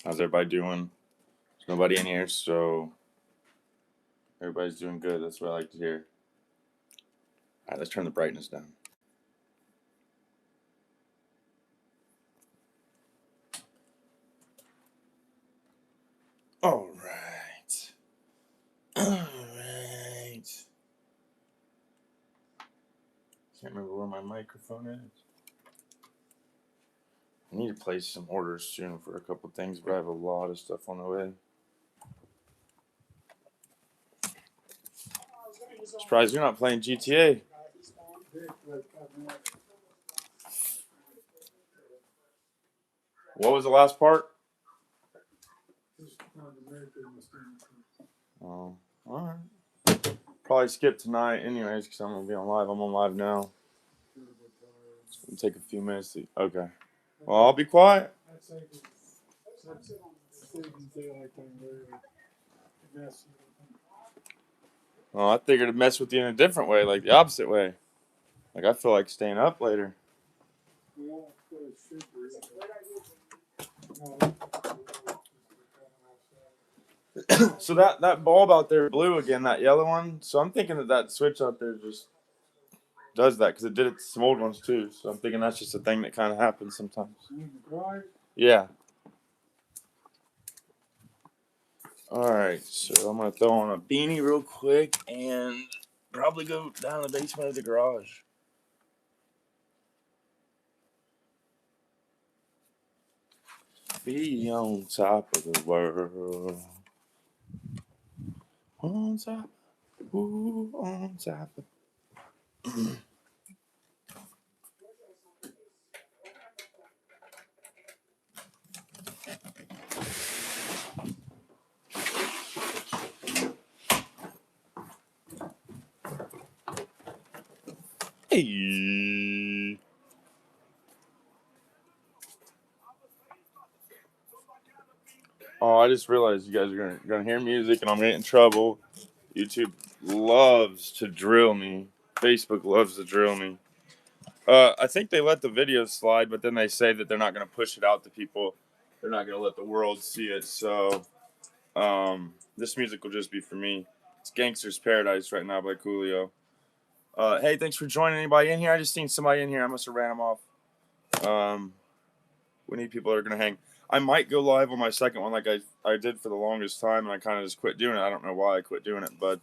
How's everybody doing? There's nobody in here, so everybody's doing good. That's what I like to hear. All right, let's turn the brightness down. All right. All right. Can't remember where my microphone is. I need to place some orders soon for a couple things, but I have a lot of stuff on the way. Surprised you're not playing GTA. What was the last part? Oh, all right. Probably skip tonight, anyways, because I'm gonna be on live. I'm on live now. It'll take a few minutes. Okay. Well, I'll be quiet. Well, I figured to mess with you in a different way, like the opposite way. Like I feel like staying up later. So that bulb out there blue again, that yellow one. So I'm thinking that switch out there just does that because it did it to some old ones too. So I'm thinking that's just a thing that kind of happens sometimes. Yeah. All right. So I'm gonna throw on a beanie real quick and probably go down the basement of the garage. Be on top of the world. On top. Ooh, on top of. Hey. Oh, I just realized you guys are gonna hear music and I'm gonna get in trouble. YouTube loves to drill me. Facebook loves to drill me. I think they let the videos slide, but then they say that they're not gonna push it out to people. They're not gonna let the world see it. So this music will just be for me. It's Gangster's Paradise right now by Coolio. Hey, thanks for joining. Anybody in here? I just seen somebody in here. I must have ran them off. We need people that are gonna hang. I might go live on my second one, like I did for the longest time, and I kind of just quit doing it. I don't know why I quit doing it, but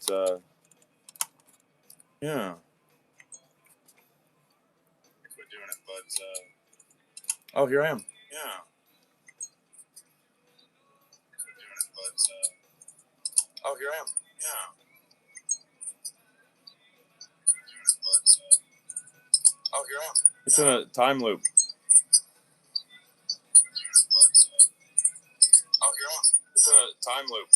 yeah, I quit doing it. But oh, here I am. Yeah, quit doing it, but oh, here I am. Yeah, quit doing it, but oh, here I am. It's in a time loop. Oh, here I am. It's in a time loop.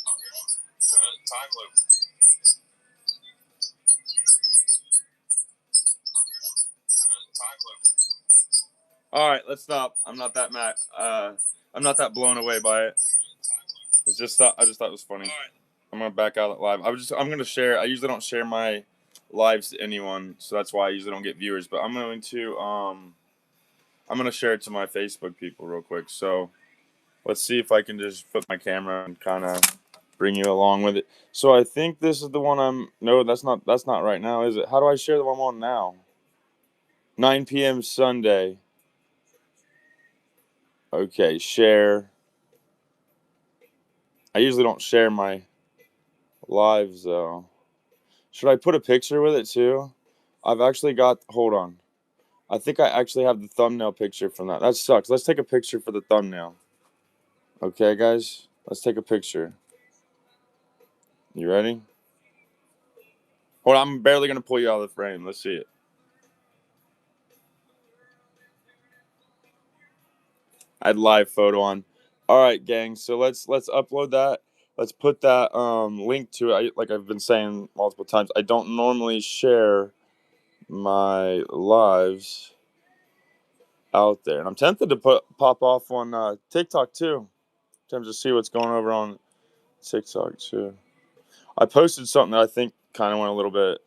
Oh, here I am. It's in a time loop. All right, let's stop. I'm not that mad. I'm not that blown away by it. It's just I just thought it was funny. I'm gonna back out live. I'm gonna share. I usually don't share my lives to anyone, so that's why I usually don't get viewers. But I'm gonna share it to my Facebook people real quick. So let's see if I can just put my camera and kind of bring you along with it. So I think this is the one I'm. No, that's not right now, is it? How do I share the one I'm on now? 9 p.m. Sunday. Okay, share. I usually don't share my lives though. Should I put a picture with it too? I've actually got. Hold on. I think I actually have the thumbnail picture from that. That sucks. Let's take a picture for the thumbnail. Okay, guys? Let's take a picture. You ready? Hold on. I'm barely going to pull you out of the frame. Let's see it. I had live photo on. All right, gang. So let's upload that. Let's put that link to it. Like I've been saying multiple times, I don't normally share my lives out there. And I'm tempted to pop off on TikTok too. Tempted to see what's going over on TikTok too. I posted something that I think kind of went a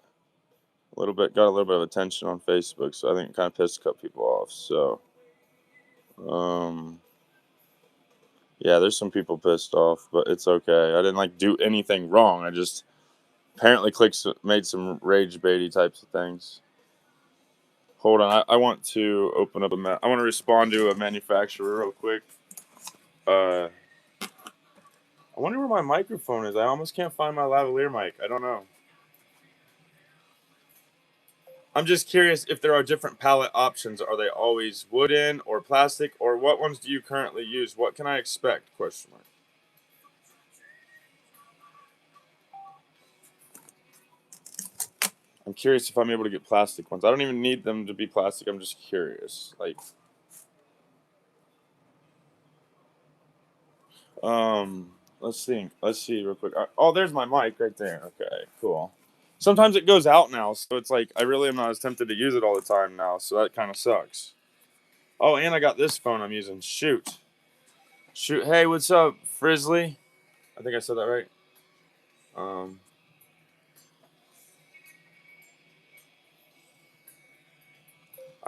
a little bit, got a little bit of attention on Facebook, so I think it kind of pissed a couple people off. So, yeah, there's some people pissed off, but it's okay. I didn't like do anything wrong. I just apparently made some rage baity types of things. Hold on, I want to open up I want to respond to a manufacturer real quick. I wonder where my microphone is. I almost can't find my lavalier mic. I don't know. I'm just curious if there are different palette options. Are they always wooden or plastic, or what ones do you currently use? What can I expect? Question mark. I'm curious if I'm able to get plastic ones. I don't even need them to be plastic. I'm just curious. Like, let's think. Let's see real quick. Oh, there's my mic right there. Okay, cool. Sometimes it goes out now, so it's like I really am not as tempted to use it all the time now. So that kind of sucks. Oh, and I got this phone I'm using. Shoot. Hey, what's up, Frizzly? I think I said that right.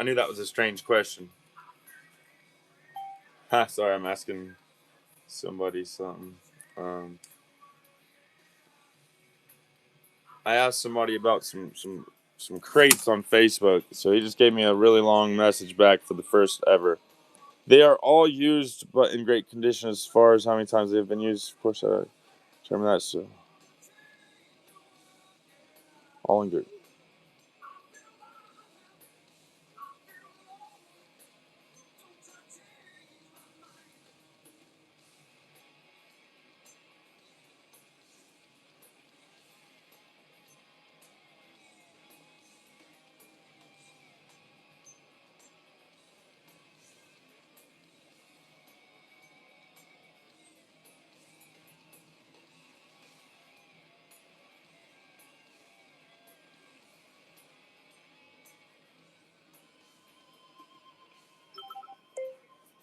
I knew that was a strange question. Ha, sorry, I'm asking somebody something. I asked somebody about some crates on Facebook, so he just gave me a really long message back for the first ever. They are all used, but in great condition as far as how many times they've been used. Of course, I determine that. So, all in good.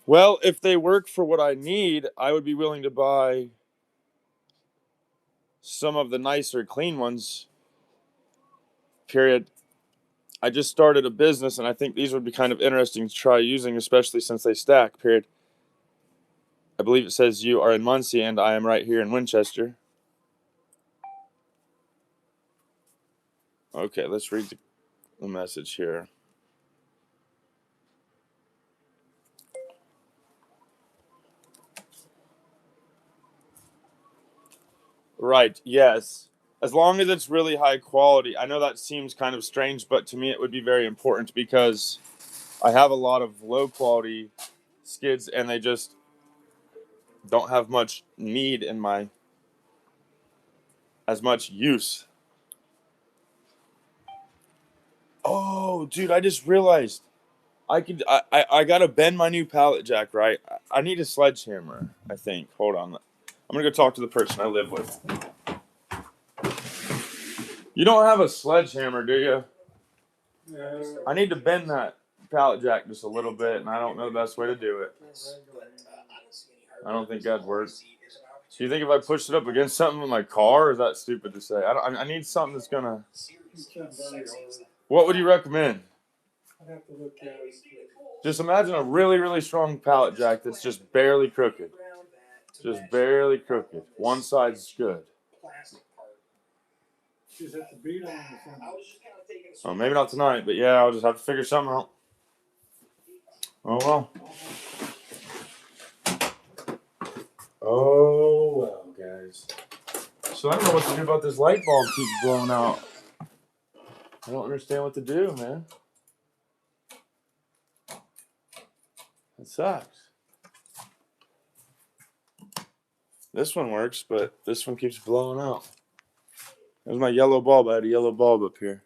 Well, if they work for what I need, I would be willing to buy some of the nicer, clean ones. Period. I just started a business, and I think these would be kind of interesting to try using, especially since they stack. Period. I believe it says you are in Muncie, and I am right here in Winchester. Okay, let's read the message here. Right, yes. As long as it's really high quality. I know that seems kind of strange, but to me it would be very important because I have a lot of low quality skids and they just don't have much need in my as much use. Oh, dude, I just realized I gotta bend my new pallet jack, right? I need a sledgehammer, I think. Hold on. I'm gonna go talk to the person I live with. You don't have a sledgehammer, do you? I need to bend that pallet jack just a little bit, and I don't know the best way to do it. I don't think that'd work. Do you think if I pushed it up against something with my car, or is that stupid to say? I need something that's gonna. What would you recommend? Just imagine a really, really strong pallet jack that's just barely crooked. Just barely crooked. One side's good. Oh, maybe not tonight, but yeah, I'll just have to figure something out. Oh well. Oh well, guys. So I don't know what to do about this light bulb keeps blowing out. I don't understand what to do, man. It sucks. This one works, but this one keeps blowing out. There's my yellow bulb. I had a yellow bulb up here.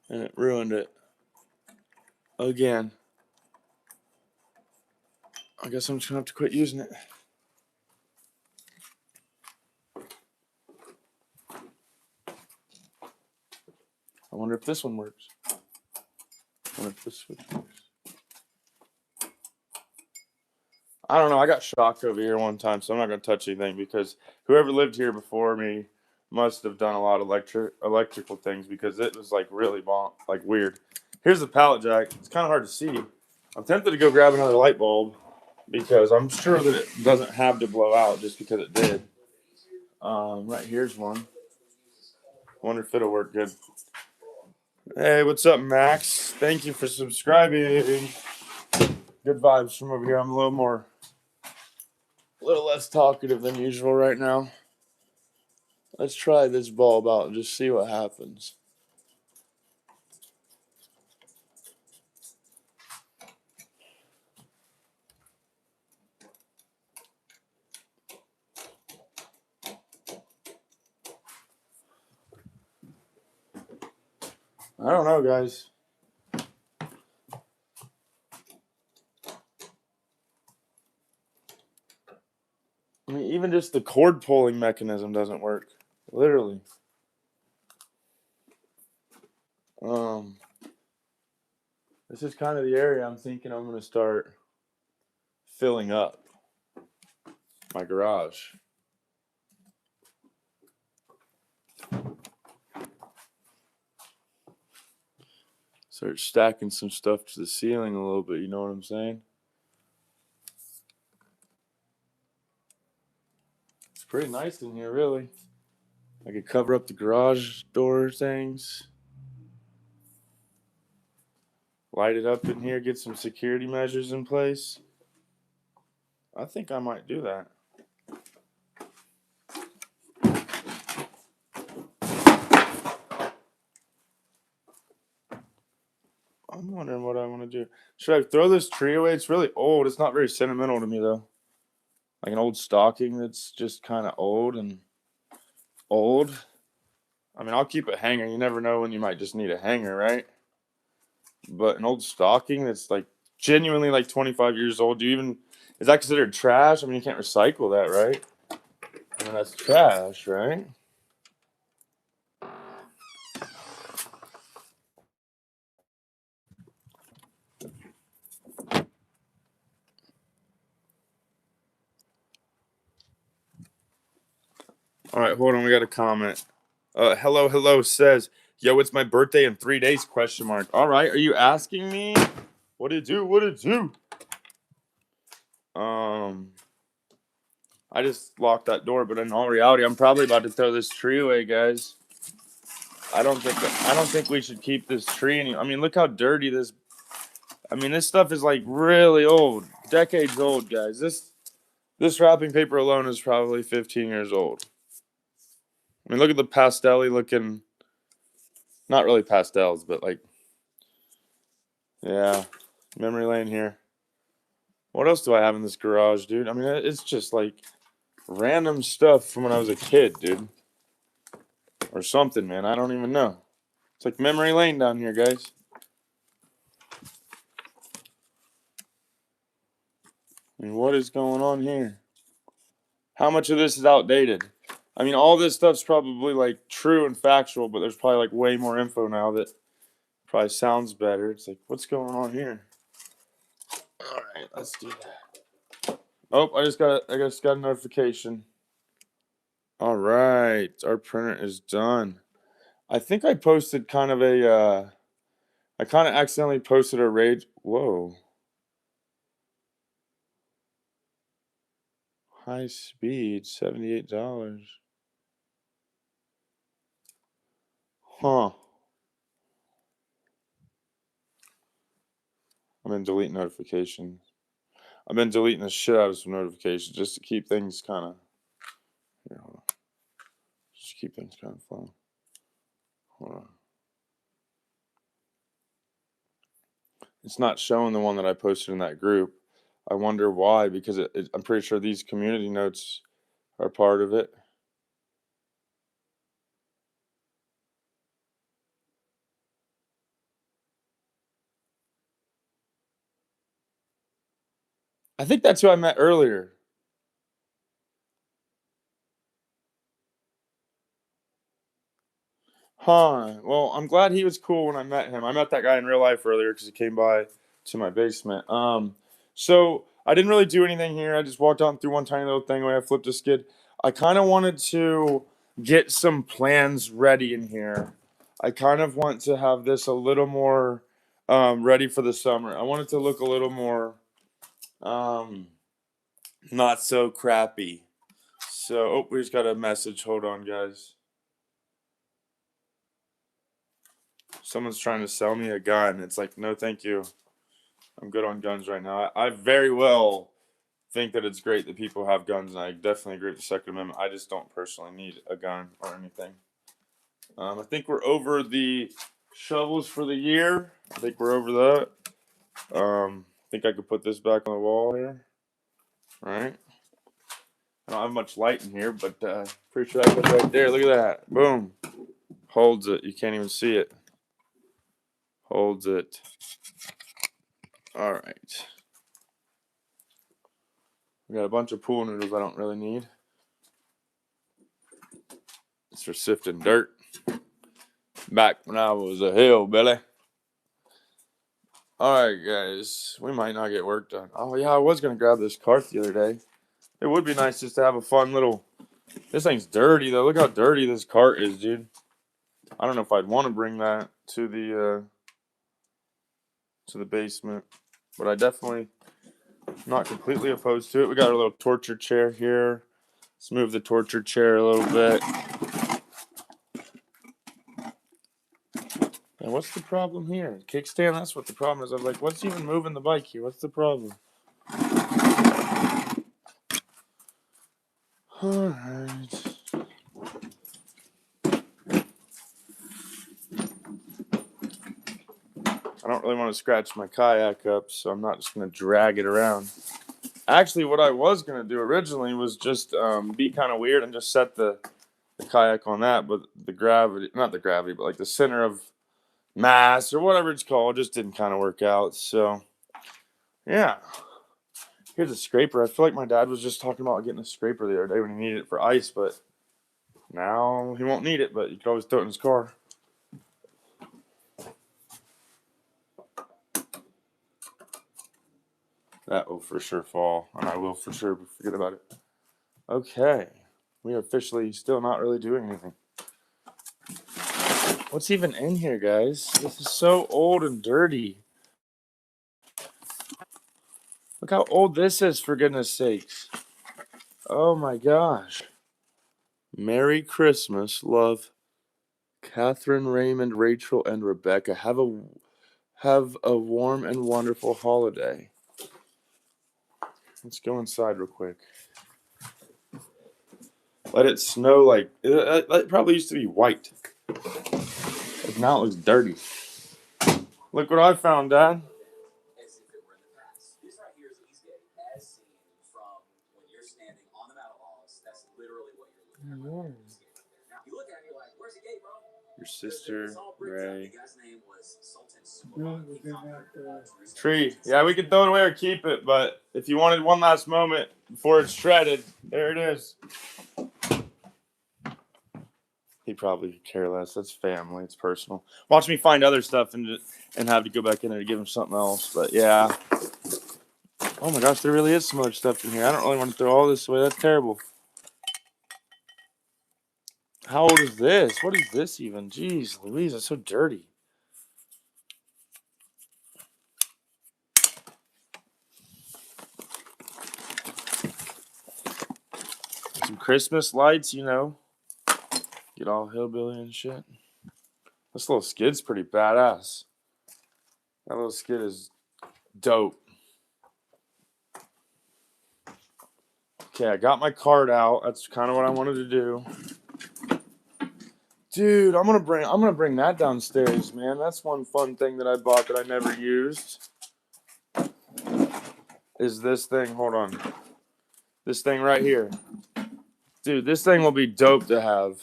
And it ruined it. Again. I guess I'm just going to have to quit using it. I wonder if this one works. I wonder if this switch works. I don't know. I got shocked over here one time, so I'm not going to touch anything because whoever lived here before me, must have done a lot of electrical things because it was like really weird. Here's the pallet jack. It's kind of hard to see. I'm tempted to go grab another light bulb because I'm sure that it doesn't have to blow out just because it did. Right here's one. Wonder if it'll work good. Hey, what's up, Max? Thank you for subscribing. Good vibes from over here. I'm a little less talkative than usual right now. Let's try this bulb out and just see what happens. I don't know, guys. I mean, even just the cord pulling mechanism doesn't work. Literally. This is kind of the area I'm thinking I'm going to start filling up my garage. Start stacking some stuff to the ceiling a little bit, you know what I'm saying? It's pretty nice in here, really. I could cover up the garage door things. Light it up in here, get some security measures in place. I think I might do that. I'm wondering what I want to do. Should I throw this tree away? It's really old. It's not very sentimental to me, though. Like an old stocking that's just kind of old and old. I mean, I'll keep it hanger. You never know when you might just need a hanger, right? But an old stocking that's like genuinely like 25 years old. Is that considered trash? I mean, you can't recycle that, right? I mean, that's trash, right? All right, hold on. We got a comment. Hello says, yo, it's my birthday in 3 days, question mark. All right, are you asking me? What it do? I just locked that door, but in all reality, I'm probably about to throw this tree away, guys. I don't think we should keep this tree I mean, look how dirty this. I mean, this stuff is like really old, decades old, guys. This wrapping paper alone is probably 15 years old. I mean, look at the pastel-y looking. Not really pastels, but like, yeah, memory lane here. What else do I have in this garage, dude? I mean, it's just like random stuff from when I was a kid, dude. Or something, man. I don't even know. It's like memory lane down here, guys. I mean, what is going on here? How much of this is outdated? I mean, all this stuff's probably like true and factual, but there's probably like way more info now that probably sounds better. It's like, what's going on here? All right, let's do that. Oh, I just got a notification. All right, our printer is done. I think I posted kind of I kind of accidentally posted a rage. Whoa. High speed, $78. Huh. I've been deleting notifications. I've been deleting the shit out of some notifications just to keep things kind of. Here, hold on. Just keep things kind of flowing. Hold on. It's not showing the one that I posted in that group. I wonder why, because I'm pretty sure these community notes are part of it. I think that's who I met earlier. Huh. Well, I'm glad he was cool when I met him. I met that guy in real life earlier because he came by to my basement. So I didn't really do anything here. I just walked on through one tiny little thing where I flipped a skid. I kind of wanted to get some plans ready in here. I kind of want to have this a little more ready for the summer. I want it to look a little more um, not so crappy. So, oh, we just got a message. Hold on, guys. Someone's trying to sell me a gun. It's like, no, thank you. I'm good on guns right now. I very well think that it's great that people have guns, and I definitely agree with the Second Amendment. I just don't personally need a gun or anything. I think we're over the shovels for the year. I think we're over that. I think I could put this back on the wall here. All right. I don't have much light in here, but pretty sure I put it right there. Look at that. Boom. Holds it. You can't even see it. Holds it. All right. We got a bunch of pool noodles I don't really need. It's for sifting dirt. Back when I was a hillbilly. All right, guys. We might not get work done. Oh, yeah, I was going to grab this cart the other day. It would be nice just to have a fun little... This thing's dirty, though. Look how dirty this cart is, dude. I don't know if I'd want to bring that to the basement. But I definitely not completely opposed to it. We got our little torture chair here. Let's move the torture chair a little bit. And what's the problem here? Kickstand, that's what the problem is. I'm like, what's even moving the bike here? What's the problem? Alright. I don't really want to scratch my kayak up, so I'm not just going to drag it around. Actually, what I was going to do originally was just be kind of weird and just set the kayak on that, but the gravity, not the gravity, but like the center of mass or whatever it's called, just didn't kind of work out. So, yeah. Here's a scraper. I feel like my dad was just talking about getting a scraper the other day when he needed it for ice, but now he won't need it, but you can always throw it in his car. That will for sure fall, and I will for sure forget about it. Okay. We are officially still not really doing anything. What's even in here, guys? This is so old and dirty. Look how old this is, for goodness sakes. Oh my gosh. Merry Christmas, love. Catherine, Raymond, Rachel, and Rebecca. Have a warm and wonderful holiday. Let's go inside real quick. Let it snow like... It probably used to be white. But now it looks dirty. Look what I found, Dad. As if it were in the past. This right here is Eastgate, as seen from when you're standing on the Battle Halls. That's literally what you're looking at. Right there. Now, you look at it, you're like, where's the gate, bro? Your sister, Ray. The guy's name was Sultan. Tree. Yeah, we can throw it away or keep it, but if you wanted one last moment before it's shredded, there it is. He'd probably care less. That's family. It's personal. Watch me find other stuff and have to go back in there to give him something else. But yeah. Oh my gosh, there really is some other stuff in here. I don't really want to throw all this away. That's terrible. How old is this? What is this even? Jeez Louise, it's so dirty. Some Christmas lights, you know. Get all hillbilly and shit. This little skid's pretty badass. That little skid is dope. Okay, I got my card out. That's kind of what I wanted to do. Dude, I'm gonna bring that downstairs, man. That's one fun thing that I bought that I never used. Is this thing? Hold on. This thing right here. Dude, this thing will be dope to have.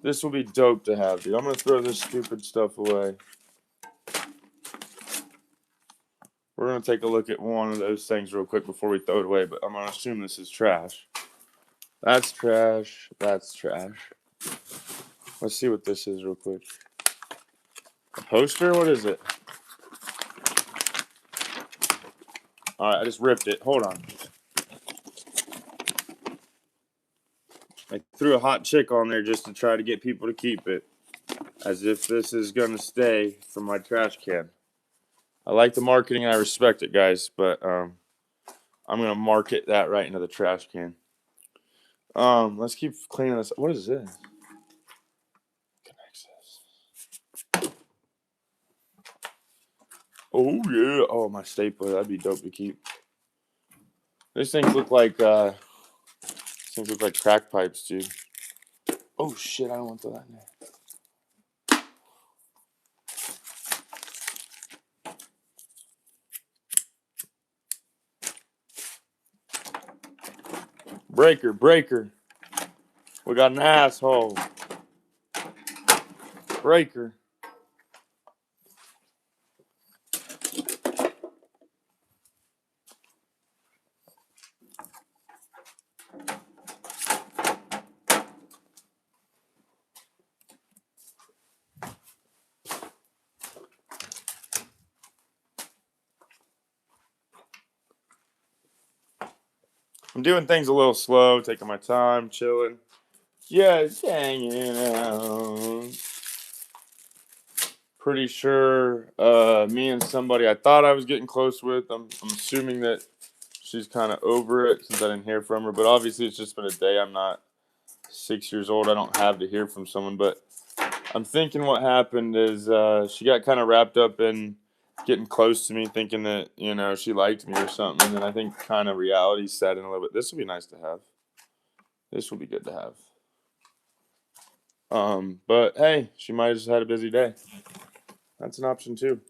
This will be dope to have, dude. I'm gonna throw this stupid stuff away. We're gonna take a look at one of those things real quick before we throw it away, but I'm gonna assume this is trash. That's trash. That's trash. Let's see what this is real quick. A poster? What is it? Alright, I just ripped it. Hold on. I threw a hot chick on there just to try to get people to keep it, as if this is gonna stay from my trash can. I like the marketing and I respect it, guys, but I'm gonna market that right into the trash can. Let's keep cleaning this. What is this? Oh yeah. Oh, my stapler. That'd be dope to keep. These things look like crack pipes, dude. Oh shit! I don't want to throw that in there. Breaker. We got an asshole. Breaker. I'm doing things a little slow, taking my time, chilling. Just hanging out. Pretty sure me and somebody I thought I was getting close with, I'm assuming that she's kind of over it since I didn't hear from her. But obviously it's just been a day. I'm not 6 years old. I don't have to hear from someone. But I'm thinking what happened is she got kind of wrapped up in getting close to me, thinking that, she liked me or something. And then I think kind of reality set in a little bit. This will be nice to have. This will be good to have. But hey, she might have just had a busy day. That's an option too.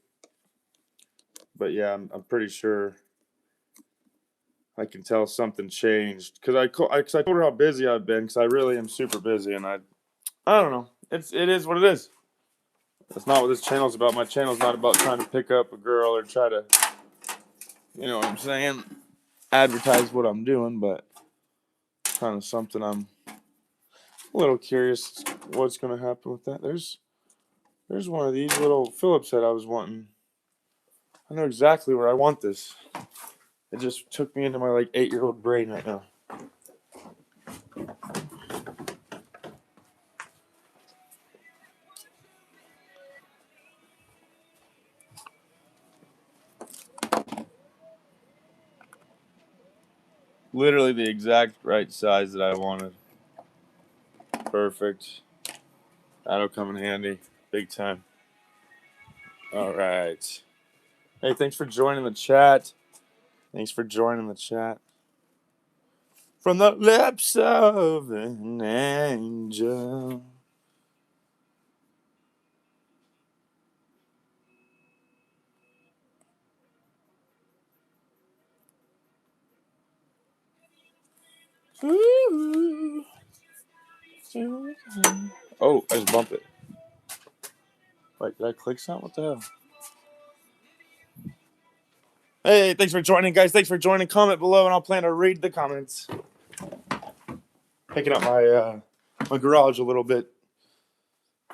But yeah, I'm pretty sure I can tell something changed because I told her how busy I've been because I really am super busy and I don't know. It is what it is. That's not what this channel's about. My channel's not about trying to pick up a girl or try to, you know what I'm saying, advertise what I'm doing, but kind of something I'm a little curious what's going to happen with that. There's one of these little Phillips head I was wanting. I know exactly where I want this. It just took me into my 8-year-old brain right now. Literally the exact right size that I wanted. Perfect. That'll come in handy. Big time. All right. Hey, thanks for joining the chat. From the lips of an angel. Ooh. Oh, I just bumped it. Wait, did I click something? What the hell? Hey, thanks for joining, guys. Thanks for joining. Comment below, and I'll plan to read the comments. Picking up my garage a little bit.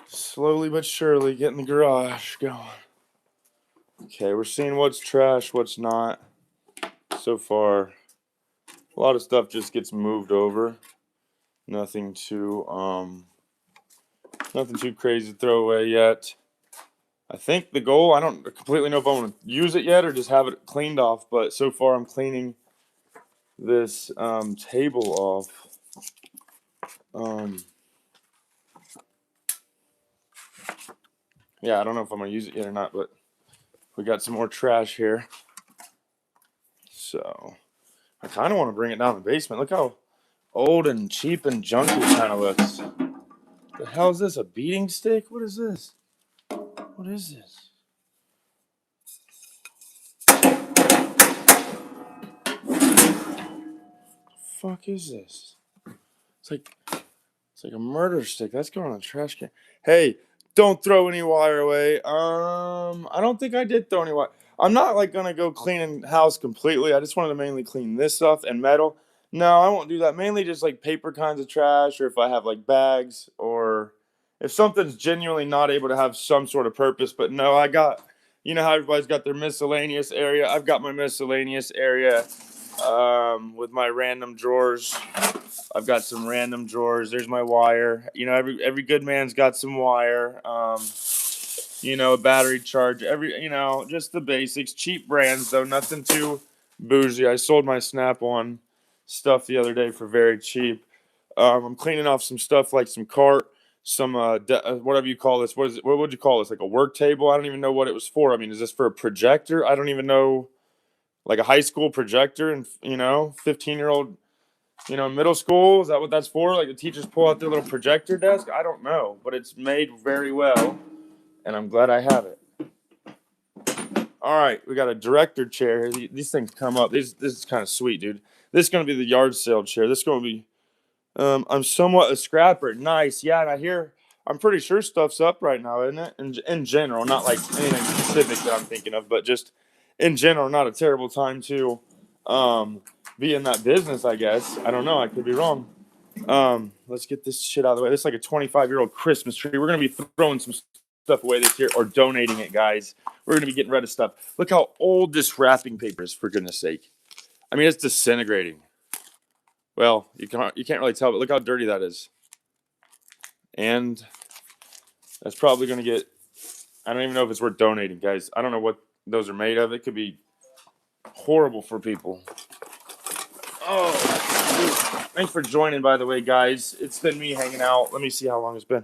Slowly but surely getting the garage going. Okay, we're seeing what's trash, what's not. So far, a lot of stuff just gets moved over. Nothing too crazy to throw away yet. I think the goal, I don't completely know if I want to use it yet or just have it cleaned off, but so far I'm cleaning this table off. Yeah, I don't know if I'm going to use it yet or not, but we got some more trash here. So, I kind of want to bring it down to the basement. Look how old and cheap and junky it kind of looks. The hell is this? A beating stick? What is this? What is this? Fuck is this? It's like a murder stick. That's going on the trash can. Hey, don't throw any wire away. I don't think I did throw any wire. I'm not gonna go cleaning the house completely. I just wanted to mainly clean this stuff and metal. No, I won't do that. Mainly just paper kinds of trash, or if I have bags, or if something's genuinely not able to have some sort of purpose. But no, I got, how everybody's got their miscellaneous area. I've got my miscellaneous area. with my random drawers. I've got some random drawers. There's my wire. You know, every good man's got some wire. You know, a battery charge. Just the basics. Cheap brands though, nothing too bougie. I sold my Snap-on stuff the other day for very cheap. I'm cleaning off some stuff like some cart, some whatever you call this. What is it? What would you call this? Like a work table? I don't even know what it was for. I mean, is this for a projector? I don't even know. Like a high school projector, and 15-year-old, middle school. Is that what that's for? Like the teachers pull out their little projector desk? I don't know, but it's made very well, and I'm glad I have it. All right, we got a director chair here. These things come up. This is kind of sweet, dude. This is going to be the yard sale chair. This is going to be. I'm somewhat a scrapper. Nice, yeah. And I'm pretty sure stuff's up right now, isn't it? In general, not like anything specific that I'm thinking of, but just in general, not a terrible time to be in that business. I guess I don't know. I could be wrong. Let's get this shit out of the way. This is like a 25-year-old Christmas tree. We're gonna be throwing some stuff away this year or donating it, guys. We're gonna be getting rid of stuff. Look how old this wrapping paper is, for goodness sake. I mean, it's disintegrating. Well, you can't really tell, but look how dirty that is. And that's probably gonna get. I don't even know if it's worth donating, guys. I don't know what those are made of. It could be horrible for people. Oh, dude. Thanks for joining, by the way, guys. It's been me hanging out. Let me see how long it's been.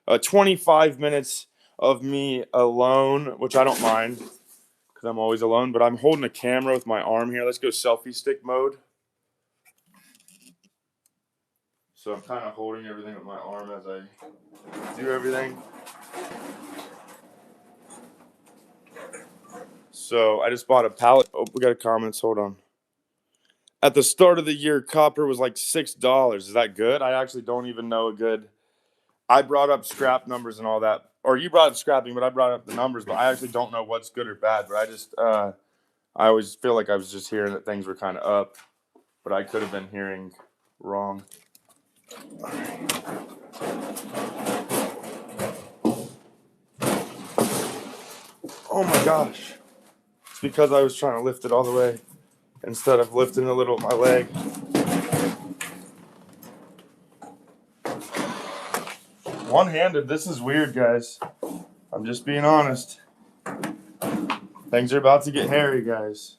25 minutes of me alone, which I don't mind because I'm always alone, but I'm holding a camera with my arm here. Let's go selfie stick mode. So I'm kind of holding everything with my arm as I do everything. So I just bought a pallet. Oh, we got a comments. Hold on. At the start of the year, copper was like $6. Is that good? I actually don't even know a good. I brought up scrap numbers and all that. Or you brought up scrapping, but I brought up the numbers. But I actually don't know what's good or bad. But I always feel like I was just hearing that things were kind of up. But I could have been hearing wrong. Oh my gosh. It's because I was trying to lift it all the way instead of lifting a little my leg. One-handed, this is weird, guys. I'm just being honest. Things are about to get hairy, guys.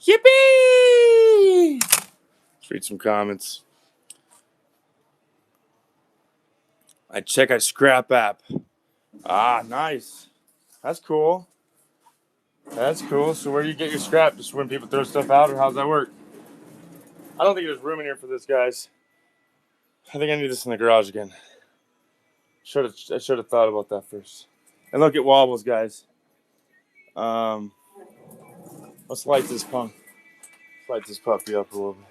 Yippee! Let's read some comments. I check a scrap app. Ah, nice. That's cool. That's cool. So where do you get your scrap? Just when people throw stuff out, or how's that work? I don't think there's room in here for this, guys. I think I need this in the garage again. I should have thought about that first. And look, it wobbles, guys. Let's light this puppy up a little bit.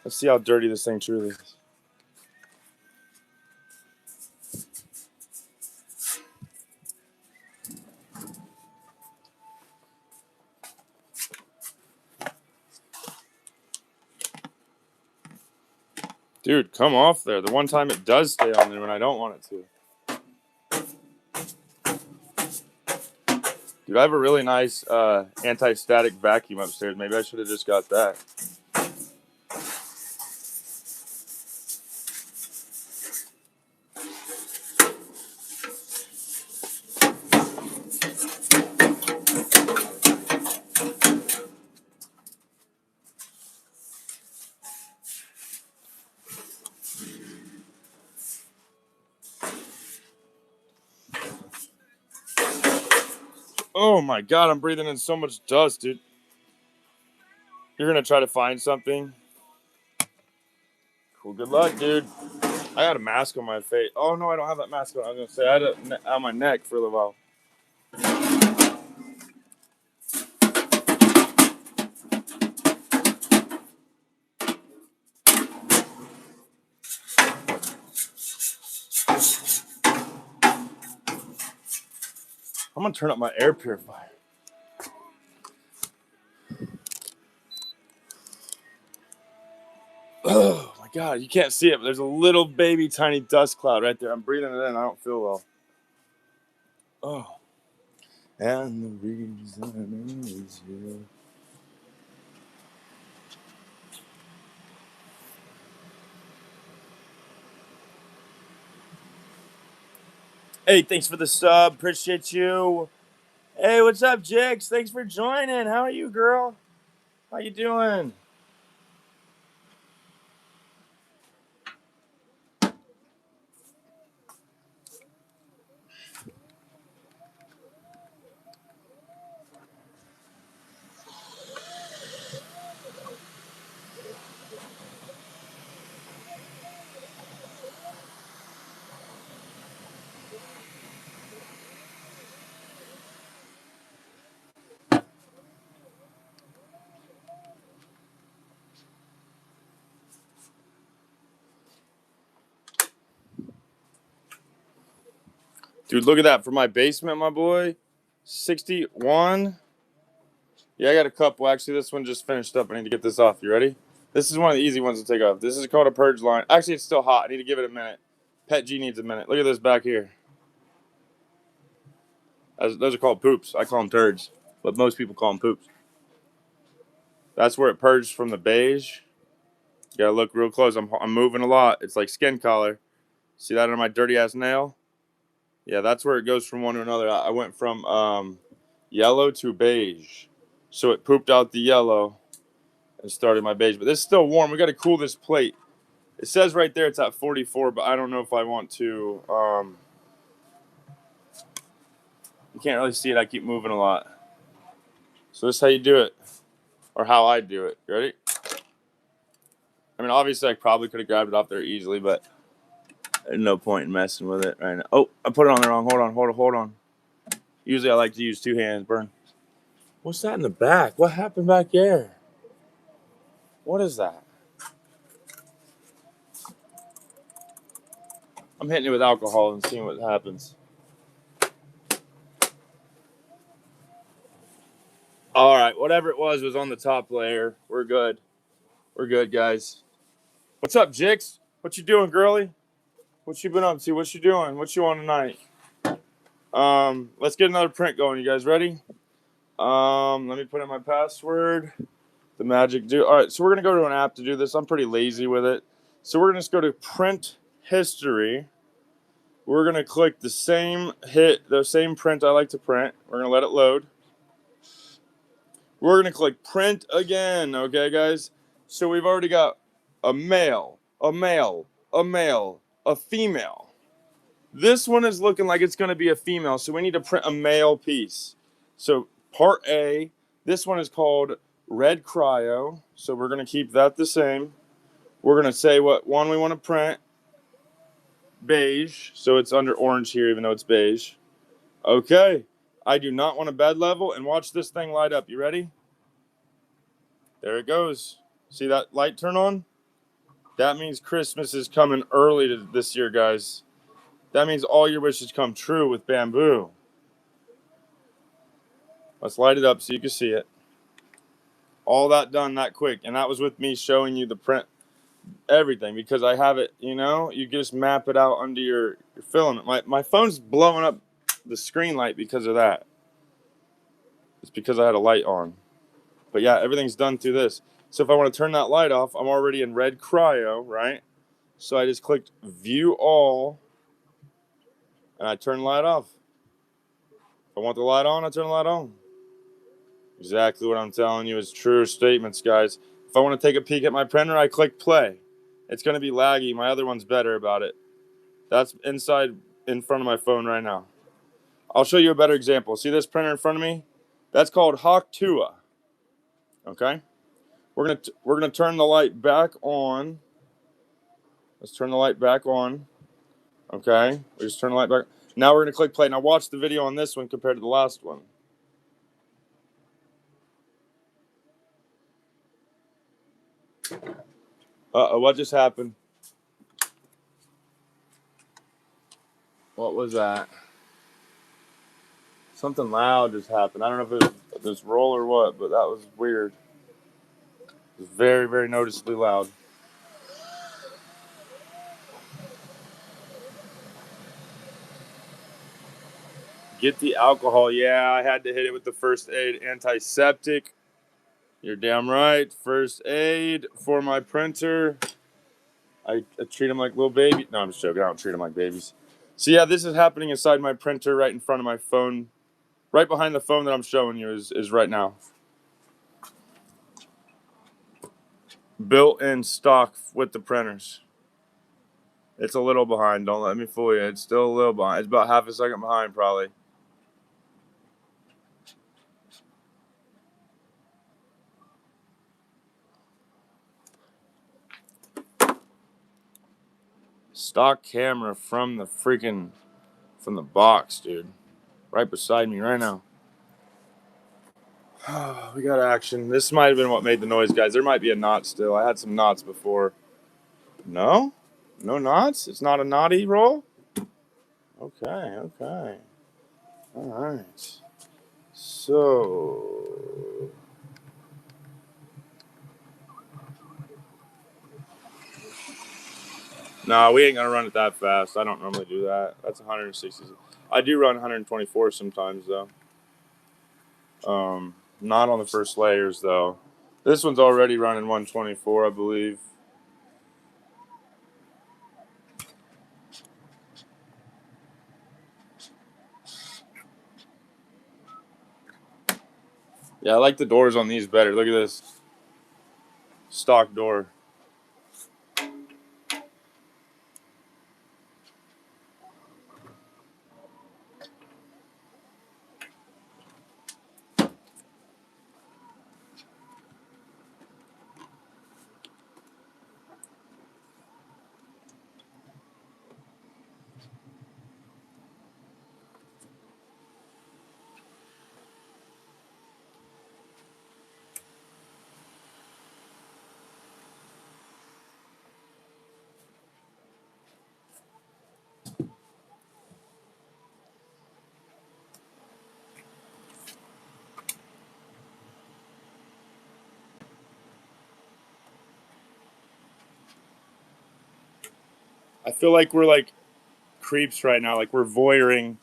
Let's see how dirty this thing truly is. Dude, come off there. The one time it does stay on there when I don't want it to. Dude, I have a really nice anti-static vacuum upstairs. Maybe I should have just got that. Oh my God, I'm breathing in so much dust, dude. You're gonna try to find something? Cool, good luck, dude. I got a mask on my face. Oh no, I don't have that mask on. I was gonna say I had it on my neck for a little while. I'm gonna turn up my air purifier. Oh my God, you can't see it, but there's a little baby tiny dust cloud right there. I'm breathing it in. I don't feel well. Oh. And the reason is you. Hey, thanks for the sub. Appreciate you. Hey, what's up, Jix? Thanks for joining. How are you, girl? How you doing? Dude, look at that for my basement, my boy. 61. Yeah, I got a couple. Actually, this one just finished up. I need to get this off. You ready? This is one of the easy ones to take off. This is called a purge line. Actually, it's still hot. I need to give it a minute. Pet G needs a minute. Look at this back here. Those are called poops. I call them turds, but most people call them poops. That's where it purged from the beige. You gotta look real close. I'm moving a lot. It's like skin color. See that on my dirty ass nail? Yeah, that's where it goes from one to another. I went from yellow to beige. So it pooped out the yellow and started my beige. But this is still warm. We got to cool this plate. It says right there it's at 44, but I don't know if I want to. You can't really see it. I keep moving a lot. So this is how you do it, or how I do it. You ready? I mean, obviously, I probably could have grabbed it off there easily, but there's no point in messing with it right now. Oh, I put it on the wrong. Hold on. Usually, I like to use two hands. Burn. What's that in the back? What happened back there? What is that? I'm hitting it with alcohol and seeing what happens. All right, whatever it was on the top layer. We're good. We're good, guys. What's up, Jix? What you doing, girly? What you been up to? What you doing? What you on tonight? Let's get another print going. You guys ready? Let me put in my password. The magic do. All right, so we're gonna go to an app to do this. I'm pretty lazy with it, so we're gonna just go to print history. We're gonna click the same print I like to print. We're gonna let it load. We're gonna click print again. Okay, guys. So we've already got a male, a male, a male, a female. This one is looking like it's going to be a female, so we need to print a male piece. So part A, this one is called Red Cryo, so we're going to keep that the same. We're going to say what one we want to print. Beige, so it's under orange here, even though it's beige. Okay, I do not want a bed level, and watch this thing light up. You ready? There it goes. See that light turn on? That means Christmas is coming early this year, guys. That means all your wishes come true with Bamboo. Let's light it up so you can see it. All that done that quick. And that was with me showing you the print, everything, because I have it, you just map it out under your filament. My phone's blowing up the screen light because of that. It's because I had a light on. But yeah, everything's done through this. So if I want to turn that light off, I'm already in Red Cryo, right? So I just clicked View All, and I turn the light off. If I want the light on, I turn the light on. Exactly what I'm telling you is true statements, guys. If I want to take a peek at my printer, I click play. It's going to be laggy. My other one's better about it. That's inside in front of my phone right now. I'll show you a better example. See this printer in front of me? That's called Hawk Tuah. Okay? We're gonna turn the light back on. Let's turn the light back on. Okay? We just turn the light back. Now we're gonna click play. Now watch the video on this one compared to the last one. Uh-oh, what just happened? What was that? Something loud just happened. I don't know if it was this roll or what, but that was weird. It was very, very noticeably loud. Get the alcohol. Yeah, I had to hit it with the first aid antiseptic. You're damn right. First aid for my printer. I treat them like little babies. No, I'm just joking. I don't treat them like babies. So yeah, this is happening inside my printer right in front of my phone. Right behind the phone that I'm showing you is right now. Built in stock with the printers. It's a little behind. Don't let me fool you. It's still a little behind. It's about half a second behind probably. Stock camera from the box, dude. Right beside me right now. We got action. This might have been what made the noise, guys. There might be a knot still. I had some knots before. No? No knots? It's not a knotty roll? Okay. All right. So... No, we ain't going to run it that fast. I don't normally do that. That's 160. I do run 124 sometimes, though. Not on the first layers, though. This one's already running 124, I believe. Yeah, I like the doors on these better. Look at this. Stock door. I feel like we're like creeps right now. Like we're voyeuring,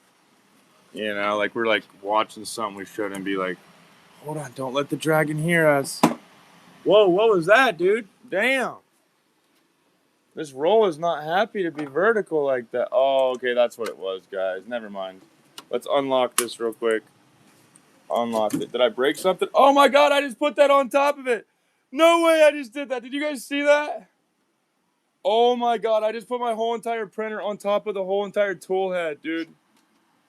like we're like watching something we shouldn't be like, hold on, don't let the dragon hear us. Whoa, what was that, dude? Damn. This roll is not happy to be vertical like that. Oh, okay, that's what it was, guys. Never mind. Let's unlock this real quick. Unlock it. Did I break something? Oh my god, I just put that on top of it. No way I just did that. Did you guys see that? Oh my god, I just put my whole entire printer on top of the whole entire tool head, dude.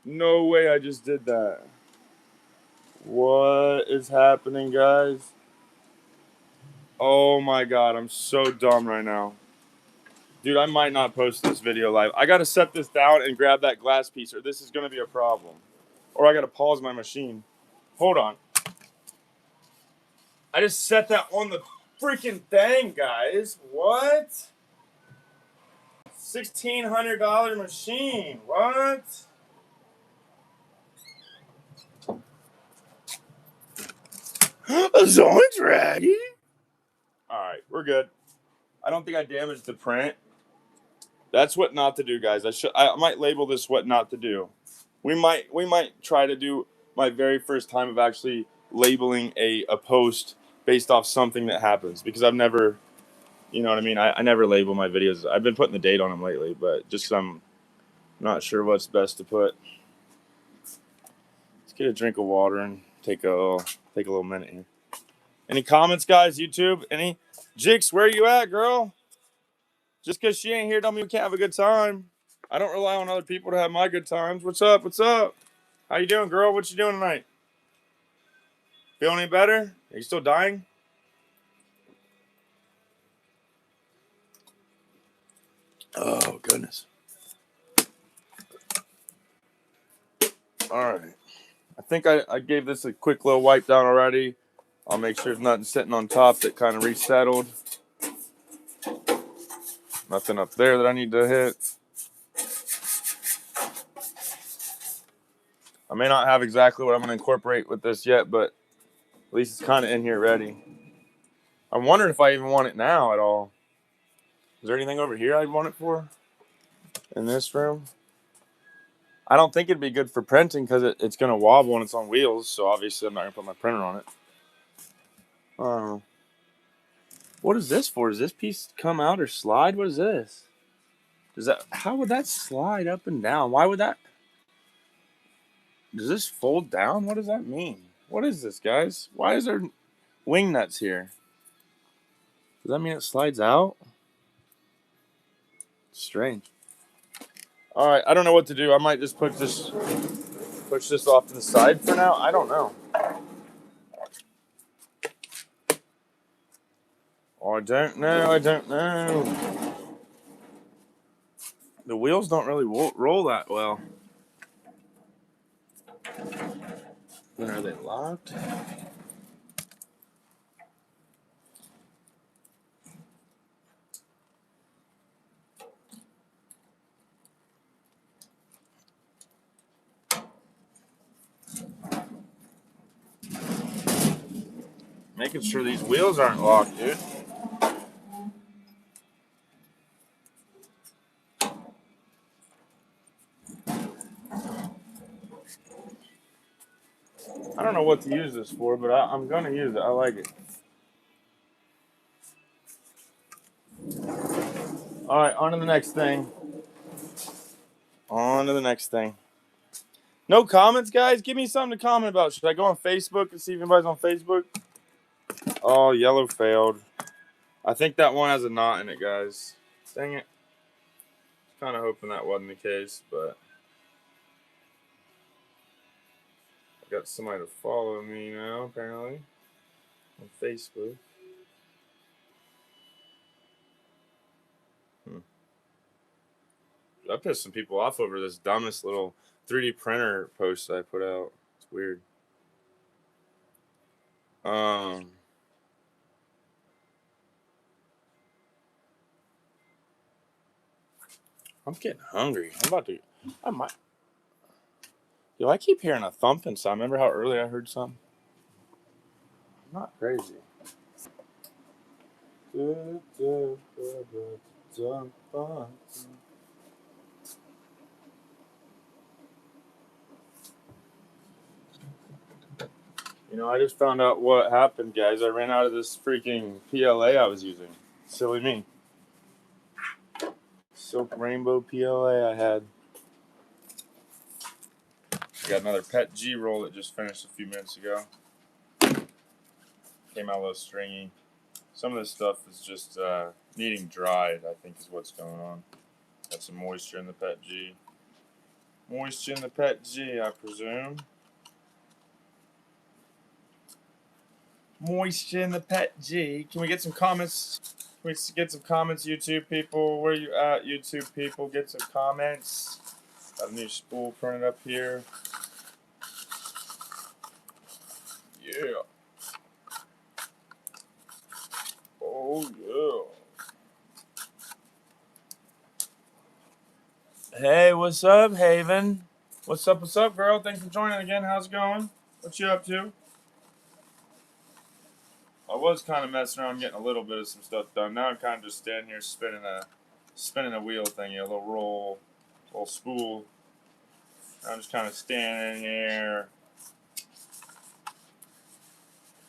No way I just did that. What is happening, guys? Oh my god, I'm so dumb right now. Dude, I might not post this video live. I gotta set this down and grab that glass piece or this is gonna be a problem. Or I gotta pause my machine. Hold on. I just set that on the freaking thing, guys. What? $1,600 machine. What? A Zoe Draggy? Alright, we're good. I don't think I damaged the print. That's what not to do, guys. I might label this what not to do. We might try to do my very first time of actually labeling a post based off something that happens because I've never, you know what I mean? I never label my videos. I've been putting the date on them lately, but just 'cause I'm not sure what's best to put. Let's get a drink of water and take a little minute here. Any comments, guys? YouTube? Any? Jix, where you at, girl? Just because she ain't here don't mean we can't have a good time. I don't rely on other people to have my good times. What's up? What's up? How you doing, girl? What you doing tonight? Feeling any better? Are you still dying? Oh, goodness. All right. I think I gave this a quick little wipe down already. I'll make sure there's nothing sitting on top that kind of resettled. Nothing up there that I need to hit. I may not have exactly what I'm going to incorporate with this yet, but at least it's kind of in here ready. I'm wondering if I even want it now at all. Is there anything over here I'd want it for? In this room? I don't think it'd be good for printing because it's going to wobble when it's on wheels, so obviously I'm not going to put my printer on it. What is this for? Does this piece come out or slide? What is this? How would that slide up and down? Why would that? Does this fold down? What does that mean? What is this, guys? Why is there wing nuts here? Does that mean it slides out? Strange. All right, I don't know what to do. I might just push this off to the side for now. I don't know. I don't know. The wheels don't really roll that well. Are they locked? Making sure these wheels aren't locked, dude. I don't know what to use this for, but I'm going to use it. I like it. All right, on to the next thing. No comments, guys? Give me something to comment about. Should I go on Facebook and see if anybody's on Facebook? Oh, yellow failed. I think that one has a knot in it, guys. Dang it. Kind of hoping that wasn't the case, but I got somebody to follow me now, apparently, on Facebook. I pissed some people off over this dumbest little 3D printer post I put out. It's weird. I'm getting hungry. I might. Yo, I keep hearing a thumping sound. Remember how early I heard something? I'm not crazy. You know, I just found out what happened, guys. I ran out of this freaking PLA I was using. Silly me. Silk Rainbow PLA I had. I got another Pet G roll that just finished a few minutes ago. Came out a little stringy. Some of this stuff is just needing dried, I think is what's going on. Got some moisture in the Pet G. Moisture in the Pet G, I presume. Moisture in the Pet G. Can we get some comments? Can we get some comments, YouTube people? Where you at, YouTube people? Get some comments. Got a new spool printed up here. Yeah. Oh, yeah. Hey, what's up, Haven? What's up, girl? Thanks for joining again. How's it going? What you up to? I was kind of messing around getting a little bit of some stuff done. Now I'm kind of just standing here spinning a wheel thingy, a little spool. I'm just kind of standing here.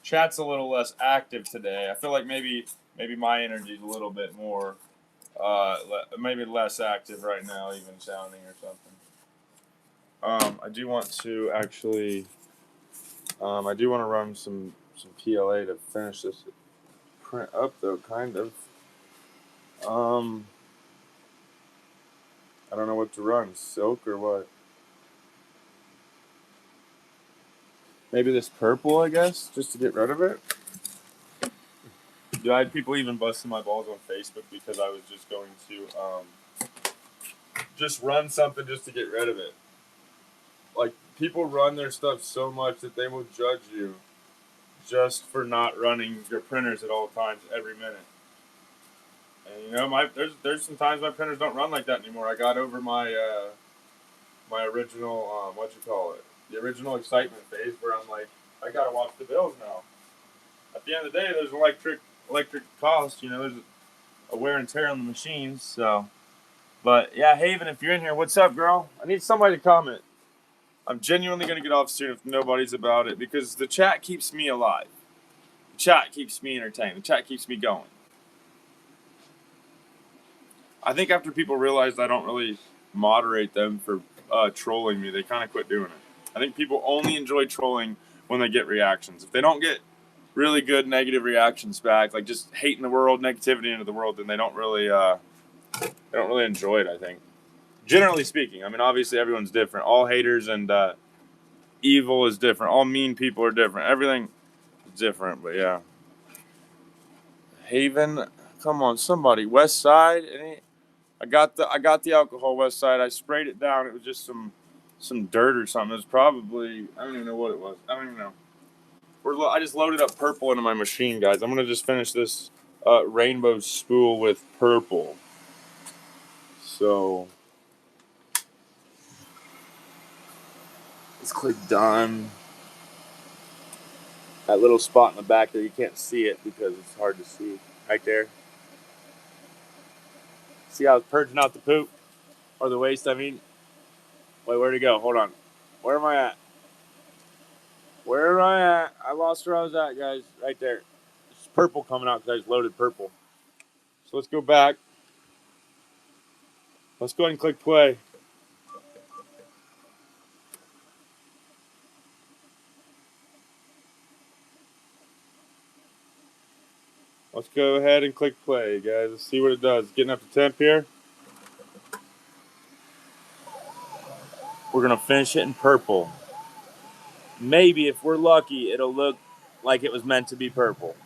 Chat's a little less active today. I feel like maybe my energy's a little bit more, maybe less active right now, even sounding or something. I do want to actually, I do want to run some PLA to finish this print up though, kind of. I don't know what to run, silk or what. maybe this purple, I guess, just to get rid of it. I had people even busting my balls on Facebook because I was just going to just run something just to get rid of it. Like, people run their stuff so much that they will judge you just for not running your printers at all times every minute. And you know, there's some times my printers don't run like that anymore. I got over my my original the original excitement phase where I'm like, I gotta watch the bills now. At the end of the day, there's electric cost. You know, there's a wear and tear on the machines. So, but yeah, Haven, if you're in here, what's up, girl? I need somebody to comment. I'm genuinely gonna get off soon if nobody's about it because the chat keeps me alive. The chat keeps me entertained. The chat keeps me going. I think after people realized I don't really moderate them for trolling me, they kind of quit doing it. I think people only enjoy trolling when they get reactions. If they don't get really good negative reactions back, like just hating the world, negativity into the world, then they don't really enjoy it. I think, generally speaking. I mean, obviously everyone's different. All haters and evil is different. All mean people are different. Everything is different. But yeah, Haven, come on, somebody. West Side, I got the alcohol, West Side. I sprayed it down. It was just some dirt or something. It was probably, I don't even know what it was. I don't even know. I just loaded up purple into my machine, guys. I'm gonna just finish this rainbow spool with purple. So let's click done. That little spot in the back there, you can't see it because it's hard to see. Right there. See how it's purging out the poop? Or the waste, I mean. Wait, where'd it go? Hold on. Where am I at? Where am I at? I lost where I was at, guys. Right there. It's purple coming out because I just loaded purple. So let's go back. Let's go ahead and click play. Let's go ahead and click play, guys. Let's see what it does. Getting up to temp here. We're going to finish it in purple. Maybe, if we're lucky, it'll look like it was meant to be purple.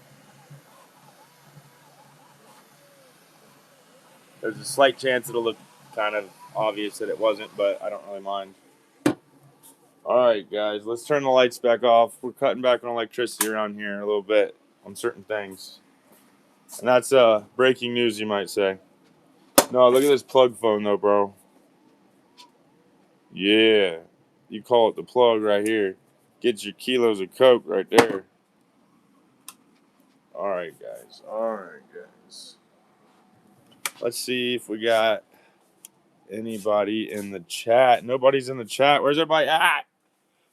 There's a slight chance it'll look kind of obvious that it wasn't, but I don't really mind. All right, guys, let's turn the lights back off. We're cutting back on electricity around here a little bit on certain things. And that's breaking news, you might say. No, look at this plug phone, though, bro. Yeah. You call it the plug right here. Get your kilos of Coke right there. All right, guys. Let's see if we got anybody in the chat. Nobody's in the chat. Where's everybody at?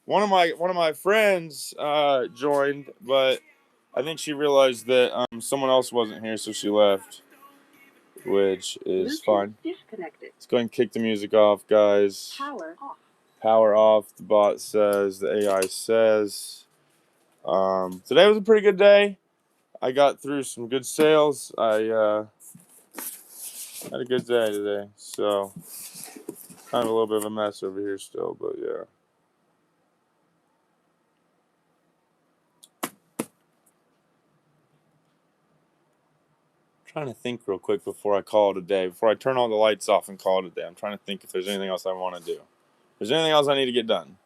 One of my friends joined, but I think she realized that someone else wasn't here, so she left, which is fine. Disconnected. Let's go ahead and kick the music off, guys. Power off. Power off. The bot says. The AI says. Today was a pretty good day. I got through some good sales. I had a good day today, so kind of a little bit of a mess over here still, but yeah. Trying to think real quick before I call it a day. Before I turn all the lights off and call it a day, I'm trying to think if there's anything else I want to do. If there's anything else I need to get done.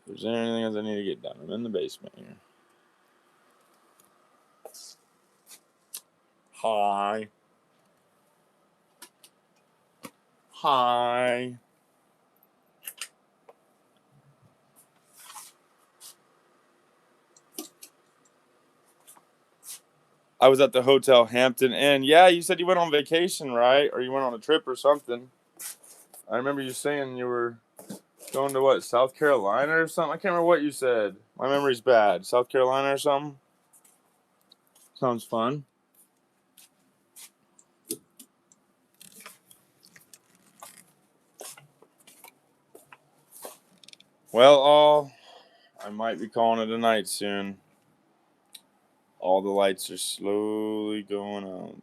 If there's anything else I need to get done. I'm in the basement here. Hi. Hi. I was at the Hotel Hampton Inn. Yeah, you said you went on vacation, right? Or you went on a trip or something. I remember you saying you were going to what, South Carolina or something? I can't remember what you said. My memory's bad. South Carolina or something? Sounds fun. Well, I might be calling it a night soon. All the lights are slowly going out.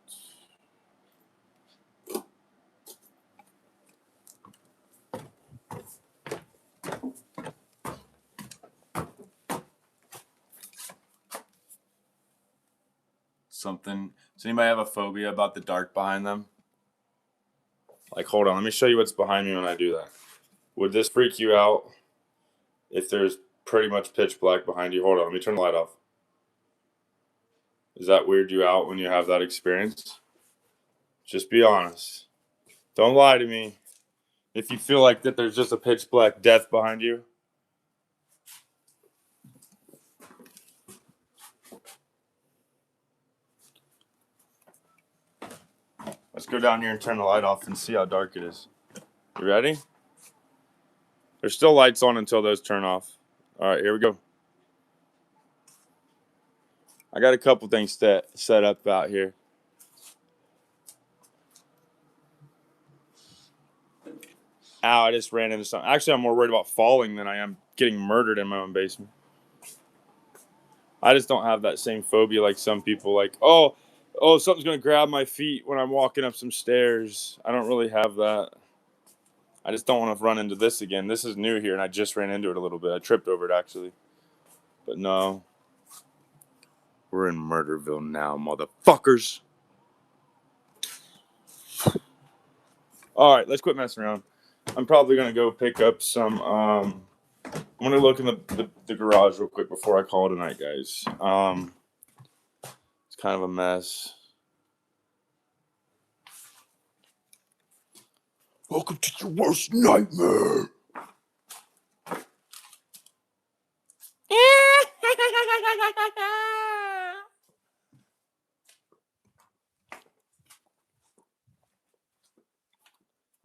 something. Does anybody have a phobia about the dark behind them? Like, hold on, let me show you what's behind me when I do that. Would this freak you out if there's pretty much pitch black behind you? Hold on, let me turn the light off. Does that weird you out when you have that experience? Just be honest. Don't lie to me. If you feel like that there's just a pitch black death behind you. Let's go down here and turn the light off and see how dark it is. You ready? There's still lights on until those turn off. All right, here we go. I got a couple things set up out here. Ow, I just ran into something. Actually, I'm more worried about falling than I am getting murdered in my own basement. I just don't have that same phobia like some people. Like, oh, something's going to grab my feet when I'm walking up some stairs. I don't really have that. I just don't want to run into this again. This is new here, and I just ran into it a little bit. I tripped over it, actually. But no. We're in Murderville now, motherfuckers. All right, let's quit messing around. I'm probably going to go pick up some... I'm going to look in the garage real quick before I call it a night, guys. It's kind of a mess. Welcome to your worst nightmare.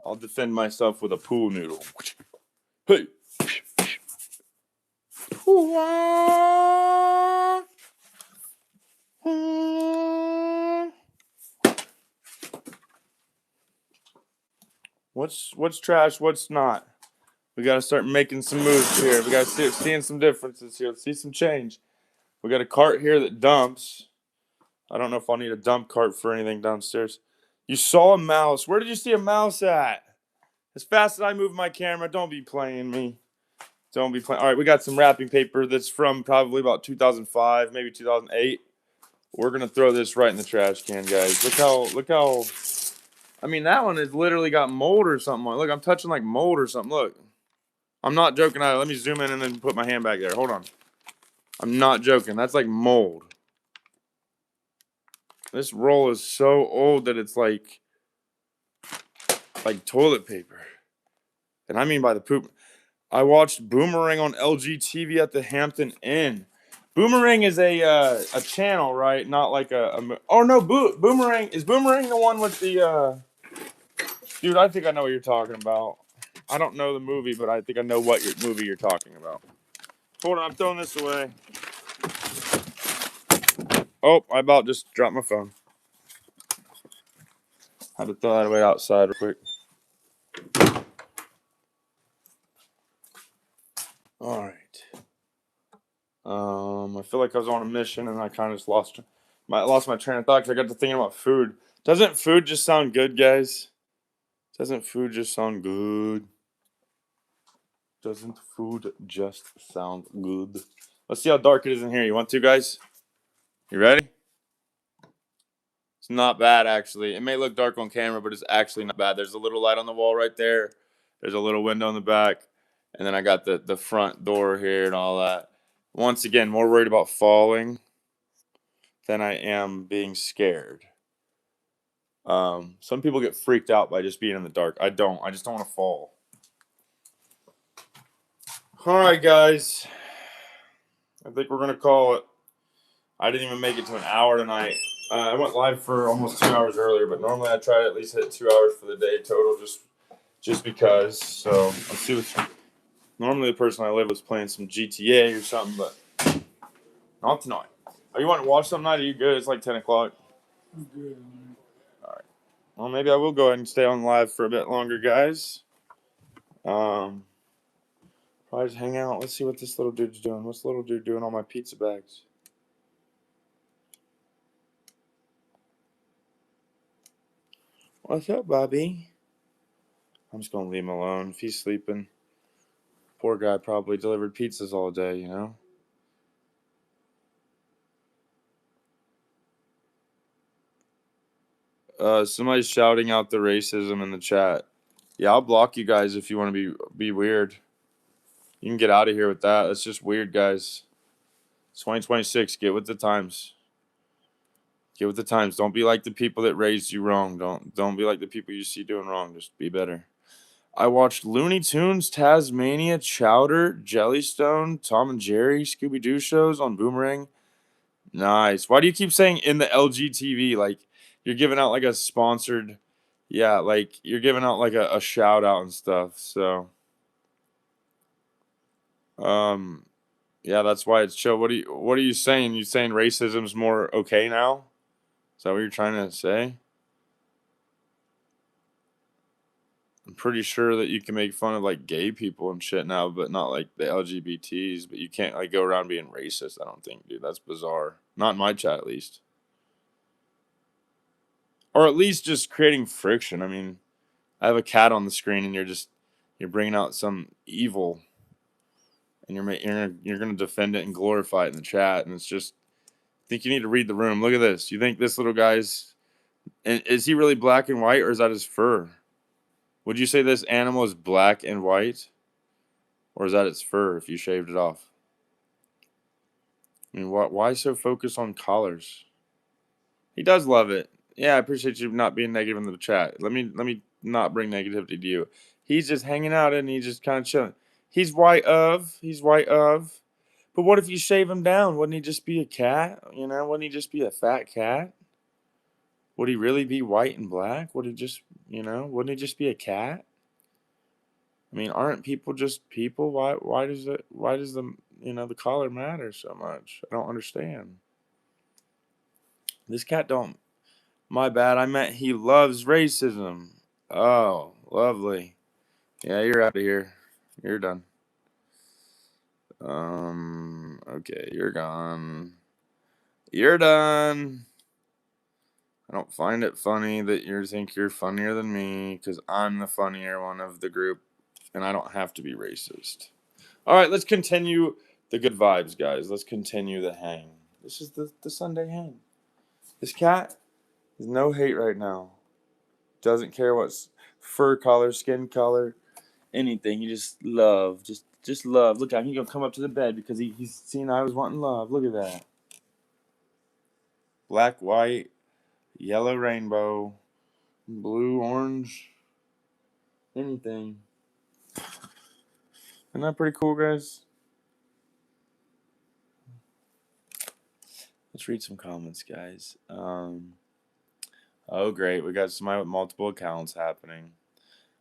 I'll defend myself with a pool noodle. Hey. What's trash? What's not? We gotta start making some moves here. We gotta start seeing some differences here. Let's see some change. We got a cart here that dumps. I don't know if I'll need a dump cart for anything downstairs. You saw a mouse. Where did you see a mouse at? As fast as I move my camera, don't be playing me. Don't be playing. All right, we got some wrapping paper that's from probably about 2005, maybe 2008. We're gonna throw this right in the trash can, guys. Look how. I mean, that one has literally got mold or something on it. Look, I'm touching like mold or something. Look. I'm not joking. Let me zoom in and then put my hand back there. Hold on. I'm not joking. That's like mold. This roll is so old that it's like toilet paper. And I mean by the poop. I watched Boomerang on LG TV at the Hampton Inn. Boomerang is a channel, right? Not like oh no, Boomerang is Boomerang the one with the dude, I think I know what you're talking about. I don't know the movie, but I think I know what movie you're talking about. Hold on, I'm throwing this away. Oh, I about just dropped my phone. Had to throw that away outside real quick. All right. I feel like I was on a mission and I kind of just lost my train of thought because I got to thinking about food. Doesn't food just sound good, guys? Doesn't food just sound good? Doesn't food just sound good? Let's see how dark it is in here. You want to, guys? You ready? It's not bad, actually. It may look dark on camera, but it's actually not bad. There's a little light on the wall right there. There's a little window in the back. And then I got the front door here and all that. Once again, more worried about falling than I am being scared. Some people get freaked out by just being in the dark. I don't. I just don't want to fall. All right, guys. I think we're going to call it. I didn't even make it to an hour tonight. I went live for almost 2 hours earlier, but normally I try to at least hit 2 hours for the day total just because. So let's see what's... Normally the person I live with is playing some GTA or something, but not tonight. Are you wanting to watch something tonight? Are you good? It's like 10 o'clock. I'm good. All right. Well, maybe I will go ahead and stay on live for a bit longer, guys. Probably just hang out. Let's see what this little dude's doing. What's the little dude doing on my pizza bags? What's up, Bobby? I'm just going to leave him alone. If he's sleeping, poor guy probably delivered pizzas all day, you know? Somebody's shouting out the racism in the chat. Yeah, I'll block you guys if you want to be weird. You can get out of here with that. That's just weird, guys. It's 2026. Get with the times. Get with the times. Don't be like the people that raised you wrong. Don't be like the people you see doing wrong. Just be better. I watched Looney Tunes, Tasmania, Chowder, Jellystone, Tom and Jerry, Scooby Doo shows on Boomerang. Nice. Why do you keep saying in the LGTV? Like you're giving out like a sponsored, yeah, like you're giving out like a shout out and stuff. So, yeah, that's why it's chill. What are you saying? You saying racism's more okay now? Is that what you're trying to say? I'm pretty sure that you can make fun of like gay people and shit now, but not like the LGBTs. But you can't like go around being racist. I don't think, dude. That's bizarre. Not in my chat, at least. Or at least just creating friction. I mean, I have a cat on the screen, and you're bringing out some evil, and you're gonna defend it and glorify it in the chat, and it's just. I think you need to read the room. Look at this. You think this little guy's, and is he really black and white, or is that his fur? Would you say this animal is black and white? Or is that its fur if you shaved it off? I mean, why so focused on collars? He does love it. Yeah, I appreciate you not being negative in the chat. Let me not bring negativity to you. He's just hanging out and he's just kind of chilling. He's white of. He's white of. But what if you shave him down? Wouldn't he just be a cat? You know, wouldn't he just be a fat cat? Would he really be white and black? Would he just, wouldn't he just be a cat? I mean, aren't people just people? Why does the collar matter so much? I don't understand. This cat don't. My bad. I meant he loves racism. Oh, lovely. Yeah, you're out of here. You're done. Okay, you're gone. You're done. I don't find it funny that you think you're funnier than me because I'm the funnier one of the group and I don't have to be racist. All right, let's continue the good vibes, guys. Let's continue the hang. This is the Sunday hang. This cat has no hate right now. Doesn't care what's fur color, skin color, anything. You just love. Just love. Look at him. He's going to come up to the bed because he's seen I was wanting love. Look at that. Black, white, yellow, rainbow, blue, orange, anything. Isn't that pretty cool, guys? Let's read some comments, guys. Oh, great. We got somebody with multiple accounts happening.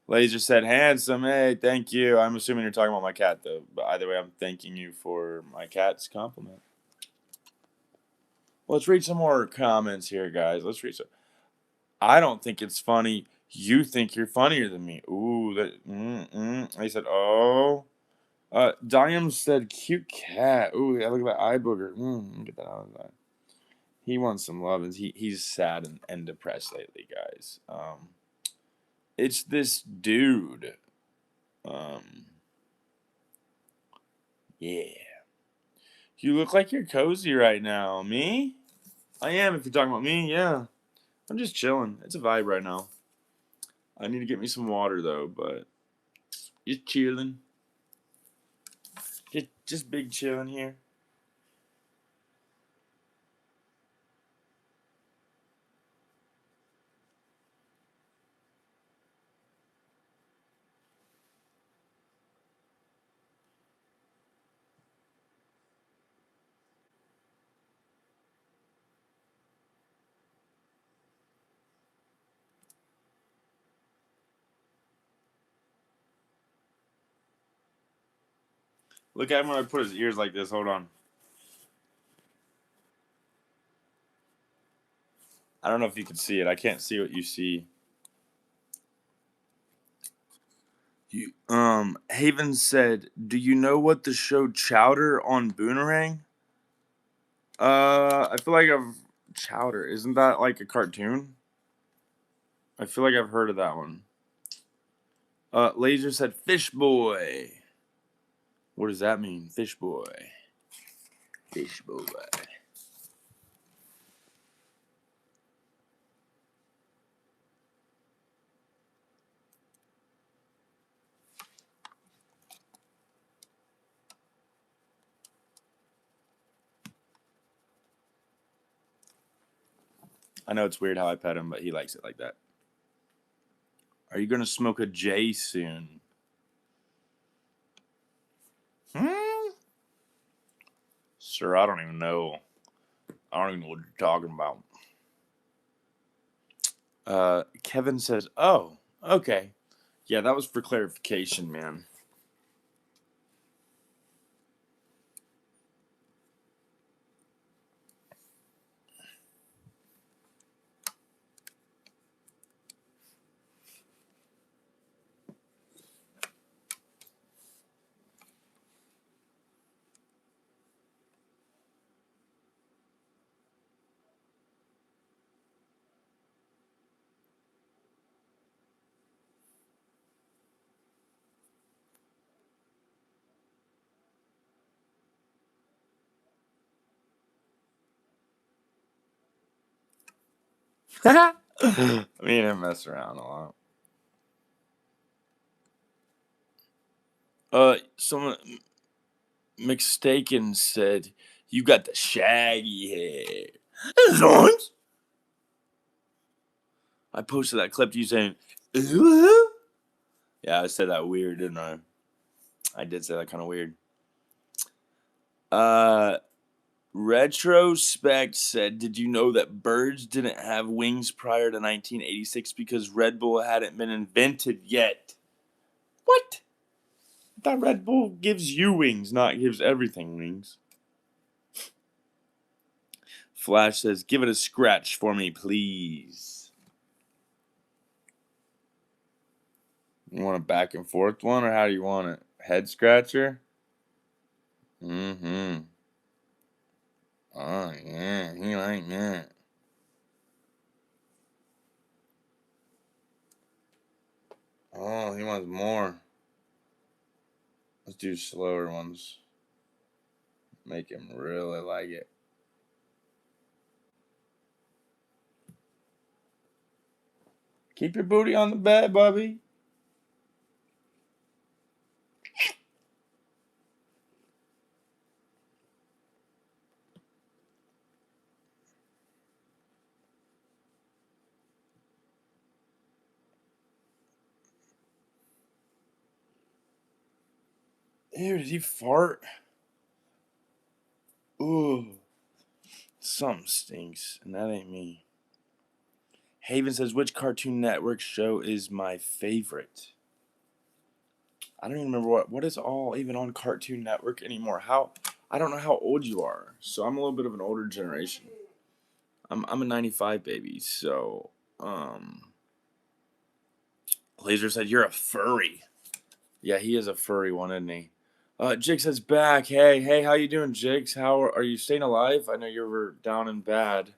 Laser said, handsome. Hey, thank you. I'm assuming you're talking about my cat, though. But either way, I'm thanking you for my cat's compliment. Let's read some more comments here, guys. Let's read some. I don't think it's funny. You think you're funnier than me. Ooh, that. They said, oh. Diam said, cute cat. Ooh, yeah, look at that eye booger. Get that out of that. He wants some love, and he's sad and depressed lately, guys. It's this dude. Yeah. You look like you're cozy right now. Me? I am, if you're talking about me, yeah. I'm just chilling. It's a vibe right now. I need to get me some water, though, but just chilling. Just big chilling here. Look at him when I put his ears like this. Hold on. I don't know if you can see it. I can't see what you see. Haven said, do you know what the show Chowder on Boomerang? I feel like I've Chowder. Isn't that like a cartoon? I feel like I've heard of that one. Laser said Fish Boy. What does that mean? Fish Boy. Fish Boy. I know it's weird how I pet him, but he likes it like that. Are you going to smoke a J soon? Sir, I don't even know. I don't even know what you're talking about. Kevin says, oh, okay. Yeah, that was for clarification, man. Me and him mess around a lot. Someone mistaken said, you got the shaggy hair. Zoinks! I posted that clip to you saying, ooh. Yeah, I said that weird, didn't I? I did say that kind of weird. Retrospect said, did you know that birds didn't have wings prior to 1986 because Red Bull hadn't been invented yet? What? I thought Red Bull gives you wings, not gives everything wings. Flash says, give it a scratch for me, please. You want a back and forth one, or how do you want it? Head scratcher? Mm-hmm. Oh, yeah, he like that. Oh, he wants more. Let's do slower ones. Make him really like it. Keep your booty on the bed, Bubby. Ew, did he fart? Ooh. Something stinks, and that ain't me. Haven says, which Cartoon Network show is my favorite? I don't even remember what is all even on Cartoon Network anymore. I don't know how old you are, so I'm a little bit of an older generation. I'm a 95 baby, so Laser said, you're a furry. Yeah, he is a furry one, isn't he? Jix says back. Hey, how you doing, Jix? How are you staying alive? I know you were down and bad.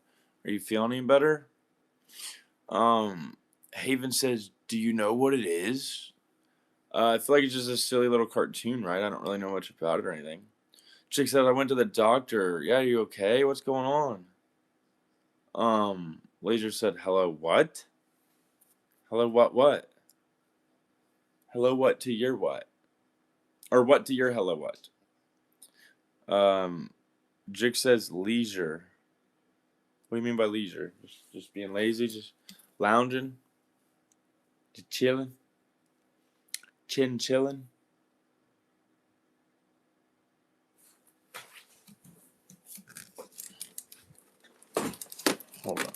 Are you feeling any better? Haven says, do you know what it is? I feel like it's just a silly little cartoon, right? I don't really know much about it or anything. Chick said, I went to the doctor. Yeah, are you okay? What's going on? Laser said, hello, what? Hello, what? Hello, what to your what? Or what to your hello, what? Jig says leisure. What do you mean by leisure? Just being lazy, just lounging, just chilling, chilling. Hold on.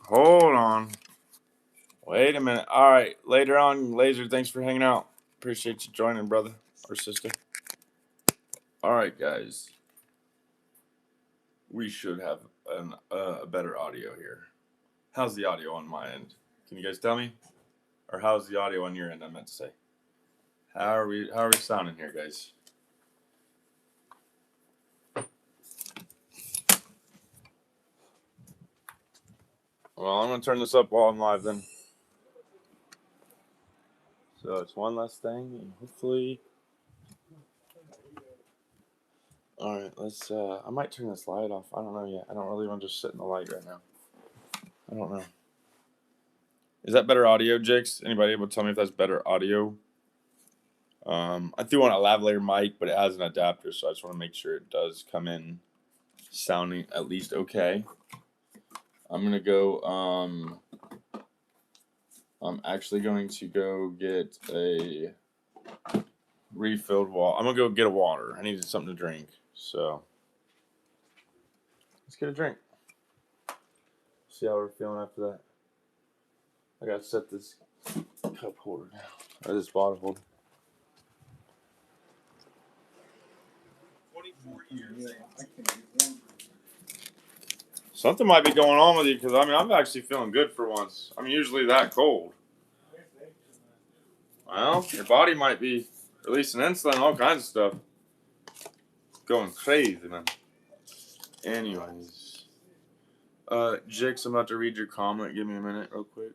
Hold on. Wait a minute. All right. Later on, Laser, thanks for hanging out. Appreciate you joining, brother or sister. All right, guys. We should have a better audio here. How's the audio on my end? Can you guys tell me? Or how's the audio on your end, I meant to say. How are we sounding here, guys? Well, I'm going to turn this up while I'm live then. So it's one less thing, and hopefully... Alright, let's... I might turn this light off. I don't know yet. I don't really want to just sit in the light right now. I don't know. Is that better audio, Jakes? Anybody able to tell me if that's better audio? I threw on a lavalier mic, but it has an adapter, so I just want to make sure it does come in sounding at least okay. I'm gonna go. I'm actually going to go get a refilled water. I'm gonna go get a water. I needed something to drink, so let's get a drink. See how we're feeling after that. I gotta set this cup holder down, or this bottle holder. 24 years. Something might be going on with you because I'm actually feeling good for once. I'm usually that cold. Well, your body might be releasing insulin, all kinds of stuff. Going crazy, man. Anyways. Jix, I'm about to read your comment. Give me a minute, real quick.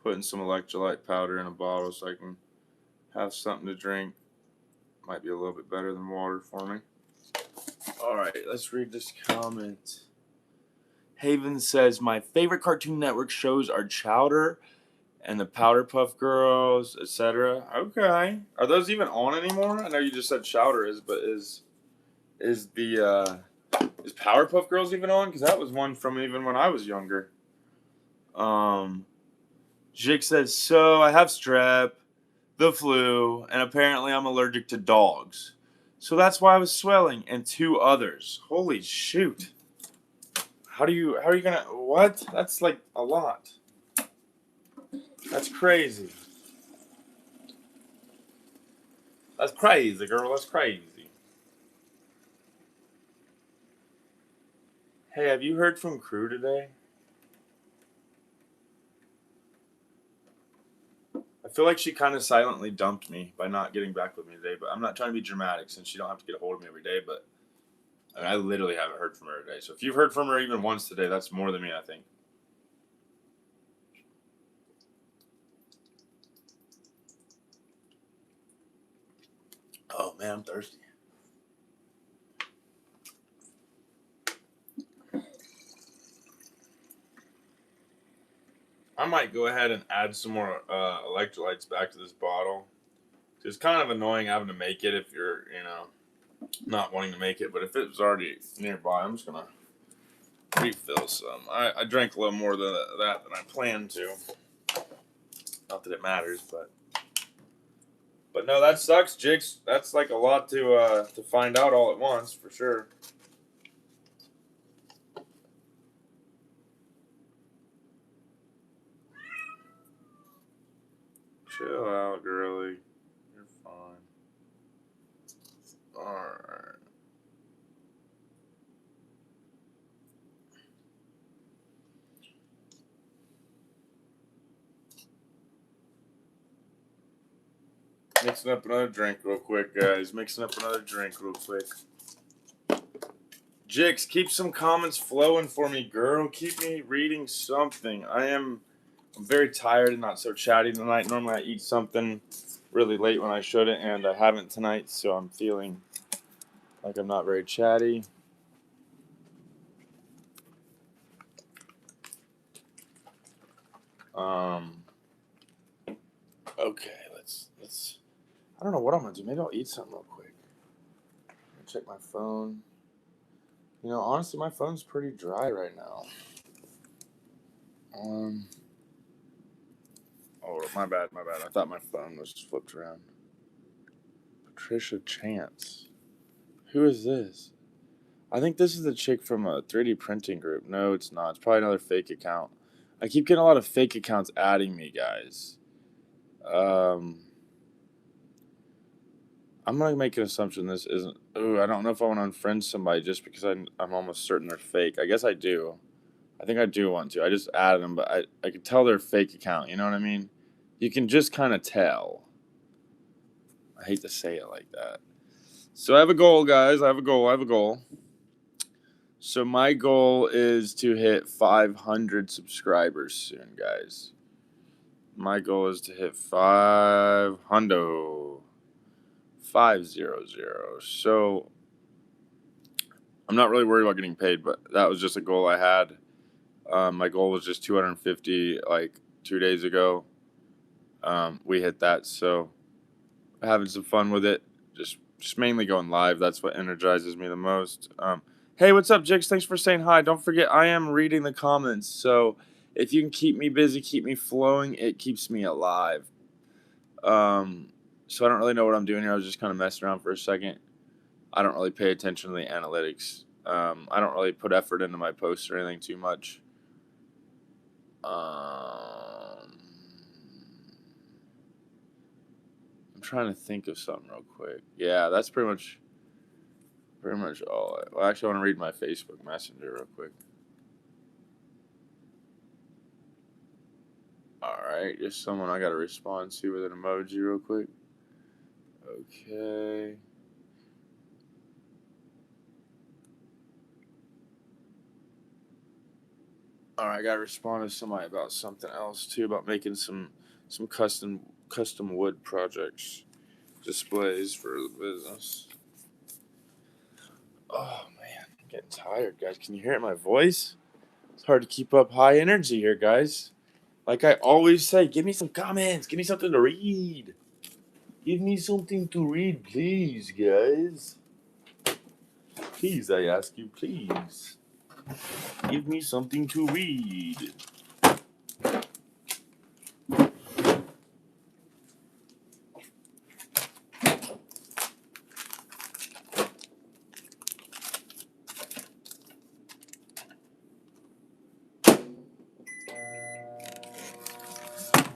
Putting some electrolyte powder in a bottle so I can have something to drink. Might be a little bit better than water for me. Alright, let's read this comment. Haven says, my favorite Cartoon Network shows are Chowder and the Powderpuff Girls, etc. Okay. Are those even on anymore? I know you just said Chowder is, but is Powerpuff Girls even on? Because that was one from even when I was younger. Jake says, so I have strep, the flu, and apparently I'm allergic to dogs. So that's why I was swelling, and 2 others. Holy shoot. How are you gonna, what? That's like a lot. That's crazy. That's crazy, girl. That's crazy. Hey, have you heard from Crew today? I feel like she kind of silently dumped me by not getting back with me today, but I'm not trying to be dramatic since you don't have to get a hold of me every day, but I literally haven't heard from her today. So if you've heard from her even once today, that's more than me, I think. Oh, man, I'm thirsty. I might go ahead and add some more electrolytes back to this bottle. It's kind of annoying having to make it if you're, not wanting to make it. But if it was already nearby, I'm just going to refill some. I drank a little more than that than I planned to. Not that it matters, but no, that sucks, Jigs. That's like a lot to find out all at once, for sure. Chill out, girly. You're fine. Alright. Mixing up another drink real quick, guys. Mixing up another drink real quick. Jix, keep some comments flowing for me, girl. Keep me reading something. I'm very tired and not so chatty tonight. Normally I eat something really late when I shouldn't, and I haven't tonight, so I'm feeling like I'm not very chatty. Okay, let's I don't know what I'm gonna do. Maybe I'll eat something real quick. Check my phone. Honestly, my phone's pretty dry right now. Oh, my bad. I thought my phone was flipped around. Patricia Chance. Who is this? I think this is the chick from a 3D printing group. No, it's not. It's probably another fake account. I keep getting a lot of fake accounts adding me, guys. I'm gonna make an assumption this isn't. Ooh, I don't know if I want to unfriend somebody just because I'm almost certain they're fake. I guess I do. I think I do want to. I just added them, but I could tell they're a fake account. You know what I mean? You can just kind of tell. I hate to say it like that. So I have a goal, guys. I have a goal. So my goal is to hit 500 subscribers soon, guys. My goal is to hit 500. 500. So I'm not really worried about getting paid, but that was just a goal I had. My goal was just 250 like 2 days ago. We hit that, so having some fun with it. Just mainly going live. That's what energizes me the most. Hey, what's up, Jix? Thanks for saying hi. Don't forget, I am reading the comments, so if you can keep me busy, keep me flowing, it keeps me alive. So I don't really know what I'm doing here. I was just kind of messing around for a second. I don't really pay attention to the analytics. I don't really put effort into my posts or anything too much. I'm trying to think of something real quick. Yeah, that's pretty much all. Well, actually, I want to read my Facebook Messenger real quick. All right, just someone I got to respond to with an emoji real quick. Okay. All right, I got to respond to somebody about something else too, about making some custom wood projects, displays for the business. Oh man, I'm getting tired, guys. Can you hear it in my voice? It's hard to keep up high energy here, guys. Like I always say, give me some comments. Give me something to read. Give me something to read, please, guys. Please, I ask you, please. Give me something to read.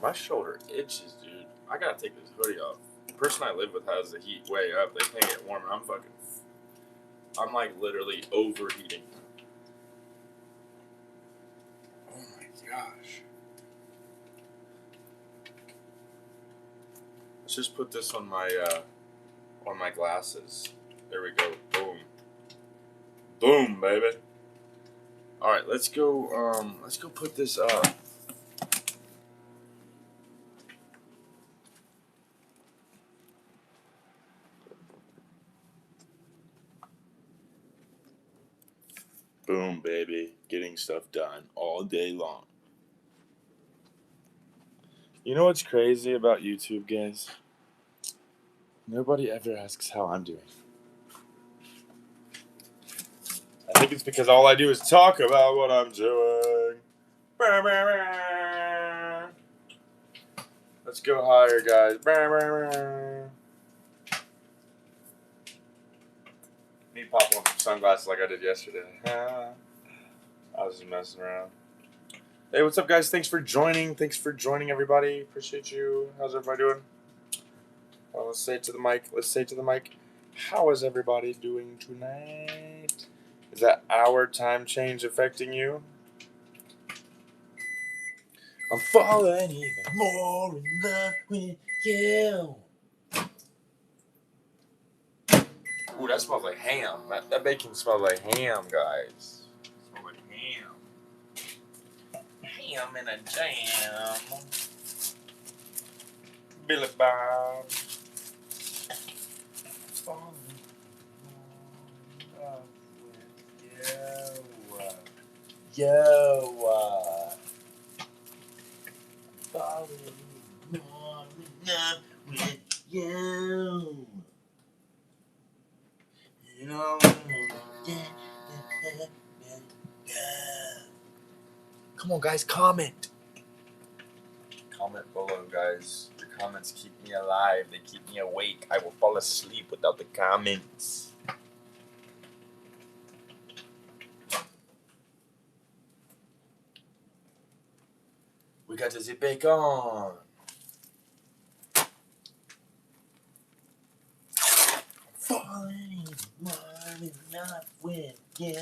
My shoulder itches, dude. I gotta take this hoodie off. The person I live with has the heat way up. They can't get warm, and I'm like literally overheating. Oh my gosh. Let's just put this on my glasses. There we go. Boom. Boom, baby. All right, let's go. Let's go put this up. Boom, baby. Getting stuff done all day long. You know what's crazy about YouTube, guys? Nobody ever asks how I'm doing. I think it's because all I do is talk about what I'm doing. Let's go higher, guys. Need to pop on some sunglasses like I did yesterday. I was just messing around. Hey, what's up, guys? Thanks for joining. Everybody. Appreciate you. How's everybody doing? Well, let's say it to the mic. How is everybody doing tonight? Is that hour time change affecting you? I'm falling even more in love with you. Ooh, that smells like ham. That bacon smells like ham, guys. It smells like ham. Ham in a jam. Billy Bob. Falling in love with you. Yo. Falling more in love with you. You know. Come on, guys, comment. Comment below, guys. Your comments keep me alive. They keep me awake. I will fall asleep without the comments. We got the bacon. Falling more in love with you.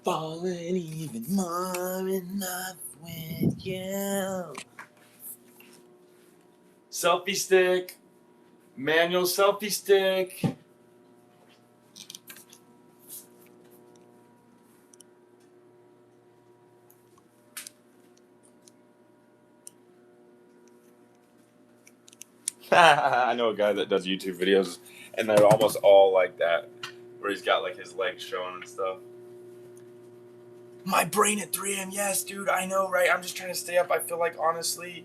falling even more in love with you. Selfie stick. Manual selfie stick. I know a guy that does YouTube videos, and they're almost all like that, where he's got like his legs showing and stuff. My brain at 3 a.m. Yes, dude, I know, right? I'm just trying to stay up. I feel like, honestly,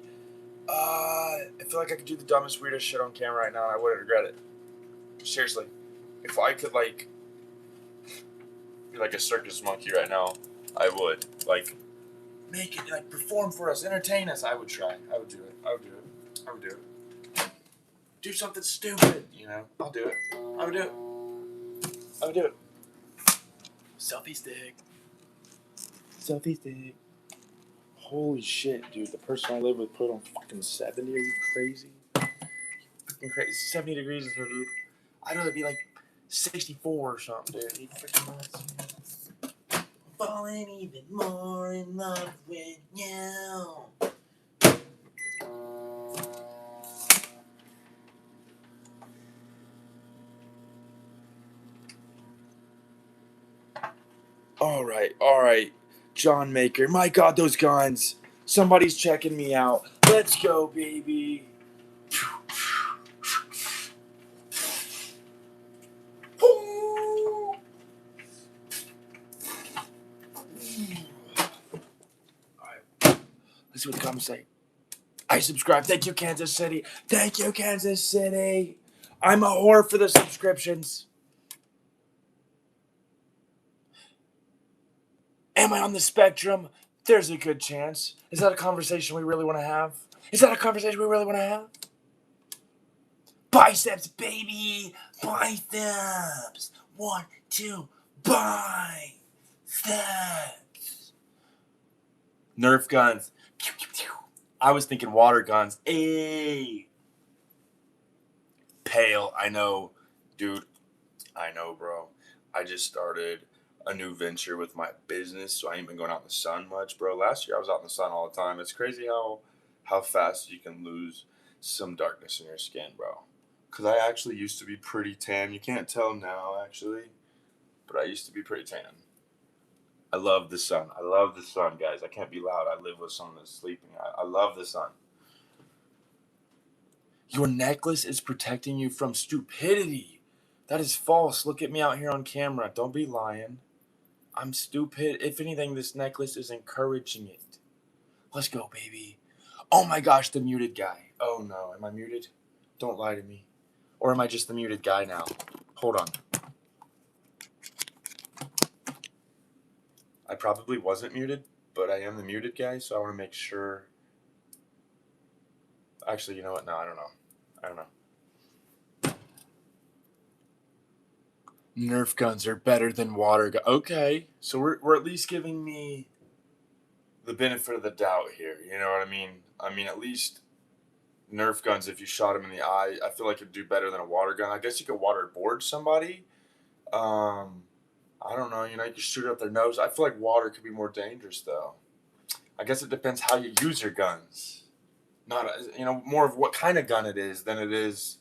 I feel like I could do the dumbest, weirdest shit on camera right now, and I wouldn't regret it. Seriously. If I could, like, be like a circus monkey right now, I would. Like, make it, like, perform for us, entertain us. I would try. I would do it. I would do it. I would do it. Do something stupid, you know? I'll do it. I would do it. I would do it. Selfie stick. Selfie stick. Holy shit, dude. The person I live with put on fucking 70. Are you crazy? Fucking crazy. 70 degrees in here, dude. I'd rather be like 64 or something, dude. You freaking nuts. Falling even more in love with you. All right. John Maker. My God, those guns. Somebody's checking me out. Let's go, baby. Let's see what the comments say. I subscribe. Thank you, Kansas City. Thank you, Kansas City. I'm a whore for the subscriptions. Am I on the spectrum? There's a good chance. Is that a conversation we really want to have? Biceps, baby. Biceps. 1, 2, biceps. Nerf guns. I was thinking water guns. Ayy. Pale. I know. Dude. I know, bro. I just started a new venture with my business, so I ain't been going out in the sun much, bro. Last year I was out in the sun all the time. It's crazy how fast you can lose some darkness in your skin, bro. Because I actually used to be pretty tan. You can't tell now, actually, but I used to be pretty tan. I love the sun. I love the sun, guys. I can't be loud. I live with someone that's sleeping. I love the sun. Your necklace is protecting you from stupidity. That is false. Look at me out here on camera. Don't be lying. I'm stupid. If anything, this necklace is encouraging it. Let's go, baby. Oh my gosh, the muted guy. Oh no, am I muted? Don't lie to me. Or am I just the muted guy now? Hold on. I probably wasn't muted, but I am the muted guy, so I want to make sure. Actually, you know what? No, I don't know. Nerf guns are better than water guns. Okay, so we're at least giving me the benefit of the doubt here. You know what I mean? I mean, at least Nerf guns, if you shot them in the eye, I feel like it'd do better than a water gun. I guess you could waterboard somebody. I don't know. You know, you could shoot it up their nose. I feel like water could be more dangerous, though. I guess it depends how you use your guns. Not, more of what kind of gun it is than it is.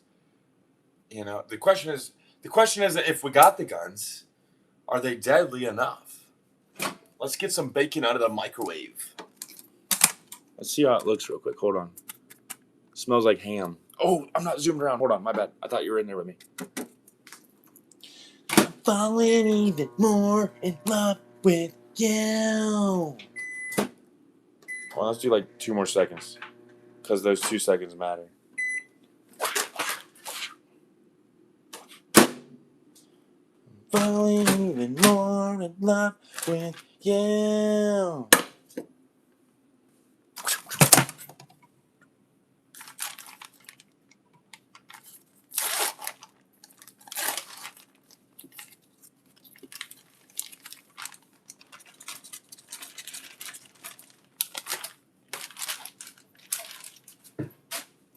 The question is if we got the guns, are they deadly enough? Let's get some bacon out of the microwave. Let's see how it looks real quick. Hold on. It smells like ham. Oh, I'm not zoomed around. Hold on. My bad. I thought you were in there with me. I'm falling even more in love with you. Well, let's do like 2 more seconds. Because those 2 seconds matter. Falling even more in love with you.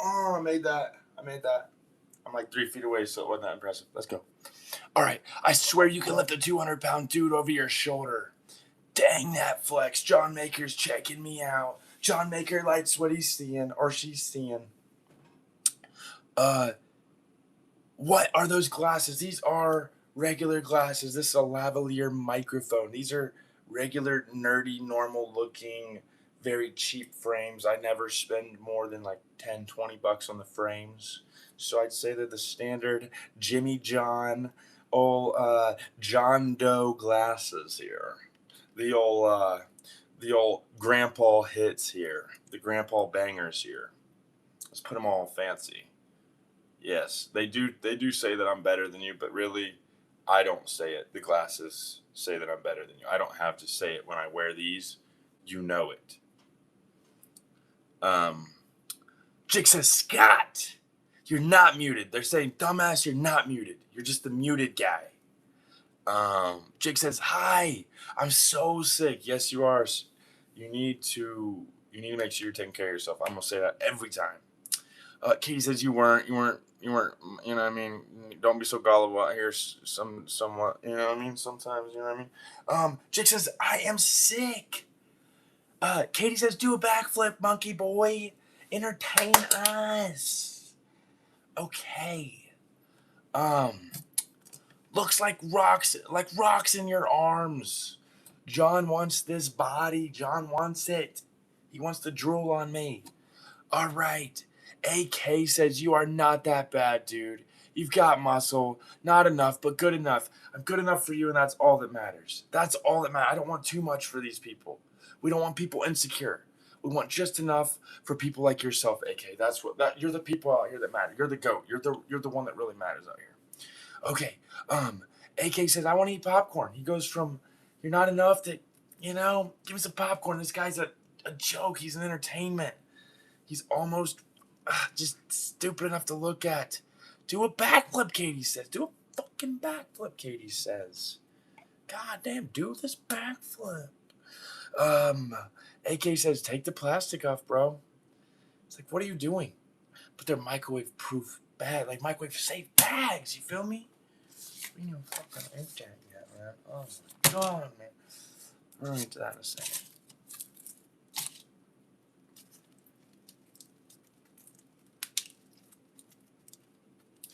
Oh, I made that. I'm like 3 feet away, so it wasn't that impressive. Let's go. All right. I swear you can lift a 200-pound dude over your shoulder. Dang that flex. John Maker's checking me out. John Maker likes what he's seeing or she's seeing. What are those glasses? These are regular glasses. This is a lavalier microphone. These are regular, nerdy, normal looking, very cheap frames. I never spend more than like 10, $20 on the frames. So I'd say they're the standard Jimmy John, old John Doe glasses here. The old grandpa hits here. The grandpa bangers here. Let's put them all fancy. Yes, they do. They do say that I'm better than you, but really, I don't say it. The glasses say that I'm better than you. I don't have to say it when I wear these. You know it. Um, Chick says, Scott, you're not muted. They're saying, dumbass, you're not muted. You're just the muted guy. Jake says, hi, I'm so sick. Yes, you are. You need to make sure you're taking care of yourself. I'm gonna say that every time. Katie says you weren't, you know what I mean? Don't be so gullible out here, somewhat, you know what I mean? Sometimes, you know what I mean? Jake says, I am sick. Katie says, do a backflip, monkey boy. Entertain us. Okay. Looks like rocks in your arms. John wants this body. John wants it. He wants to drool on me. All right. AK says you are not that bad, dude. You've got muscle. Not enough, but good enough. I'm good enough for you, and that's all that matters. That's all that matters. I don't want too much for these people. We don't want people insecure. We want just enough for people like yourself, AK. You're the people out here that matter. You're the GOAT. You're the one that really matters out here. Okay. AK says I want to eat popcorn. He goes from you're not enough to, give me some popcorn. This guy's a joke. He's an entertainment. He's almost just stupid enough to look at. Do a backflip, Katie says. Do a fucking backflip, Katie says. God damn, do this backflip. AK says, take the plastic off, bro. It's like, what are you doing? But they're microwave-proof bags, like microwave-safe bags. You feel me? We don't fucking eat that yet, man. Oh my god, man. We're gonna get to that in a second.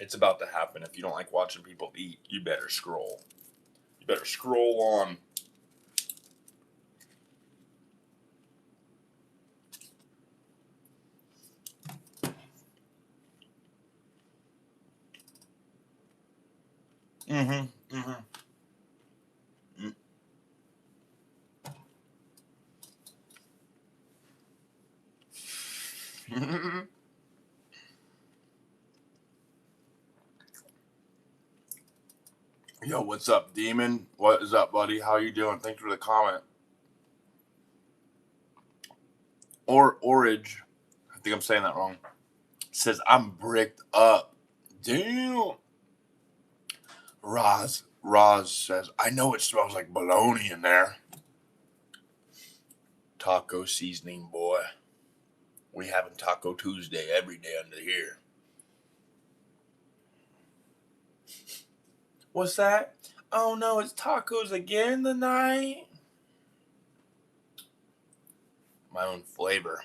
It's about to happen. If you don't like watching people eat, you better scroll. You better scroll on. Yo, what's up, Demon? What is up, buddy? How you doing? Thanks for the comment. Orage, I think I'm saying that wrong, says, I'm bricked up. Damn. Roz says, I know it smells like bologna in there. Taco seasoning, boy. We having Taco Tuesday every day under here. What's that? Oh no, it's tacos again tonight. My own flavor.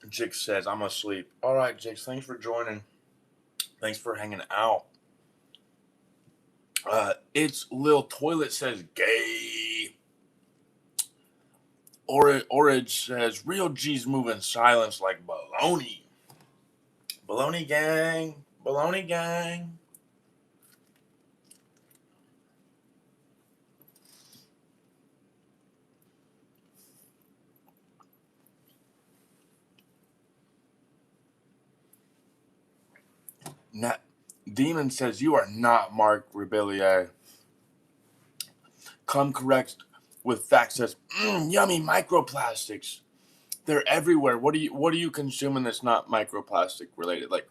Jix says, I'm asleep. All right, Jix, thanks for joining. Thanks for hanging out. It's Lil Toilet says, gay. Orage says, real G's moving silence like baloney. Baloney gang. Baloney gang. Demon says, you are not Mark Rebellier. Come correct with facts says, yummy microplastics. They're everywhere. What are you consuming that's not microplastic related? Like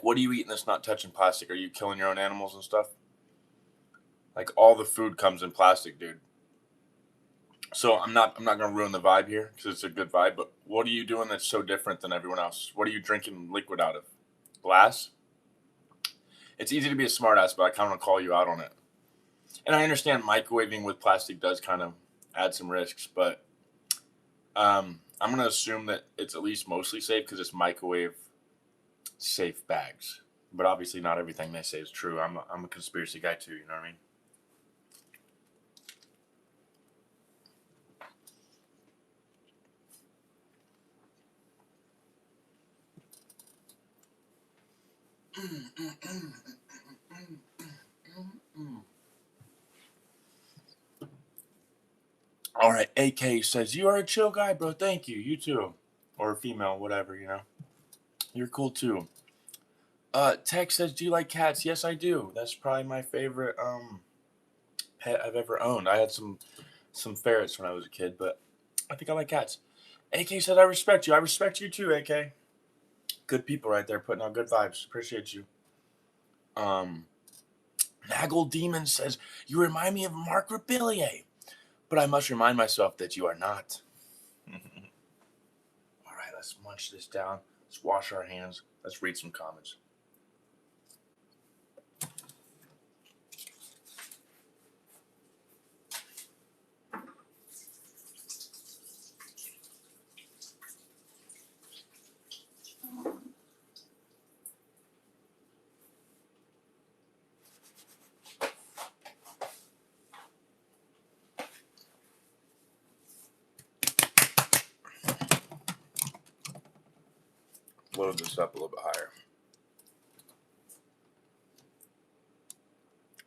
what are you eating that's not touching plastic? Are you killing your own animals and stuff? Like all the food comes in plastic, dude. So I'm not gonna ruin the vibe here because it's a good vibe. But what are you doing that's so different than everyone else? What are you drinking liquid out of? Glass? It's easy to be a smartass, but I kind of want to call you out on it. And I understand microwaving with plastic does kind of add some risks, but I'm gonna assume that it's at least mostly safe because it's microwave safe bags. But obviously, not everything they say is true. I'm a conspiracy guy too. You know what I mean? All right, AK says you are a chill guy, bro. Thank you. You too, or female, whatever. You know, you're cool too. Tech says, do you like cats? Yes, I do. That's probably my favorite pet I've ever owned. I had some ferrets when I was a kid, but I think I like cats. AK said, I respect you. I respect you too, AK. Good people right there, putting out good vibes. Appreciate you. Um, Naggle Demon says, you remind me of Mark Rapillier, but I must remind myself that you are not. All right, let's munch this down. Let's wash our hands. Let's read some comments. Load this up a little bit higher.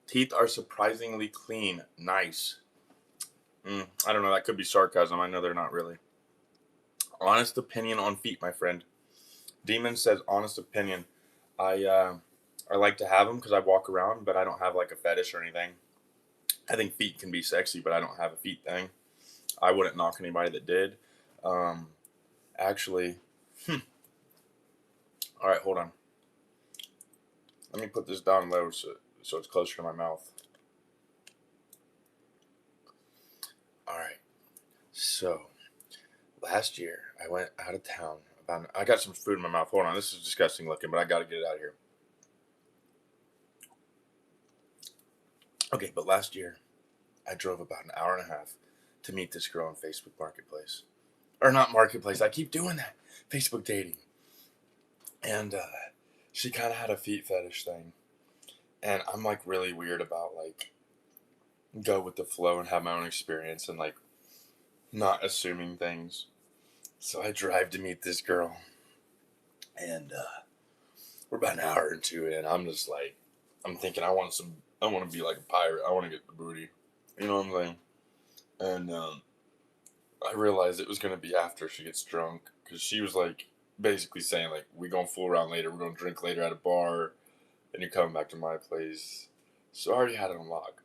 Teeth are surprisingly clean. Nice. I don't know. That could be sarcasm. I know they're not really. Honest opinion on feet, my friend. Demon says honest opinion. I like to have them because I walk around, but I don't have like a fetish or anything. I think feet can be sexy, but I don't have a feet thing. I wouldn't knock anybody that did. Um, actually, all right, hold on. Let me put this down low so it's closer to my mouth. All right. So last year I went out of town. I got some food in my mouth. Hold on, this is disgusting looking, but I got to get it out of here. Okay, but last year I drove about an hour and a half to meet this girl on Facebook Marketplace. Or not Marketplace, I keep doing that. Facebook dating. And she kind of had a feet fetish thing. And I'm like really weird about like go with the flow and have my own experience and like not assuming things. So I drive to meet this girl. And we're about an hour or two in. I'm just like, I'm thinking I want to be like a pirate. I want to get the booty. You know what I'm saying? And I realized it was going to be after she gets drunk because she was like basically saying like we gonna fool around later, we're gonna drink later at a bar, and you're coming back to my place. So I already had it on lock.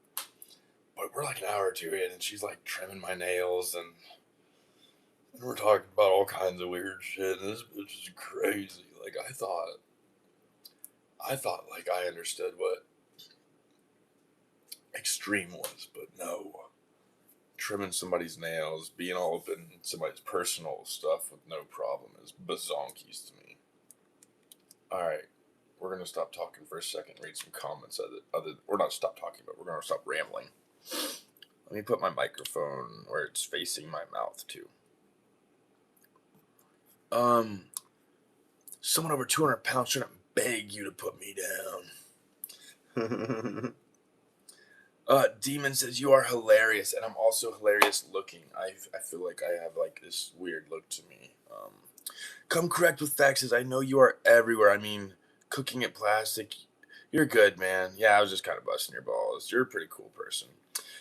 But we're like an hour or two in, and she's like trimming my nails, and we're talking about all kinds of weird shit. And this bitch is crazy. Like I thought like I understood what extreme was, but no. Trimming somebody's nails, being all up in somebody's personal stuff with no problem is bazonkies to me. Alright, we're gonna stop talking for a second, read some comments or not stop talking, but we're gonna stop rambling. Let me put my microphone where it's facing my mouth too. Someone over 200 pounds shouldn't beg you to put me down. Demon says you are hilarious, and I'm also hilarious looking. I feel like I have like this weird look to me. Come correct with facts, as I know you are everywhere. I mean, cooking at plastic. You're good, man. Yeah, I was just kind of busting your balls. You're a pretty cool person.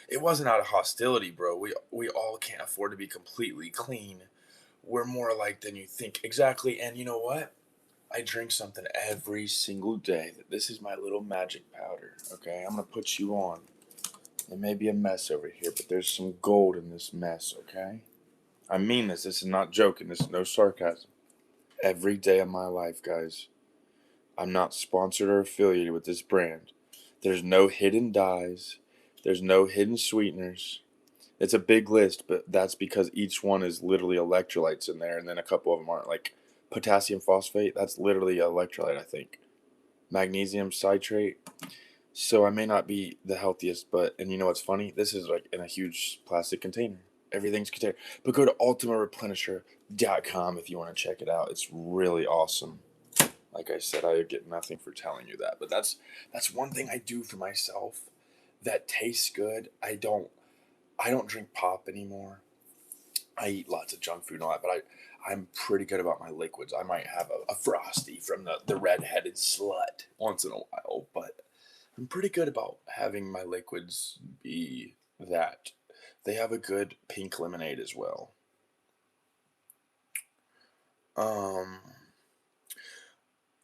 It wasn't out of hostility, bro. We all can't afford to be completely clean. We're more alike than you think. Exactly. And you know what? I drink something every single day. This is my little magic powder. Okay, I'm gonna put you on. It may be a mess over here, but there's some gold in this mess. Okay, I mean this. This is not joking. This is no sarcasm. Every day of my life, guys. I'm not sponsored or affiliated with this brand. There's no hidden dyes. There's no hidden sweeteners. It's a big list, but that's because each one is literally electrolytes in there, and then a couple of them aren't. Like potassium phosphate, that's literally an electrolyte, I think. Magnesium citrate. So I may not be the healthiest, but and you know what's funny? This is like in a huge plastic container. Everything's contained. But go to ultimareplenisher.com if you want to check it out. It's really awesome. Like I said, I get nothing for telling you that, but that's one thing I do for myself that tastes good. I don't drink pop anymore. I eat lots of junk food and all that, but I'm pretty good about my liquids. I might have a frosty from the redheaded slut once in a while, but I'm pretty good about having my liquids be that. They have a good pink lemonade as well. Um,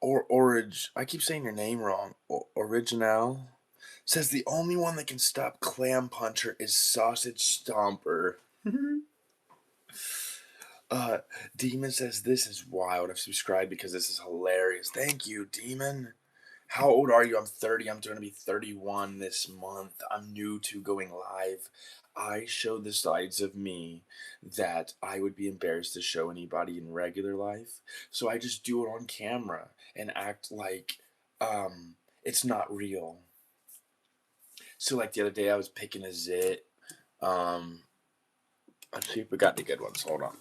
or Orange. I keep saying your name wrong. Original says the only one that can stop Clam Puncher is Sausage Stomper. uh, Demon says this is wild. I've subscribed because this is hilarious. Thank you, Demon. How old are you? I'm 30. I'm going to be 31 this month. I'm new to going live. I show the sides of me that I would be embarrassed to show anybody in regular life. So I just do it on camera and act like it's not real. So like the other day I was picking a zit. Let's see if we got any good ones. Hold on.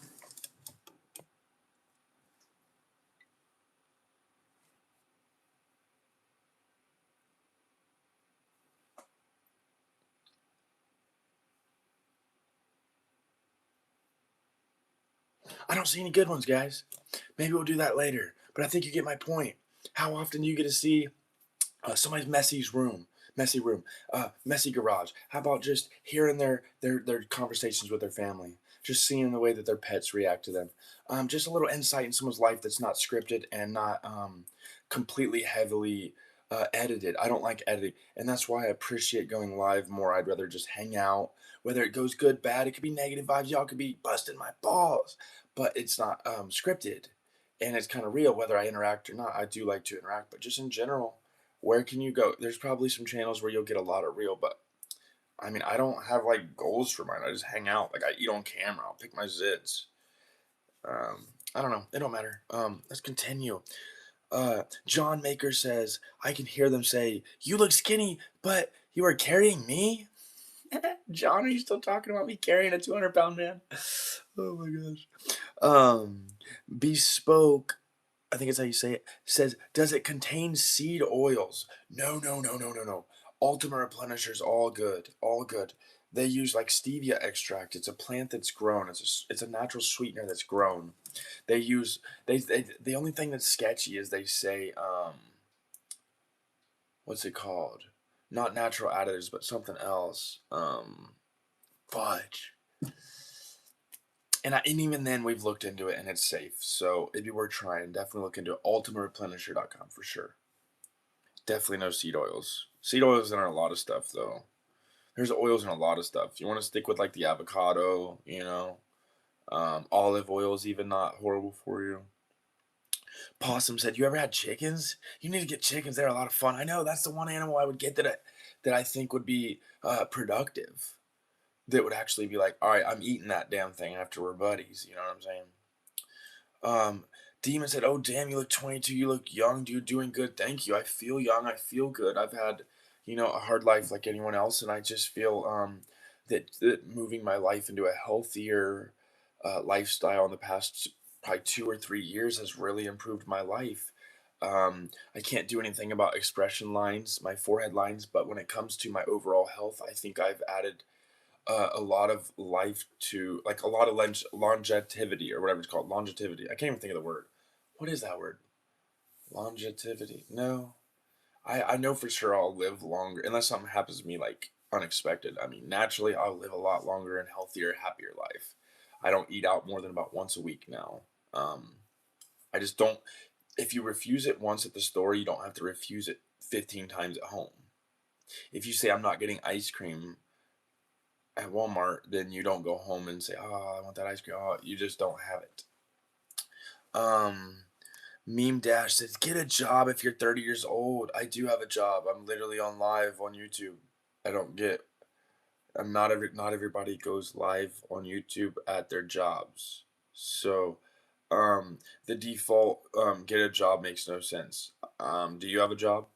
I don't see any good ones, guys. Maybe we'll do that later. But I think you get my point. How often do you get to see somebody's messy room, messy garage? How about just hearing their conversations with their family, just seeing the way that their pets react to them, just a little insight in someone's life that's not scripted and not completely heavily edited. I don't like editing, and that's why I appreciate going live more. I'd rather just hang out, whether it goes good, bad. It could be negative vibes. Y'all could be busting my balls, but it's not scripted, and it's kind of real. Whether I interact or not, I do like to interact, but just in general, where can you go? There's probably some channels where you'll get a lot of real, but I mean, I don't have like goals for mine. I just hang out. Like I eat on camera. I'll pick my zits. I don't know. It don't matter. Let's continue. John Maker says, I can hear them say, "You look skinny, but you are carrying me." John, are you still talking about me carrying a 200-pound man? Oh my gosh. Bespoke, I think it's how you say it, says, does it contain seed oils? No, no, no, no, no, no. Ultima Replenisher's all good, all good. They use like stevia extract. It's a plant that's grown. It's a natural sweetener that's grown. They use they the only thing that's sketchy is they say what's it called? Not natural additives, but something else. Fudge. And even then, we've looked into it and it's safe. So it'd be worth trying. Definitely look into it. UltimaReplenisher.com for sure. Definitely no seed oils. Seed oils in a lot of stuff, though. There's oils in a lot of stuff. You want to stick with like the avocado, olive oil is even not horrible for you. Possum said, "You ever had chickens? You need to get chickens. They're a lot of fun. I know that's the one animal I would get that I think would be productive. That would actually be like, all right, I'm eating that damn thing after we're buddies. You know what I'm saying?" Demon said, "Oh damn, you look 22. You look young, dude. Doing good. Thank you. I feel young. I feel good. I've had, a hard life like anyone else, and I just feel that moving my life into a healthier lifestyle in the past probably 2 or 3 years has really improved my life. I can't do anything about expression lines, my forehead lines, but when it comes to my overall health, I think I've added a lot of life to like a lot of longevity or whatever it's called. Longevity. I can't even think of the word. What is that word? Longevity. No, I know for sure I'll live longer unless something happens to me like unexpected. I mean, naturally I'll live a lot longer and healthier, happier life. I don't eat out more than about once a week now. Um, I just don't. If you refuse it once at the store, you don't have to refuse it 15 times at home. If you say I'm not getting ice cream at Walmart, then you don't go home and say, "Oh, I want that ice cream." Oh, you just don't have it. Um, Meme Dash says, "Get a job if you're 30 years old." I do have a job. I'm literally on live on YouTube. I don't get not everybody goes live on YouTube at their jobs. So the default get a job makes no sense. Do you have a job?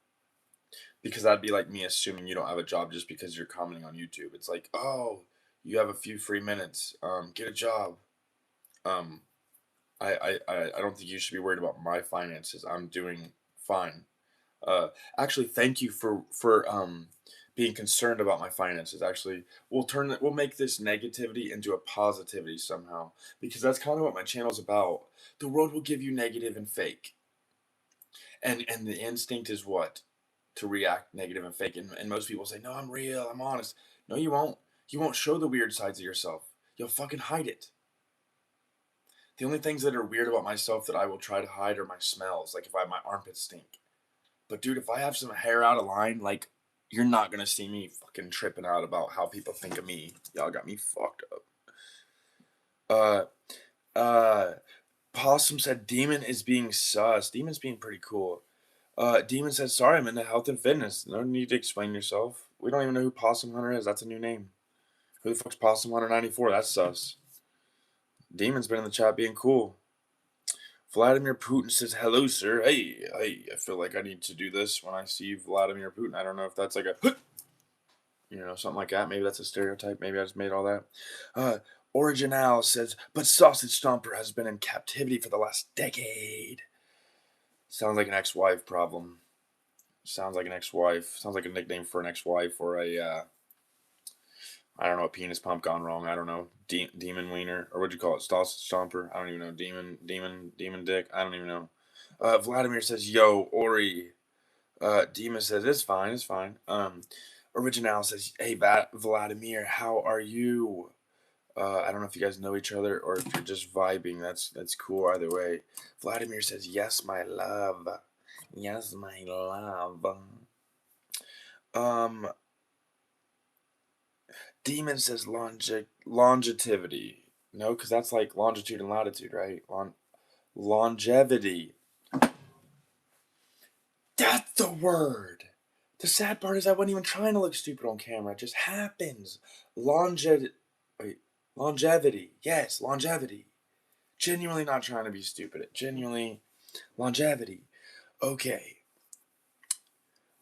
Because that'd be like me assuming you don't have a job just because you're commenting on YouTube. It's like, oh, you have a few free minutes. Get a job. Um, I don't think you should be worried about my finances. I'm doing fine. Uh, Actually, thank you for being concerned about my finances. Actually, we'll make this negativity into a positivity somehow, because that's kind of what my channel's about. The world will give you negative and fake, and the instinct is what? To react negative and fake. And most people say, no, I'm real, I'm honest. No, you won't. You won't show the weird sides of yourself. You'll fucking hide it. The only things that are weird about myself that I will try to hide are my smells. Like if my armpits stink. But dude, if I have some hair out of line, like, you're not gonna see me fucking tripping out about how people think of me. Y'all got me fucked up. Uh, Possum said Demon is being sus. Demon's being pretty cool. Demon said, sorry, I'm into health and fitness. No need to explain yourself. We don't even know who Possum Hunter is. That's a new name. Who the fuck's Possum Hunter 94? That's sus. Demon's been in the chat being cool. Vladimir Putin says, hello, sir. Hey, I feel like I need to do this when I see Vladimir Putin. I don't know if that's like a, something like that. Maybe that's a stereotype. Maybe I just made all that. Original says, but Sausage Stomper has been in captivity for the last decade. Sounds like an ex-wife problem. Sounds like an ex-wife. Sounds like a nickname for an ex-wife or a, I don't know, a penis pump gone wrong. I don't know. Demon wiener. Or what'd you call it? Sausage Stomper? I don't even know. Demon dick? I don't even know. Vladimir says, yo, Ori. Demon says, it's fine. Original says, hey, Vladimir, how are you? I don't know if you guys know each other or if you're just vibing. That's cool either way. Vladimir says, yes, my love. Yes, my love. Demon says longevity. No, because that's like longitude and latitude, right? Longevity. That's the word. The sad part is I wasn't even trying to look stupid on camera. It just happens. Longevity. Yes, longevity. Genuinely not trying to be stupid. Genuinely, longevity. Okay.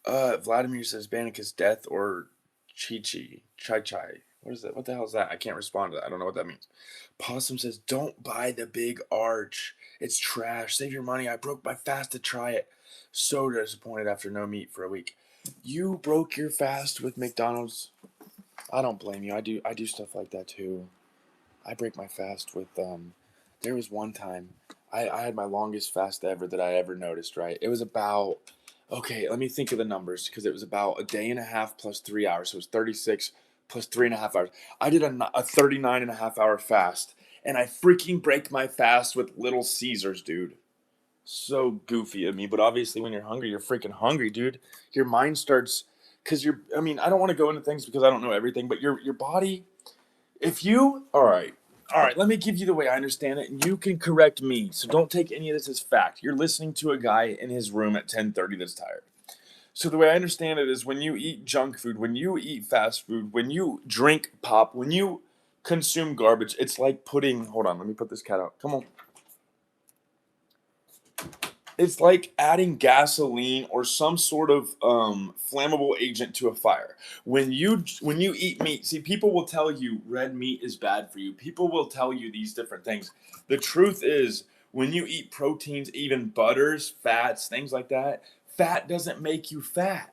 Vladimir says Banneker's death or Chai. What is that? What the hell is that? I can't respond to that. I don't know what that means. Possum says, don't buy the big arch. It's trash. Save your money. I broke my fast to try it. So disappointed after no meat for a week. You broke your fast with McDonald's? I don't blame you. I do stuff like that too. I break my fast with there was one time I had my longest fast ever that I ever noticed, right? It was about, okay, let me think of the numbers, because it was about a day and a half plus 3 hours. So it was 36 plus 3.5 hours. I did a 39.5 hour fast, and I freaking break my fast with Little Caesars, dude. So goofy of me, but obviously when you're hungry, you're freaking hungry, dude. Your mind starts, because I don't want to go into things because I don't know everything, but your body, if you, all right, let me give you the way I understand it, and you can correct me. So don't take any of this as fact. You're listening to a guy in his room at 10:30 that's tired. So the way I understand it is when you eat junk food, when you eat fast food, when you drink pop, when you consume garbage, it's like putting, hold on, let me put this cat out. Come on. It's like adding gasoline or some sort of flammable agent to a fire. When you eat meat, see, people will tell you red meat is bad for you. People will tell you these different things. The truth is, when you eat proteins, even butters, fats, things like that, fat doesn't make you fat.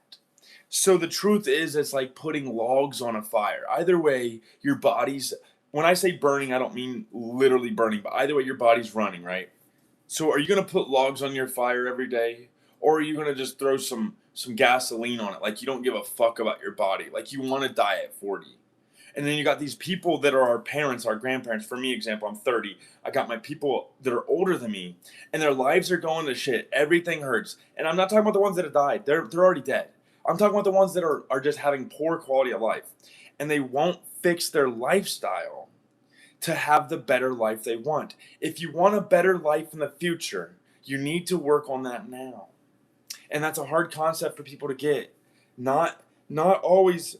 So the truth is, it's like putting logs on a fire. Either way, your body's, when I say burning, I don't mean literally burning, but either way, your body's running, right? So are you gonna put logs on your fire every day, or are you gonna just throw some gasoline on it, like you don't give a fuck about your body, like you want to die at 40? And then you got these people that are our parents, our grandparents. For me, example, I'm 30. I got my people that are older than me, and their lives are going to shit. Everything hurts, and I'm not talking about the ones that have died. They're already dead. I'm talking about the ones that are just having poor quality of life, and they won't fix their lifestyle to have the better life they want. If you want a better life in the future, you need to work on that now. And that's a hard concept for people to get. Not always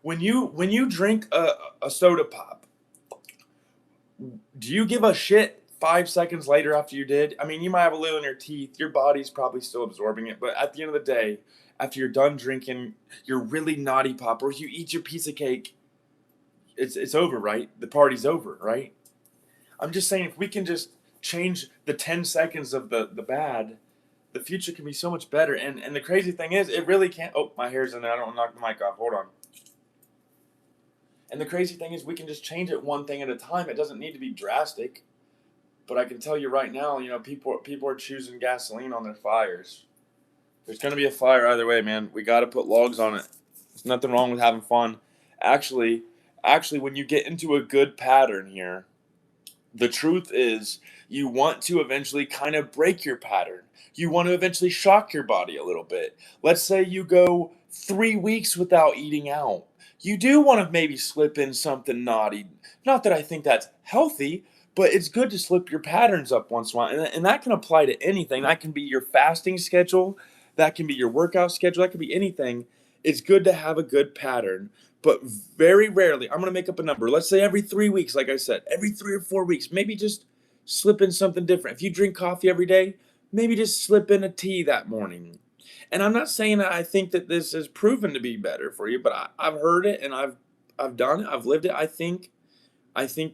When you drink a soda pop, do you give a shit 5 seconds later after you did? I mean, you might have a little in your teeth. Your body's probably still absorbing it, but at the end of the day, after you're done drinking your really naughty pop, or you eat your piece of cake, it's over, right? The party's over, right? I'm just saying, if we can just change the 10 seconds of the bad, the future can be so much better. And the crazy thing is, it really can't. Oh, my hair's in there. I don't want to knock the mic off. Hold on. And the crazy thing is, we can just change it one thing at a time. It doesn't need to be drastic. But I can tell you right now, people are choosing gasoline on their fires. There's gonna be a fire either way, man. We got to put logs on it. There's nothing wrong with having fun. Actually, when you get into a good pattern here, the truth is, you want to eventually kind of break your pattern. You want to eventually shock your body a little bit. Let's say you go 3 weeks without eating out. You do want to maybe slip in something naughty. Not that I think that's healthy, but it's good to slip your patterns up once in a while. And that can apply to anything. That can be your fasting schedule, that can be your workout schedule, that can be anything. It's good to have a good pattern. But very rarely, I'm going to make up a number. Let's say every 3 weeks, like I said, every 3 or 4 weeks, maybe just slip in something different. If you drink coffee every day, maybe just slip in a tea that morning. And I'm not saying that I think that this is proven to be better for you, but I've heard it and I've done it. I've lived it. I think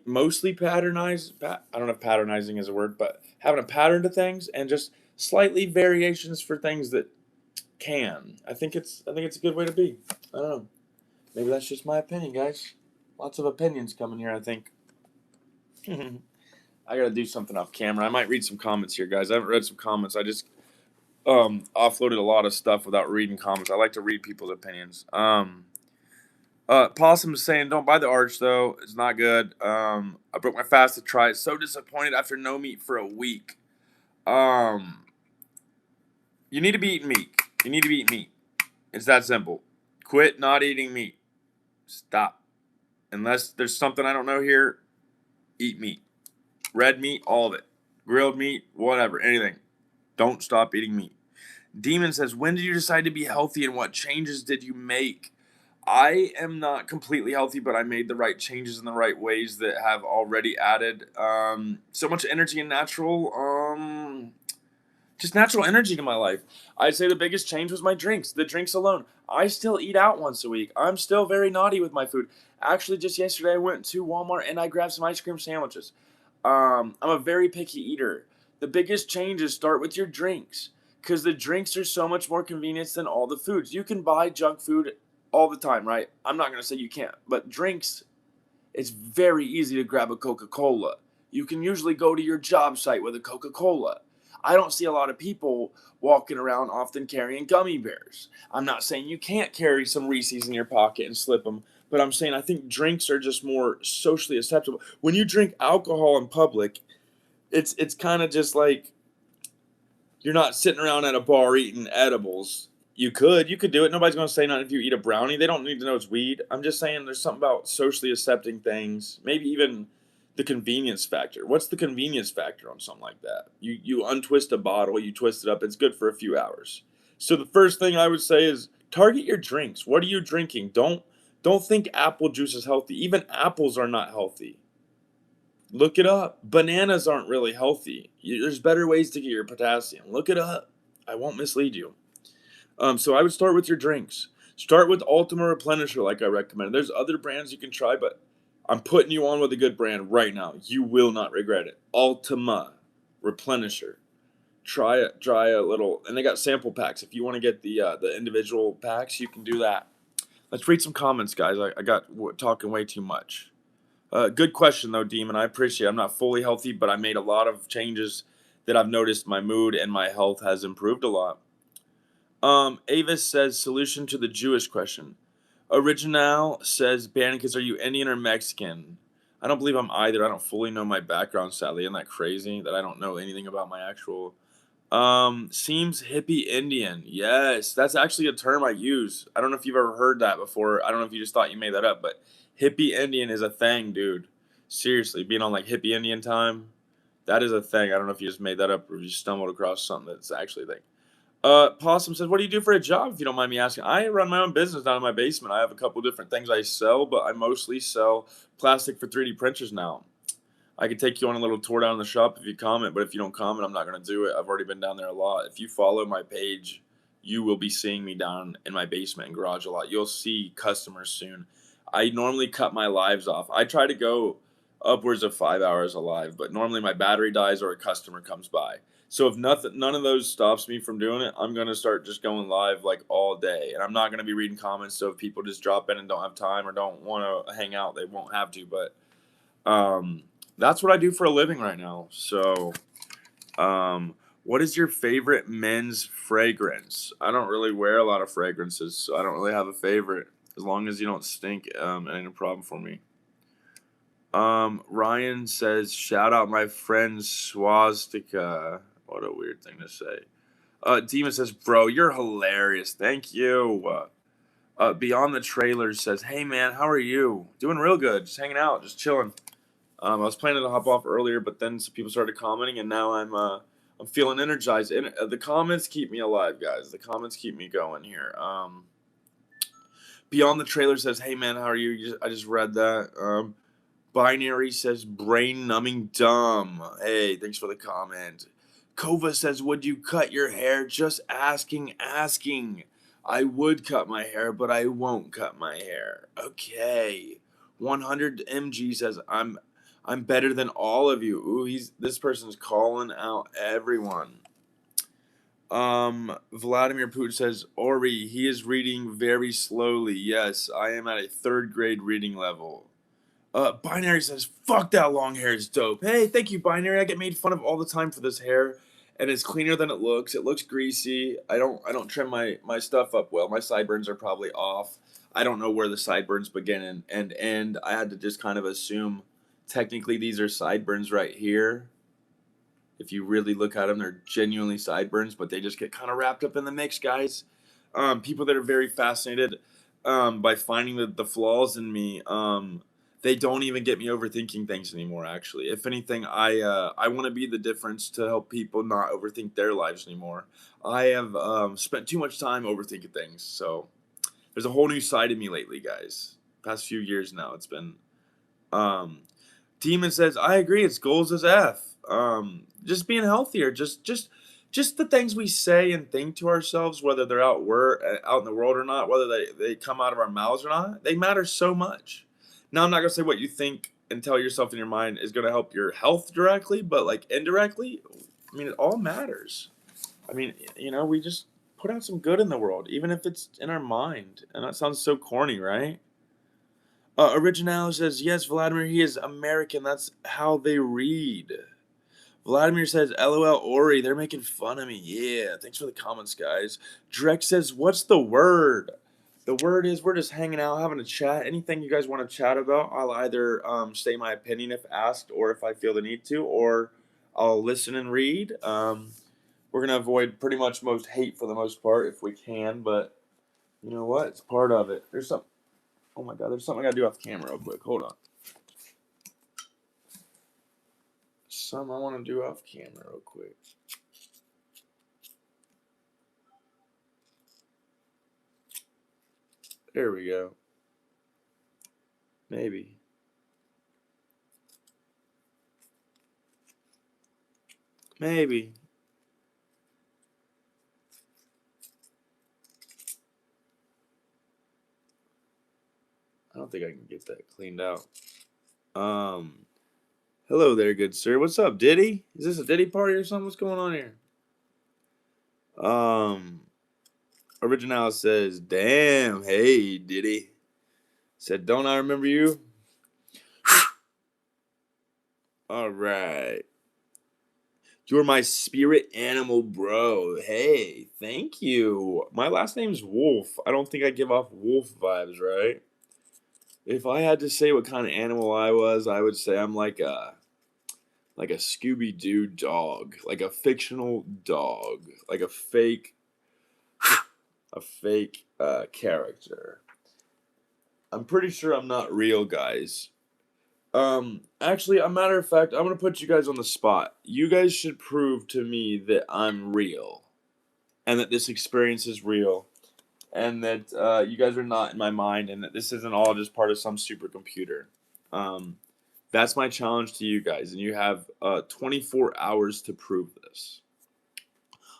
mostly I don't know if patternizing is a word, but having a pattern to things and just slightly variations for things that can. I think it's a good way to be. I don't know. Maybe that's just my opinion, guys. Lots of opinions coming here, I think. I gotta do something off camera. I might read some comments here, guys. I haven't read some comments. I just offloaded a lot of stuff without reading comments. I like to read people's opinions. Possum is saying, don't buy the arch though. It's not good. I broke my fast to try it. So disappointed after no meat for a week. Um, you need to be eating meat. You need to be eating meat. It's that simple. Quit not eating meat. Stop. Unless there's something I don't know here, eat meat. Red meat, all of it. Grilled meat, whatever, anything. Don't stop eating meat. Demon says, when did you decide to be healthy and what changes did you make? I am not completely healthy, but I made the right changes in the right ways that have already added so much energy and just natural energy to my life. I'd say the biggest change was my drinks. The drinks alone. I still eat out once a week. I'm still very naughty with my food. Actually, just yesterday I went to Walmart and I grabbed some ice cream sandwiches. I'm a very picky eater. The biggest changes start with your drinks, because the drinks are so much more convenience than all the foods. You can buy junk food all the time, right? I'm not going to say you can't, but drinks, it's very easy to grab a Coca-Cola. You can usually go to your job site with a Coca-Cola. I don't see a lot of people walking around often carrying gummy bears. I'm not saying you can't carry some Reese's in your pocket and slip them, but I'm saying I think drinks are just more socially acceptable. When you drink alcohol in public, it's kind of just like you're not sitting around at a bar eating edibles. You could do it. Nobody's going to say nothing if you eat a brownie. They don't need to know it's weed. I'm just saying there's something about socially accepting things. Maybe even the convenience factor. What's the convenience factor on something like that? You untwist a bottle, you twist it up. It's good for a few hours. So the first thing I would say is target your drinks. What are you drinking? Don't think apple juice is healthy. Even apples are not healthy. Look it up. Bananas aren't really healthy. There's better ways to get your potassium. Look it up. I won't mislead you. So I would start with your drinks. Start with Ultima Replenisher, like I recommended. There's other brands you can try, but I'm putting you on with a good brand right now. You will not regret it. Ultima Replenisher. Try it. Try a little, and they got sample packs. If you want to get the individual packs, you can do that. Let's read some comments, guys. I got talking way too much. Good question though, Demon. I appreciate it. I'm not fully healthy, but I made a lot of changes that I've noticed my mood and my health has improved a lot. Avis says solution to the Jewish question. Original says Bannicus, are you Indian or Mexican? I don't believe I'm either. I don't fully know my background, sadly. Isn't that crazy that I don't know anything about my actual seems hippie Indian. Yes, that's actually a term I use. I don't know if you've ever heard that before. I don't know if you just thought you made that up, but hippie Indian is a thing, dude. Seriously, being on like hippie Indian time, that is a thing. I don't know if you just made that up or you stumbled across something that's actually a thing. Possum says, "What do you do for a job? If you don't mind me asking." I run my own business down in my basement. I have a couple different things I sell, but I mostly sell plastic for 3D printers now. I could take you on a little tour down in the shop if you comment, but if you don't comment, I'm not gonna do it. I've already been down there a lot. If you follow my page, you will be seeing me down in my basement and garage a lot. You'll see customers soon. I normally cut my lives off. I try to go upwards of 5 hours a live, but normally my battery dies or a customer comes by. So if none of those stops me from doing it, I'm gonna start just going live like all day, and I'm not gonna be reading comments. So if people just drop in and don't have time or don't want to hang out, they won't have to. But um, that's what I do for a living right now. So, what is your favorite men's fragrance? I don't really wear a lot of fragrances, so I don't really have a favorite. As long as you don't stink, it ain't a problem for me. Ryan says, shout out my friend Swastika. What a weird thing to say. Demon says, bro, you're hilarious. Thank you. Beyond the Trailers says, hey man, how are you? Doing real good. Just hanging out, just chilling. I was planning to hop off earlier, but then some people started commenting, and now I'm feeling energized. And the comments keep me alive, guys. The comments keep me going here. Beyond the Trailer says, "Hey man, how are you?" I just read that. Binary says, "Brain numbing dumb." Hey, thanks for the comment. Kova says, "Would you cut your hair?" Just asking, asking. I would cut my hair, but I won't cut my hair. Okay. 100 MG says, I'm better than all of you. Ooh, this person's calling out everyone. Vladimir Putin says, Ori, he is reading very slowly. Yes, I am at a 3rd grade reading level. Binary says, fuck that long hair is dope. Hey, thank you, Binary. I get made fun of all the time for this hair, and it's cleaner than it looks. It looks greasy. I don't trim my stuff up well. My sideburns are probably off. I don't know where the sideburns begin and end. I had to just kind of assume technically these are sideburns right here. If you really look at them, they're genuinely sideburns, but they just get kind of wrapped up in the mix, guys. People that are very fascinated by finding the flaws in me, they don't even get me overthinking things anymore. Actually, if anything, I want to be the difference to help people not overthink their lives anymore. I have spent too much time overthinking things, so there's a whole new side of me lately, guys. Past few years now, it's been. Demon says, I agree. It's goals as F. Just being healthier. Just the things we say and think to ourselves, whether they're out in the world or not, whether they come out of our mouths or not, they matter so much. Now, I'm not gonna say what you think and tell yourself in your mind is gonna help your health directly, but like indirectly, I mean, it all matters. I mean, we just put out some good in the world, even if it's in our mind. And that sounds so corny, right? Original says, yes, Vladimir, he is American. That's how they read. Vladimir says, LOL, Ori, they're making fun of me. Yeah, thanks for the comments, guys. Drek says, what's the word? The word is we're just hanging out, having a chat. Anything you guys want to chat about, I'll either say my opinion if asked or if I feel the need to, or I'll listen and read. We're going to avoid pretty much most hate for the most part if we can, but you know what? It's part of it. Oh my god, there's something I gotta do off camera real quick. Hold on. Something I want to do off camera real quick. There we go. Maybe. Maybe. I don't think I can get that cleaned out. Hello there, good sir. What's up, Diddy? Is this a Diddy party or something? What's going on here? Original says, damn, hey, Diddy. Said, don't I remember you? All right. You're my spirit animal, bro. Hey, thank you. My last name's Wolf. I don't think I give off wolf vibes, right? If I had to say what kind of animal I was, I would say I'm like a Scooby Doo dog, like a fictional dog, like a fake character. I'm pretty sure I'm not real, guys. Actually, a matter of fact, I'm gonna put you guys on the spot. You guys should prove to me that I'm real. and that this experience is real, and that you guys are not in my mind, and that this isn't all just part of some supercomputer. Um, that's my challenge to you guys, and you have 24 hours to prove this.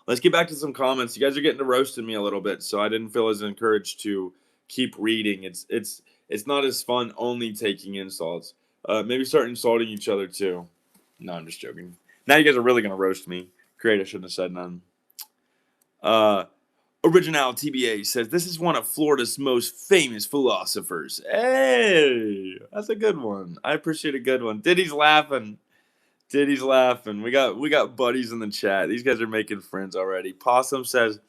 Let's get back to some comments. You guys are getting to roasting me a little bit, so I didn't feel as encouraged to keep reading. It's not as fun only taking insults. Maybe start insulting each other too. No, I'm just joking. Now you guys are really gonna roast me. Great, I shouldn't have said none. Uh, Original TBA says this is one of Florida's most famous philosophers. Hey, that's a good one. I appreciate a good one. Diddy's laughing. Diddy's laughing. We got buddies in the chat. These guys are making friends already. Possum says,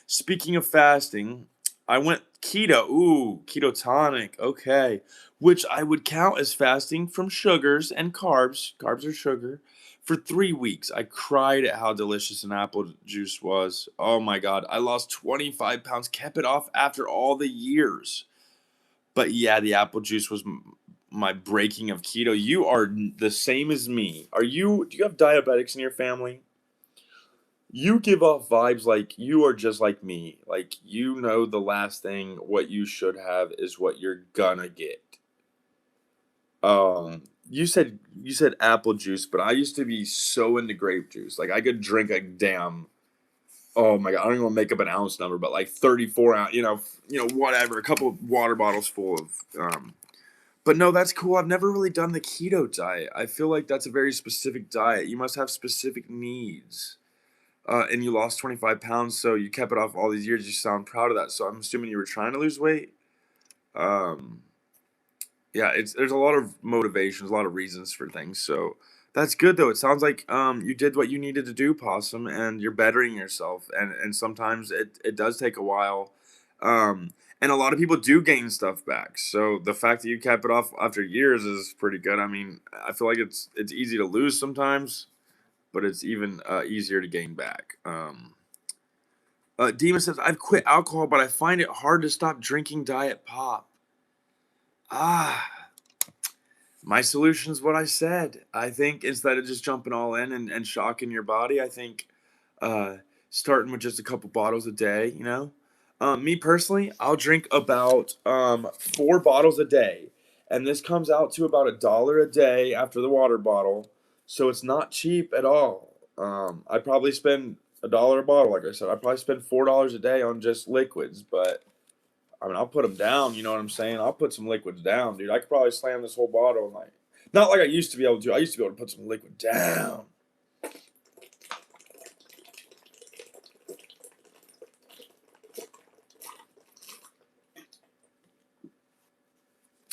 speaking of fasting, I went keto. Ooh, ketotonic. Okay. Which I would count as fasting from sugars and carbs. Carbs are sugar. For 3 weeks. I cried at how delicious an apple juice was. Oh my God. I lost 25 pounds. Kept it off after all the years. But yeah, the apple juice was my breaking of keto. You are the same as me. Do you have diabetics in your family? You give off vibes like you are just like me. Like, you know, the last thing what you should have is what you're gonna get. You said apple juice, but I used to be so into grape juice. Like, I could drink a damn, oh my God, I don't even want to make up an ounce number, but like 34 ounce, whatever, a couple of water bottles full of but no, that's cool. I've never really done the keto diet. I feel like that's a very specific diet. You must have specific needs. And you lost 25 pounds, so you kept it off all these years. You sound proud of that. So I'm assuming you were trying to lose weight. Um, yeah, there's a lot of motivations, a lot of reasons for things. So that's good though. It sounds like you did what you needed to do, Possum, and you're bettering yourself. And sometimes it does take a while. Um, and a lot of people do gain stuff back. So the fact that you kept it off after years is pretty good. I mean, I feel like it's easy to lose sometimes, but it's even easier to gain back. Demon says, I've quit alcohol, but I find it hard to stop drinking Diet Pop. Ah, my solution is what I said. I think instead of just jumping all in and shocking your body, I think uh, starting with just a couple bottles a day. Me personally, I'll drink about 4 bottles a day. And this comes out to about $1 a day after the water bottle. So it's not cheap at all. I probably spend $1 a bottle, like I said. I probably spend $4 a day on just liquids, but I mean, I'll put them down. You know what I'm saying? I'll put some liquids down, dude. I could probably slam this whole bottle and not like I used to be able to. I used to be able to put some liquid down.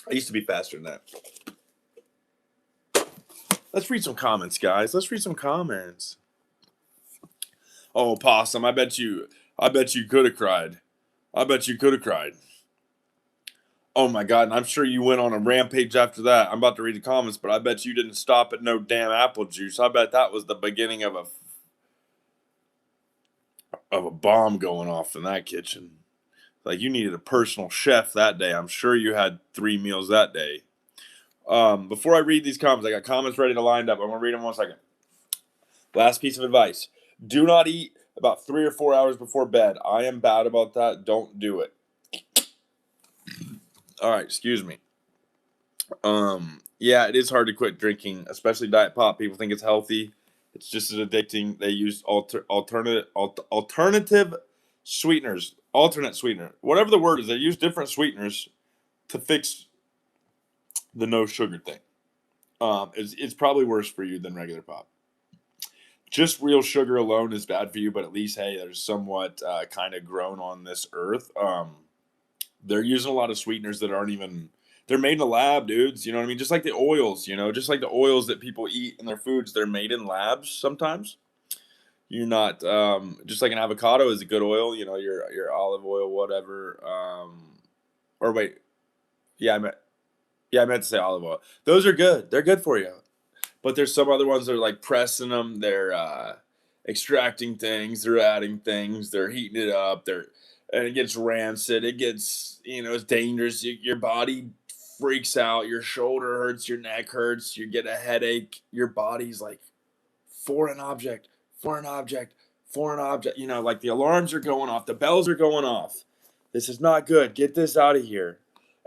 I used to be faster than that. Let's read some comments, guys. Let's read some comments. Oh, Possum, I bet you could have cried. I bet you could have cried. Oh my God, and I'm sure you went on a rampage after that. I'm about to read the comments, but I bet you didn't stop at no damn apple juice. I bet that was the beginning of a bomb going off in that kitchen. Like, you needed a personal chef that day. I'm sure you had 3 meals that day. Before I read these comments, I got comments ready to line up. I'm gonna read them 1 second. Last piece of advice: do not eat about 3 or 4 hours before bed. I am bad about that. Don't do it. All right, excuse me. Yeah, it is hard to quit drinking, especially Diet Pop. People think it's healthy. It's just as addicting. They use alternative sweeteners, alternate sweetener, whatever the word is. They use different sweeteners to fix the no sugar thing. It's probably worse for you than regular pop. Just real sugar alone is bad for you, but at least, hey, there's somewhat kind of grown on this earth. They're using a lot of sweeteners that aren't even. They're made in a lab, dudes. You know what I mean? Just like the oils, just like the oils that people eat in their foods, they're made in labs sometimes. You're not just like an avocado is a good oil. Your olive oil, whatever. Or wait, yeah, I meant to say olive oil. Those are good. They're good for you. But there's some other ones that are like pressing them. They're extracting things. They're adding things. They're heating it up. And it gets rancid. It gets it's dangerous. Your body freaks out. Your shoulder hurts. Your neck hurts. You get a headache. Your body's like foreign object, foreign object, foreign object. You know, like the alarms are going off, the bells are going off. This is not good. Get this out of here.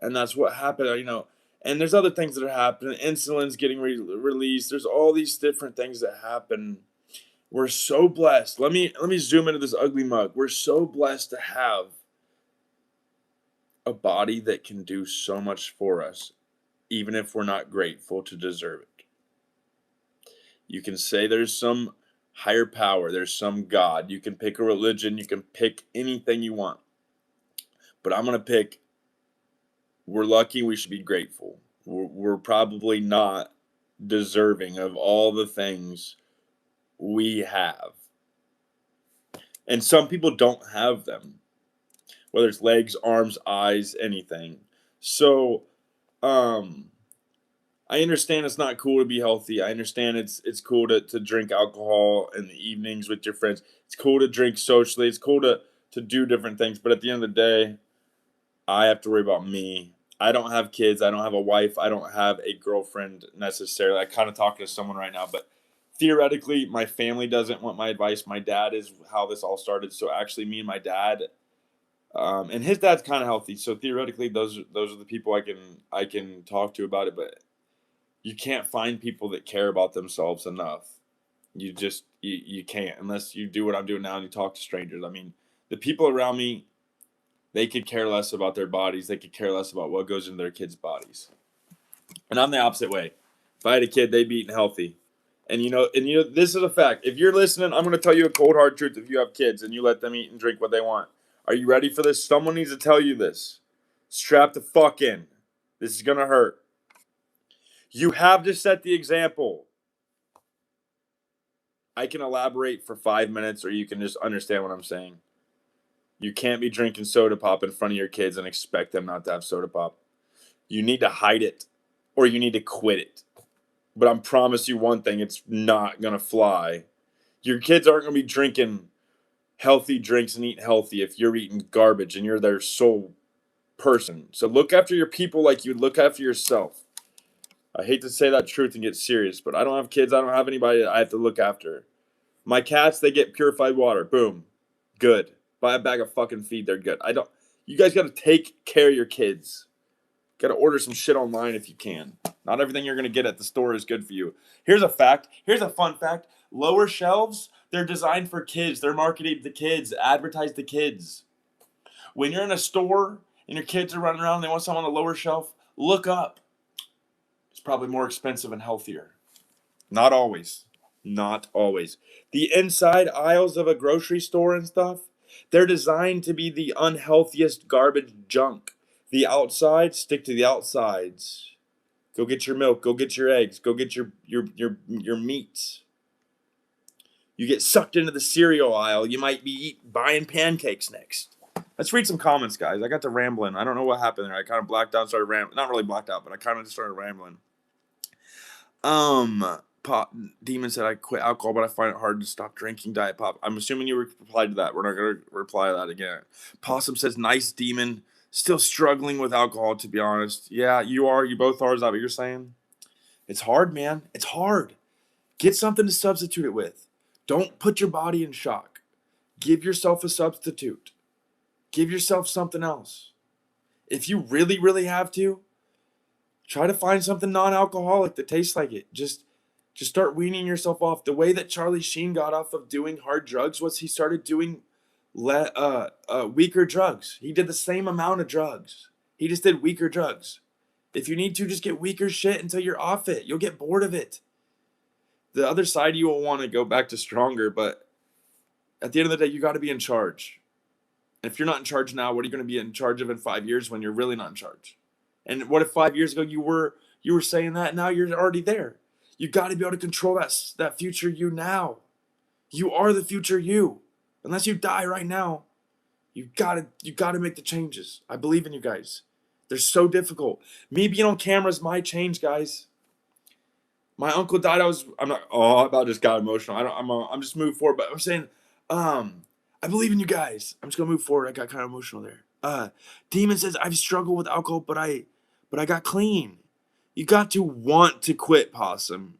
And that's what happened. You know, and there's other things that are happening. Insulin's getting released. There's all these different things that happen. We're so blessed. Let me zoom into this ugly mug. We're so blessed to have a body that can do so much for us, even if we're not grateful to deserve it. You can say there's some higher power, there's some God. You can pick a religion, you can pick anything you want. But I'm going to pick, we're lucky, we should be grateful. We're probably not deserving of all the things we have. And some people don't have them, whether it's legs, arms, eyes, anything. So, I understand it's not cool to be healthy. I understand it's cool to drink alcohol in the evenings with your friends. It's cool to drink socially. It's cool to do different things. But at the end of the day, I have to worry about me. I don't have kids. I don't have a wife. I don't have a girlfriend necessarily. I kind of talking to someone right now, but theoretically, my family doesn't want my advice. My dad is how this all started. So actually, me and my dad, and his dad's kind of healthy. So theoretically, those are the people I can talk to about it. But you can't find people that care about themselves enough. You can't unless you do what I'm doing now and you talk to strangers. I mean, the people around me, they could care less about their bodies. They could care less about what goes into their kids' bodies. And I'm the opposite way. If I had a kid, they'd be eating healthy. And this is a fact. If you're listening, I'm going to tell you a cold hard truth. If you have kids and you let them eat and drink what they want, are you ready for this? Someone needs to tell you this. Strap the fuck in. This is going to hurt. You have to set the example. I can elaborate for 5 minutes, or you can just understand what I'm saying. You can't be drinking soda pop in front of your kids and expect them not to have soda pop. You need to hide it, or you need to quit it. But I promise you one thing, it's not going to fly. Your kids aren't going to be drinking healthy drinks and eat healthy if you're eating garbage and you're their sole person. So look after your people like you look after yourself. I hate to say that truth and get serious, but I don't have kids. I don't have anybody that I have to look after. My cats, they get purified water. Boom. Good. Buy a bag of fucking feed. They're good. You guys got to take care of your kids. Got to order some shit online if you can. Not everything you're going to get at the store is good for you. Here's a fact. Here's a fun fact. Lower shelves, they're designed for kids. They're marketed to kids. Advertise to kids. When you're in a store and your kids are running around and they want something on the lower shelf, look up. It's probably more expensive and healthier. Not always. Not always. The inside aisles of a grocery store and stuff, they're designed to be the unhealthiest garbage junk. The outside, stick to the outsides. Go get your milk. Go get your eggs. Go get your meats. You get sucked into the cereal aisle. You might be buying pancakes next. Let's read some comments, guys. I got to rambling. I don't know what happened there. I kind of blacked out and started rambling. Not really blacked out, but I kind of just started rambling. Demon said, I quit alcohol, but I find it hard to stop drinking Diet Pop. I'm assuming you replied to that. We're not going to reply to that again. Possum says, nice, Demon. Still struggling with alcohol, to be honest. Yeah, you are. You both are. Is that what you're saying? It's hard, man. It's hard. Get something to substitute it with. Don't put your body in shock. Give yourself a substitute. Give yourself something else. If you really, really have to, try to find something non-alcoholic that tastes like it. Just start weaning yourself off. The way that Charlie Sheen got off of doing hard drugs was he started doing weaker drugs. He did the same amount of drugs. He just did weaker drugs. If you need to, just get weaker shit until you're off it. You'll get bored of it. The other side, you will want to go back to stronger, but at the end of the day, you got to be in charge. If you're not in charge now, what are you going to be in charge of in 5 years when you're really not in charge? And what if 5 years ago you were saying that, now you're already there? You got to be able to control that future you now. You are the future you. Unless you die right now, you got to make the changes. I believe in you guys. They're so difficult. Me being on camera is my change, guys. My uncle died. I about just got emotional. I'm just moving forward, but I'm saying, I believe in you guys. I'm just gonna move forward. I got kind of emotional there. Demon says, I've struggled with alcohol, but I got clean. You got to want to quit, Possum.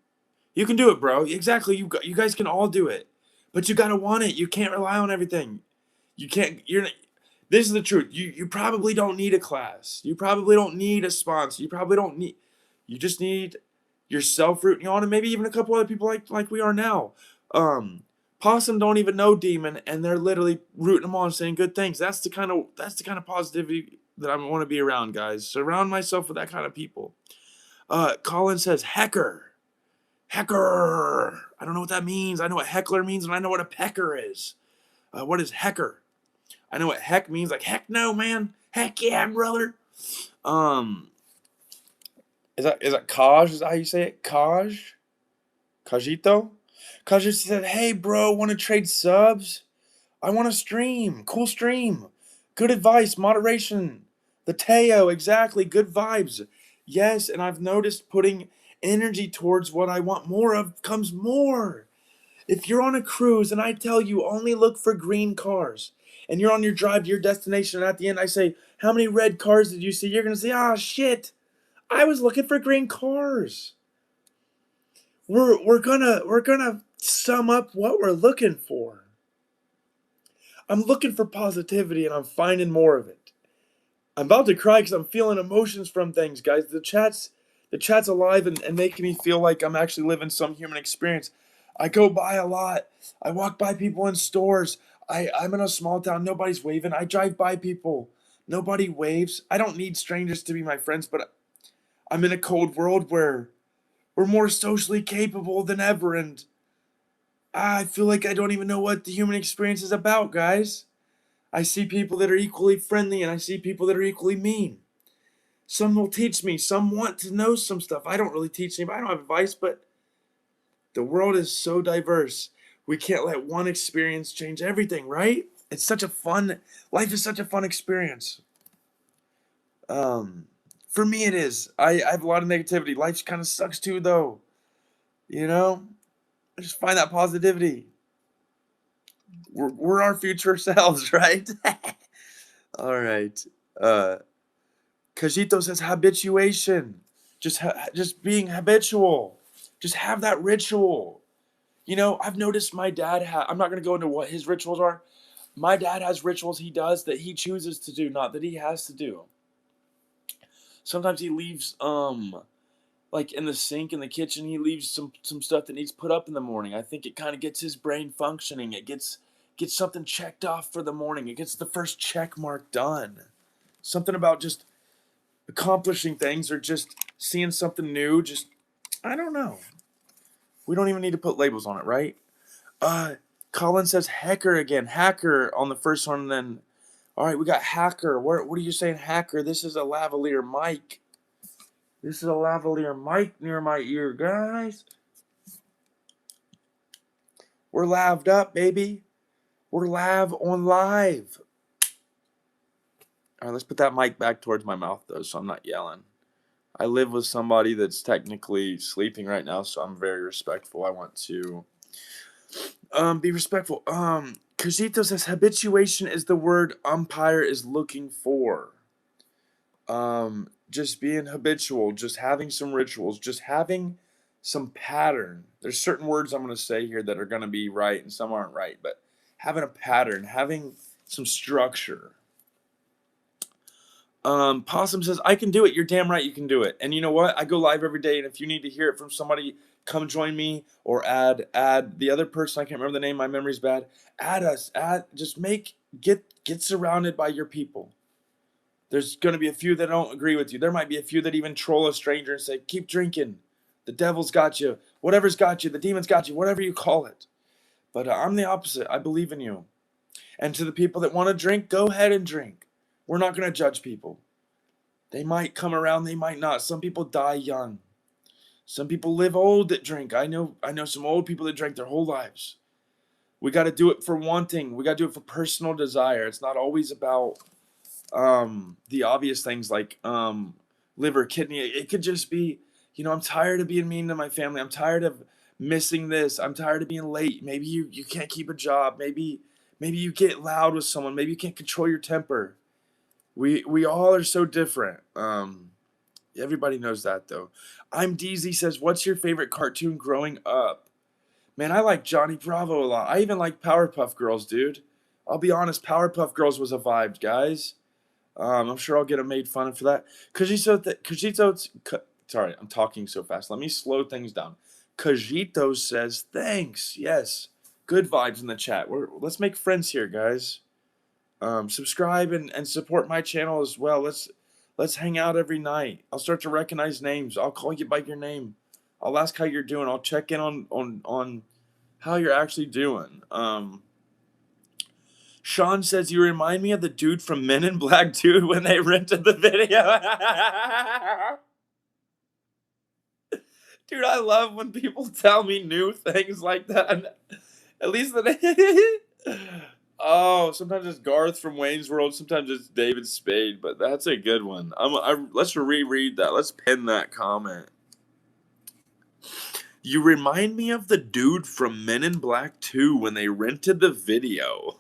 You can do it, bro. Exactly. You guys can all do it. But you gotta want it. You can't rely on everything. You can't. This is the truth. You probably don't need a class. You probably don't need a sponsor. You probably don't need. You just need yourself rooting you on, and maybe even a couple other people like we are now. Possum don't even know Demon, and they're literally rooting him on, saying good things. That's the kind of positivity that I want to be around, guys. Surround myself with that kind of people. Colin says hecker. Hecker. I don't know what that means. I know what heckler means, and I know what a pecker is. What is hecker? I know what heck means. Like, heck no, man. Heck yeah, brother. Is that Kaj? Is that how you say it? Kaj? Kajito? Kajito said, hey, bro, want to trade subs? I want to stream. Cool stream. Good advice. Moderation. The Teo. Exactly. Good vibes. Yes, and I've noticed putting energy towards what I want more of comes more. If you're on a cruise and I tell you only look for green cars, and you're on your drive to your destination, and at the end I say, how many red cars did you see? You're going to say, ah, shit. I was looking for green cars. We're gonna sum up what we're looking for. I'm looking for positivity and I'm finding more of it. I'm about to cry because I'm feeling emotions from things, guys. The chat's alive and making me feel like I'm actually living some human experience. I go by a lot. I walk by people in stores. I'm in a small town. Nobody's waving. I drive by people. Nobody waves. I don't need strangers to be my friends, but I'm in a cold world where we're more socially capable than ever, and I feel like I don't even know what the human experience is about, guys. I see people that are equally friendly, and I see people that are equally mean. Some will teach me, some want to know some stuff. I don't really teach anybody, I don't have advice, but the world is so diverse. We can't let one experience change everything, right? Life is such a fun experience. For me it is. I have a lot of negativity. Life kind of sucks too, though. You know? I just find that positivity. We're our future selves, right? All right. Uh, Kajito says habituation. Just being habitual. Just have that ritual. I've noticed my dad I'm not going to go into what his rituals are. My dad has rituals he does that he chooses to do, not that he has to do. Sometimes he leaves like in the sink in the kitchen, he leaves some stuff that needs put up in the morning. I think it kind of gets his brain functioning. It gets something checked off for the morning. It gets the first check mark done. Something about just accomplishing things or just seeing something new. Just I don't know. We don't even need to put labels on it, right? Colin says hacker again. Hacker on the first one, and then all right, we got hacker. What are you saying, hacker? This is a lavalier mic. This is a lavalier mic near my ear, guys. We're laved up, baby. We're lav on live. All right, let's put that mic back towards my mouth, though, so I'm not yelling. I live with somebody that's technically sleeping right now, so I'm very respectful. I want to be respectful. Kajito says habituation is the word umpire is looking for. Just being habitual, just having some rituals, just having some pattern. There's certain words I'm going to say here that are going to be right and some aren't right, but having a pattern, having some structure. Possum says, I can do it. You're damn right you can do it. And you know what? I go live every day, and if you need to hear it from somebody, come join me or add the other person. I can't remember the name. My memory's bad. Add us. Get surrounded by your people. There's going to be a few that don't agree with you. There might be a few that even troll a stranger and say, keep drinking. The devil's got you. Whatever's got you. The demon's got you. Whatever you call it. But I'm the opposite. I believe in you. And to the people that want to drink, go ahead and drink. We're not going to judge people. They might come around. They might not. Some people die young. Some people live old that drink. I know some old people that drank their whole lives. We got to do it for wanting. We got to do it for personal desire. It's not always about the obvious things like liver, kidney. It could just be, I'm tired of being mean to my family. I'm tired of missing this. I'm tired of being late. Maybe you can't keep a job. Maybe you get loud with someone. Maybe you can't control your temper. We all are so different. Everybody knows that though. I'm DZ says, what's your favorite cartoon growing up? Man, I like Johnny Bravo a lot. I even like Powerpuff Girls, dude. I'll be honest, Powerpuff Girls was a vibe, guys. I'm sure I'll get a made fun of for that. Sorry, I'm talking so fast. Let me slow things down. Kajito says, thanks. Yes. Good vibes in the chat. Let's make friends here, guys. Subscribe and support my channel as well. Let's hang out every night. I'll start to recognize names. I'll call you by your name. I'll ask how you're doing. I'll check in on how you're actually doing. Sean says, you remind me of the dude from Men in Black 2 when they rented the video. Dude, I love when people tell me new things like that. At least oh, sometimes it's Garth from Wayne's World. Sometimes it's David Spade, but that's a good one. Let's reread that. Let's pin that comment. You remind me of the dude from Men in Black 2 when they rented the video.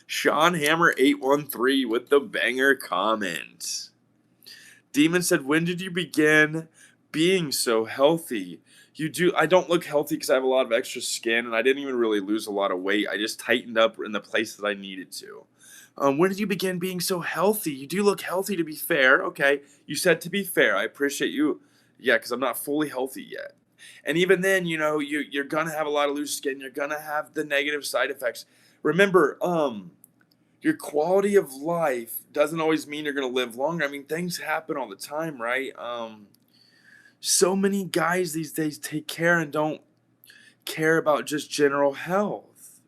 Sean Hammer 813 with the banger comment. Demon said, when did you begin being so healthy? I don't look healthy because I have a lot of extra skin, and I didn't even really lose a lot of weight. I just tightened up in the place that I needed to. When did you begin being so healthy? You do look healthy, to be fair. Okay, you said to be fair. I appreciate you. Yeah, because I'm not fully healthy yet. And even then, you're going to have a lot of loose skin. You're going to have the negative side effects. Remember, your quality of life doesn't always mean you're going to live longer. I mean, things happen all the time, right? So many guys these days take care and don't care about just general health.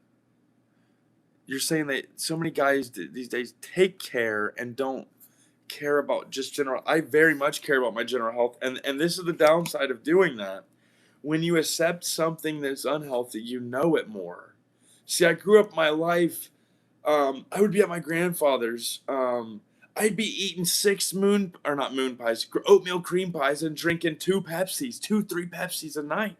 You're saying that so many guys these days take care and don't care about just general. I very much care about my general health, and this is the downside of doing that. When you accept something that's unhealthy, you know it more. See, I grew up my life. I would be at my grandfather's. I'd be eating oatmeal cream pies, and drinking 3 Pepsis a night.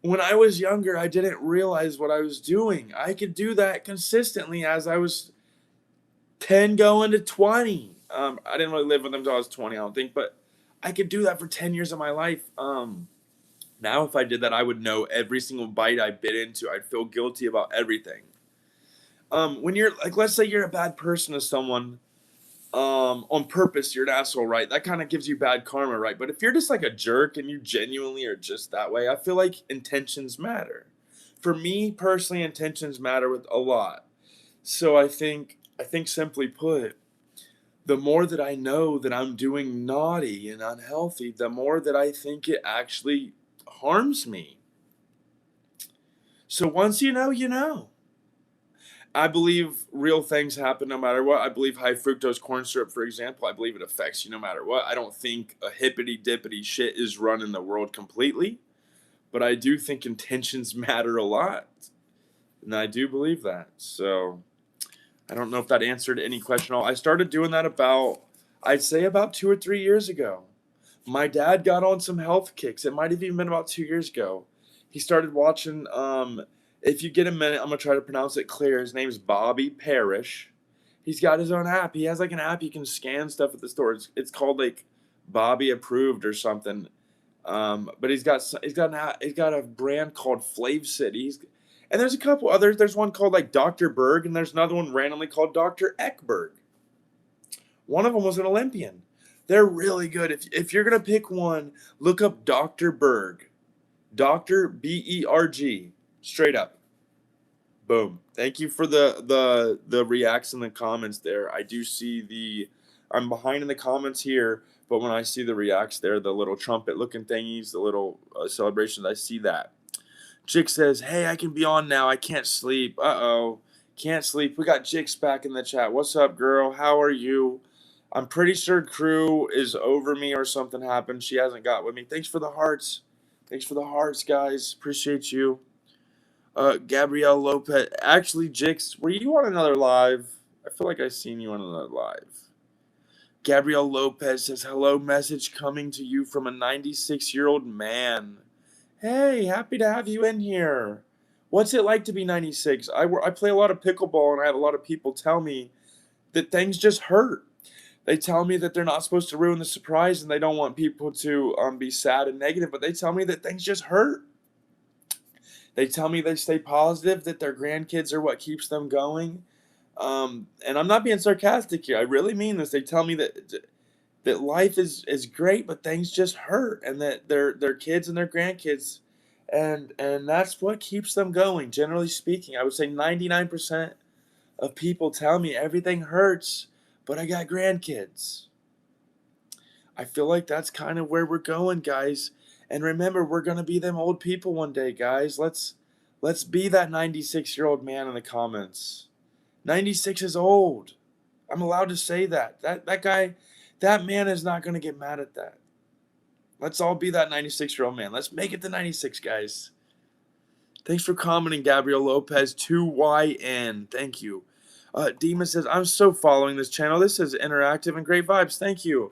When I was younger, I didn't realize what I was doing. I could do that consistently as I was 10 going to 20. I didn't really live with them until I was 20, I don't think, but I could do that for 10 years of my life. Now, if I did that, I would know every single bite I bit into. I'd feel guilty about everything. When you're like, let's say you're a bad person to someone, on purpose, you're an asshole, right? That kind of gives you bad karma, right? But if you're just like a jerk and you genuinely are just that way, I feel like intentions matter. For me personally, intentions matter with a lot. So I think simply put, the more that I know that I'm doing naughty and unhealthy, the more that I think it actually harms me. So once you know, you know. I believe real things happen no matter what. I believe high fructose corn syrup, for example, I believe it affects you no matter what. I don't think a hippity dippity shit is running the world completely, but I do think intentions matter a lot. And I do believe that. So I don't know if that answered any question. I started doing that I'd say about 2 or 3 years ago. My dad got on some health kicks. It might have even been about 2 years ago. He started watching, if you get a minute, I'm going to try to pronounce it clear. His name's Bobby Parrish. He's got his own app. He has like an app you can scan stuff at the store. It's called like Bobby Approved or something. But he's got a brand called Flav City. And there's a couple others. There's one called like Dr. Berg, and there's another one randomly called Dr. Ekberg. One of them was an Olympian. They're really good. If you're gonna pick one, look up Dr. Berg. Dr. Berg. Straight up. Boom. Thank you for the reacts in the comments there. I do see I'm behind in the comments here, but when I see the reacts there, the little trumpet looking thingies, the little celebrations, I see that. Jick says, hey, I can be on now. I can't sleep. Uh-oh. Can't sleep. We got Jick's back in the chat. What's up, girl? How are you? I'm pretty sure Crew is over me or something happened. She hasn't got with me. Thanks for the hearts. Thanks for the hearts, guys. Appreciate you. Gabrielle Lopez. Actually, Jix, were you on another live? I feel like I seen you on another live. Gabrielle Lopez says, hello, message coming to you from a 96-year-old man. Hey, happy to have you in here. What's it like to be 96? I play a lot of pickleball, and I have a lot of people tell me that things just hurt. They tell me that they're not supposed to ruin the surprise, and they don't want people to be sad and negative, but they tell me that things just hurt. They tell me they stay positive, that their grandkids are what keeps them going. And I'm not being sarcastic here. I really mean this. They tell me that life is great, but things just hurt, and that their kids and their grandkids, and that's what keeps them going. Generally speaking, I would say 99% of people tell me everything hurts, but I got grandkids. I feel like that's kind of where we're going, guys. And remember, we're gonna be them old people one day, guys. Let's be that 96-year-old man in the comments. 96 is old. I'm allowed to say that. That guy, that man is not gonna get mad at that. Let's all be that 96-year-old man. Let's make it to 96, guys. Thanks for commenting, Gabriel Lopez 2YN. Thank you. Demon says, I'm so following this channel. This is interactive and great vibes. Thank you.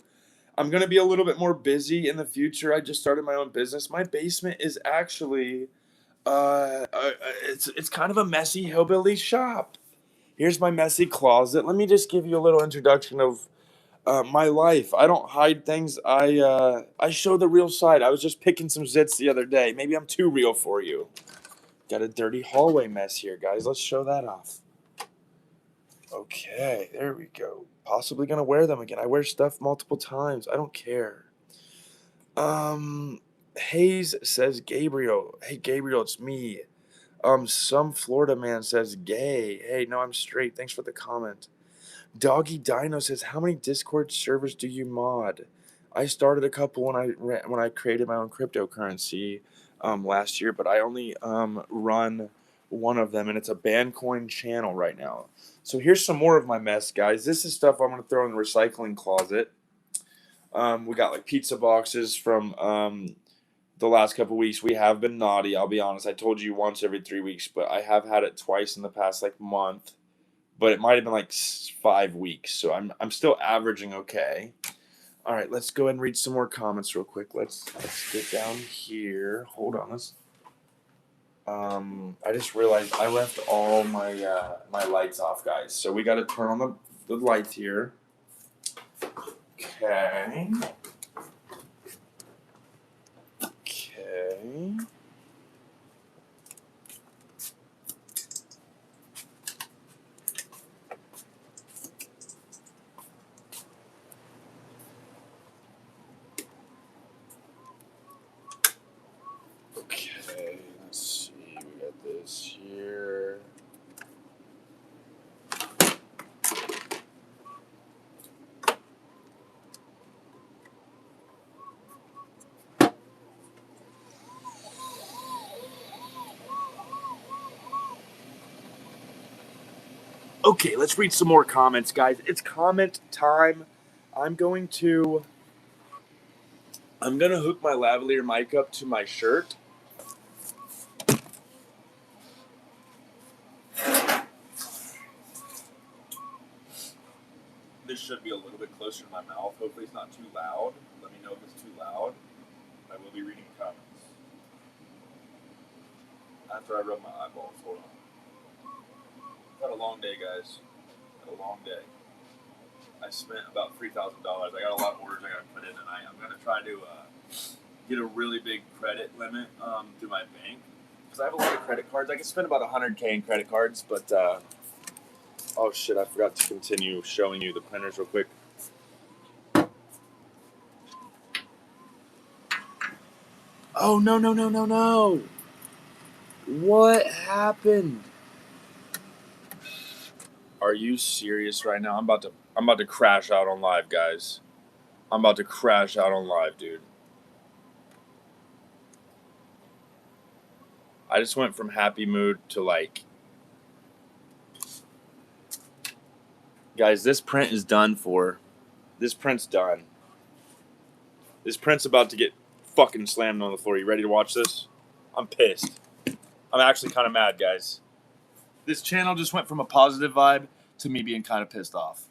I'm going to be a little bit more busy in the future. I just started my own business. My basement is actually, it's kind of a messy hillbilly shop. Here's my messy closet. Let me just give you a little introduction of my life. I don't hide things. I show the real side. I was just picking some zits the other day. Maybe I'm too real for you. Got a dirty hallway mess here, guys. Let's show that off. Okay, there we go. Possibly gonna wear them again. I wear stuff multiple times. I don't care. Hayes says Gabriel. Hey Gabriel, it's me. Some Florida man says gay. Hey, no, I'm straight. Thanks for the comment. Doggy Dino says, how many Discord servers do you mod? I started a couple when I created my own cryptocurrency last year, but I only run one of them, and it's a Bancoin channel right now. So here's some more of my mess, guys. This is stuff I'm going to throw in the recycling closet. We got like pizza boxes from the last couple weeks. We have been naughty, I'll be honest. I told you once every 3 weeks, but I have had it twice in the past like month. But it might have been like 5 weeks, so I'm still averaging okay. All right, let's go ahead and read some more comments real quick. Let's get down here. Hold on. I just realized I left all my my lights off, guys. So we got to turn on the lights here. Okay. Okay. Okay, let's see. We got this here. Okay, let's read some more comments, guys. It's comment time. I'm gonna hook my lavalier mic up to my shirt. This should be a little bit closer to my mouth. Hopefully it's not too loud. Let me know if it's too loud. I will be reading comments. After I rub my eyeballs. Hold on. Had a long day, guys. Had a long day. I spent about $3,000. I got a lot of orders I got to put in tonight. I'm going to try to get a really big credit limit through my bank. Because I have a lot of credit cards. I can spend about $100K in credit cards, but oh shit, I forgot to continue showing you the printers real quick. Oh, no. What happened? Are you serious right now? I'm about to crash out on live, guys. I'm about to crash out on live, dude. I just went from happy mood to like, guys, this print is done for. This print's done. This print's about to get fucking slammed on the floor. You ready to watch this? I'm pissed. I'm actually kind of mad, guys. This channel just went from a positive vibe to me being kind of pissed off.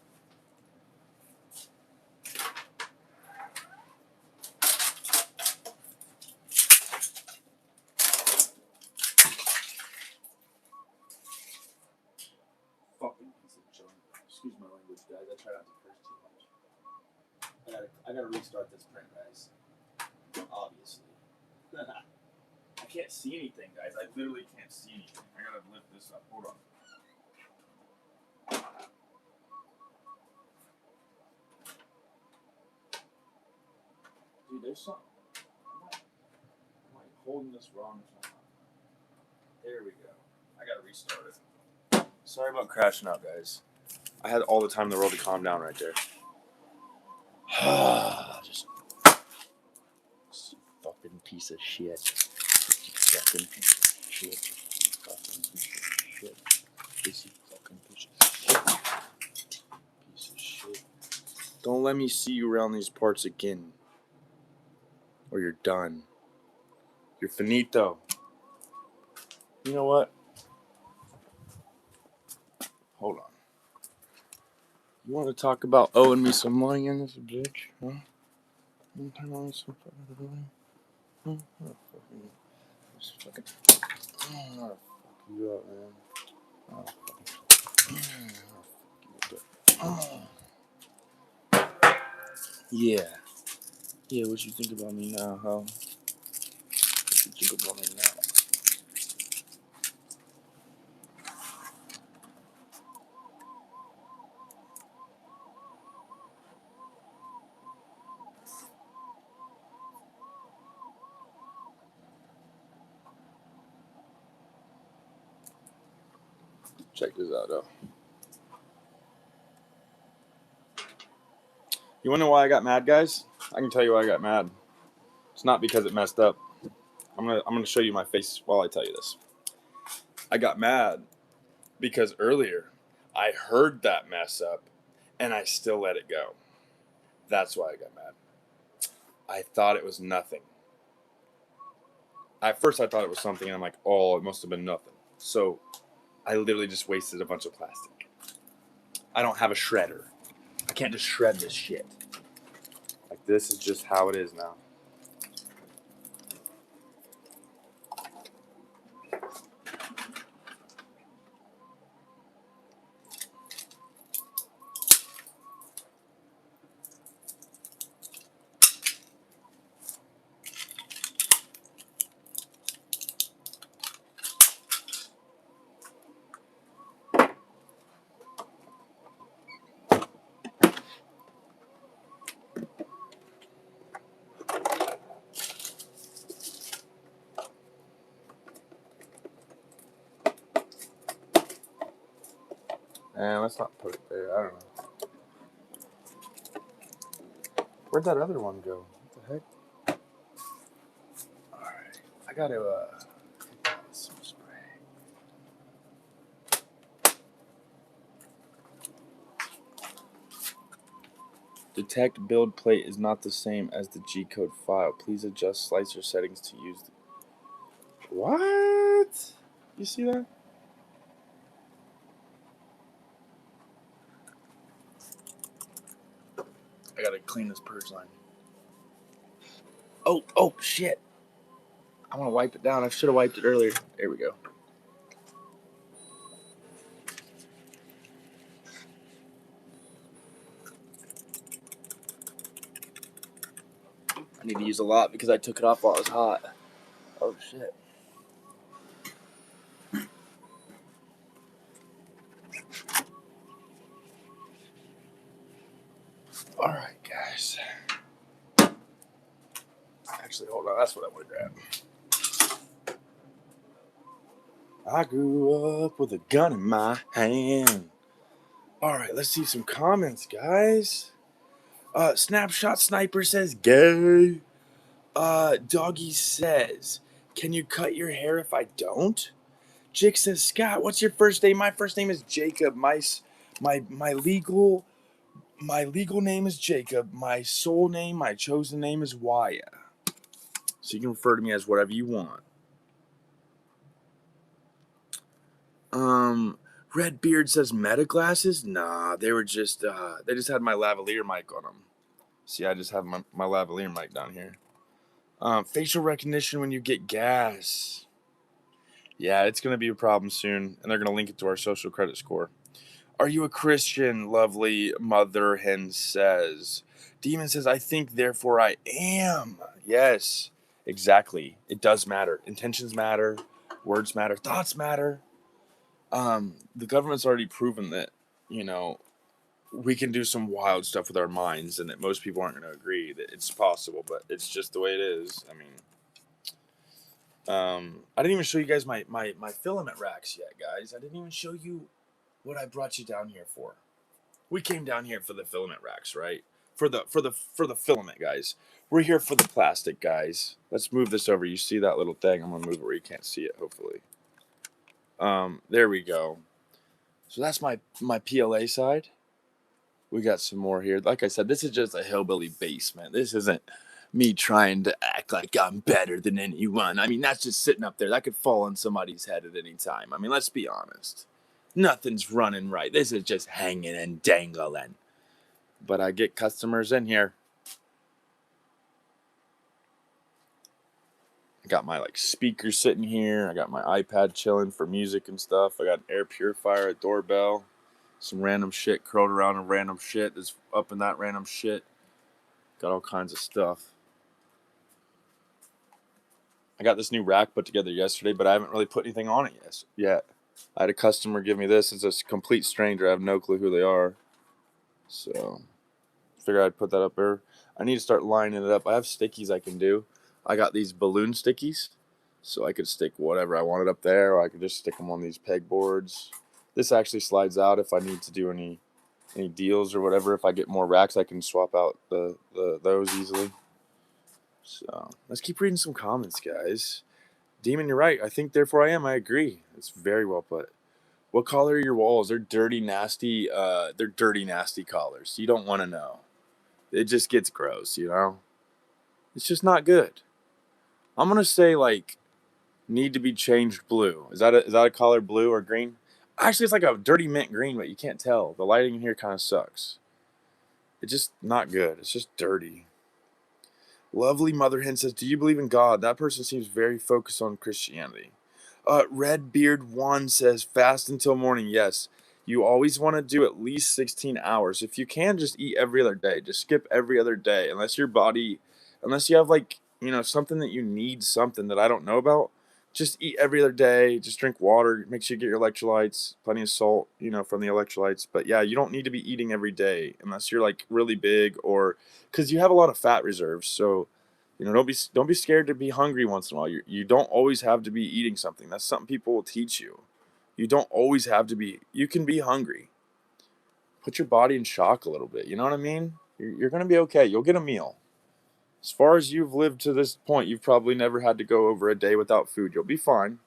Fucking piece of junk. Excuse my language, guys. I try not to curse too much. I gotta restart this print, guys. Obviously. I can't see anything, guys. I literally can't see anything. I gotta lift this up. Hold on. Dude, there's something. I'm like holding this wrong or something. There we go. I gotta restart it. Sorry about crashing out, guys. I had all the time in the world to calm down right there. Just fucking piece of shit. Fucking piece of shit. Fucking piece of shit. Piece of shit. Don't let me see you around these parts again. Or you're done. You're finito. You know what? Hold on. You want to talk about owing me some money in this bitch? Huh? You turn on some fucking money? Huh? Just fucking. I'm gonna fuck you up, man. Yeah. Yeah, what you think about me now, huh? What you think about me now? Check this out, though. You wanna know why I got mad, guys? I can tell you why I got mad. It's not because it messed up. I'm gonna show you my face while I tell you this. I got mad because earlier I heard that mess up and I still let it go. That's why I got mad. I thought it was nothing. At first I thought it was something and I'm like, oh, it must have been nothing. So I literally just wasted a bunch of plastic. I don't have a shredder. I can't just shred this shit. Like, this is just how it is now. And let's not put it there. I don't know. Where'd that other one go? What the heck? Alright. I gotta, some spray. Detect build plate is not the same as the G-code file. Please adjust slicer settings to use the... What? You see that? I gotta clean this purge line. Oh, shit. I want to wipe it down. I should have wiped it earlier. There we go. I need to use a lot because I took it off while it was hot. Oh, shit. Alright, guys. Actually, hold on. That's what I want to grab. I grew up with a gun in my hand. Alright, let's see some comments, guys. Snapshot Sniper says gay. Doggy says, can you cut your hair if I don't? Jick says, Scott, what's your first name? My first name is Jacob. My legal name is Jacob. My soul name, my chosen name is Waya. So you can refer to me as whatever you want. Redbeard says meta glasses? Nah, they were just they just had my lavalier mic on them. See, I just have my lavalier mic down here. Facial recognition when you get gas. Yeah, it's gonna be a problem soon, and they're gonna link it to our social credit score. Are you a Christian? Lovely Mother Hen says. Demon says, I think, therefore I am. Yes. Exactly. It does matter. Intentions matter. Words matter. Thoughts matter. The government's already proven that, you know, we can do some wild stuff with our minds, and that most people aren't going to agree that it's possible, but it's just the way it is. I mean, I didn't even show you guys my filament racks yet, guys. I didn't even show you what I brought you down here for. We came down here for the filament racks, right? For the filament, guys. We're here for the plastic, guys. Let's move this over. You see that little thing? I'm gonna move it where you can't see it, hopefully. There we go. So that's my PLA side. We got some more here. Like I said, this is just a hillbilly basement. This isn't me trying to act like I'm better than anyone. I mean, that's just sitting up there. That could fall on somebody's head at any time. I mean, let's be honest. Nothing's running right. This is just hanging and dangling. But I get customers in here. I got my speaker sitting here. I got my iPad chilling for music and stuff. I got an air purifier, a doorbell, some random shit curled around and random shit that's up in that random shit. Got all kinds of stuff. I got this new rack put together yesterday, but I haven't really put anything on it yet. I had a customer give me this. It's a complete stranger. I have no clue who they are. So, figure I'd put that up there. I need to start lining it up. I have stickies I can do. I got these balloon stickies, so I could stick whatever I wanted up there, or I could just stick them on these pegboards. This actually slides out if I need to do any deals or whatever. If I get more racks, I can swap out those easily. So let's keep reading some comments, guys. Demon, you're right. I think therefore I am. I agree. It's very well put. What color are your walls? They're dirty, nasty. They're dirty, nasty collars. You don't want to know. It just gets gross, you know. It's just not good. I'm gonna say need to be changed blue. Is that a color blue or green? Actually, it's like a dirty mint green, but you can't tell. The lighting in here kind of sucks. It's just not good. It's just dirty. Lovely Mother Hen says, do you believe in God? That person seems very focused on Christianity. Redbeard1 says, fast until morning. Yes. You always want to do at least 16 hours. If you can, just eat every other day. Just skip every other day. Unless you have something that you need, something that I don't know about, just eat every other day. Just drink water. Make sure you get your electrolytes, plenty of salt, from the electrolytes. But yeah, you don't need to be eating every day unless you're really big, or because you have a lot of fat reserves. So, don't be scared to be hungry once in a while. You don't always have to be eating something. That's something people will teach you. You don't always have to be. You can be hungry. Put your body in shock a little bit. You know what I mean? You're going to be okay. You'll get a meal. As far as you've lived to this point, you've probably never had to go over a day without food. You'll be fine.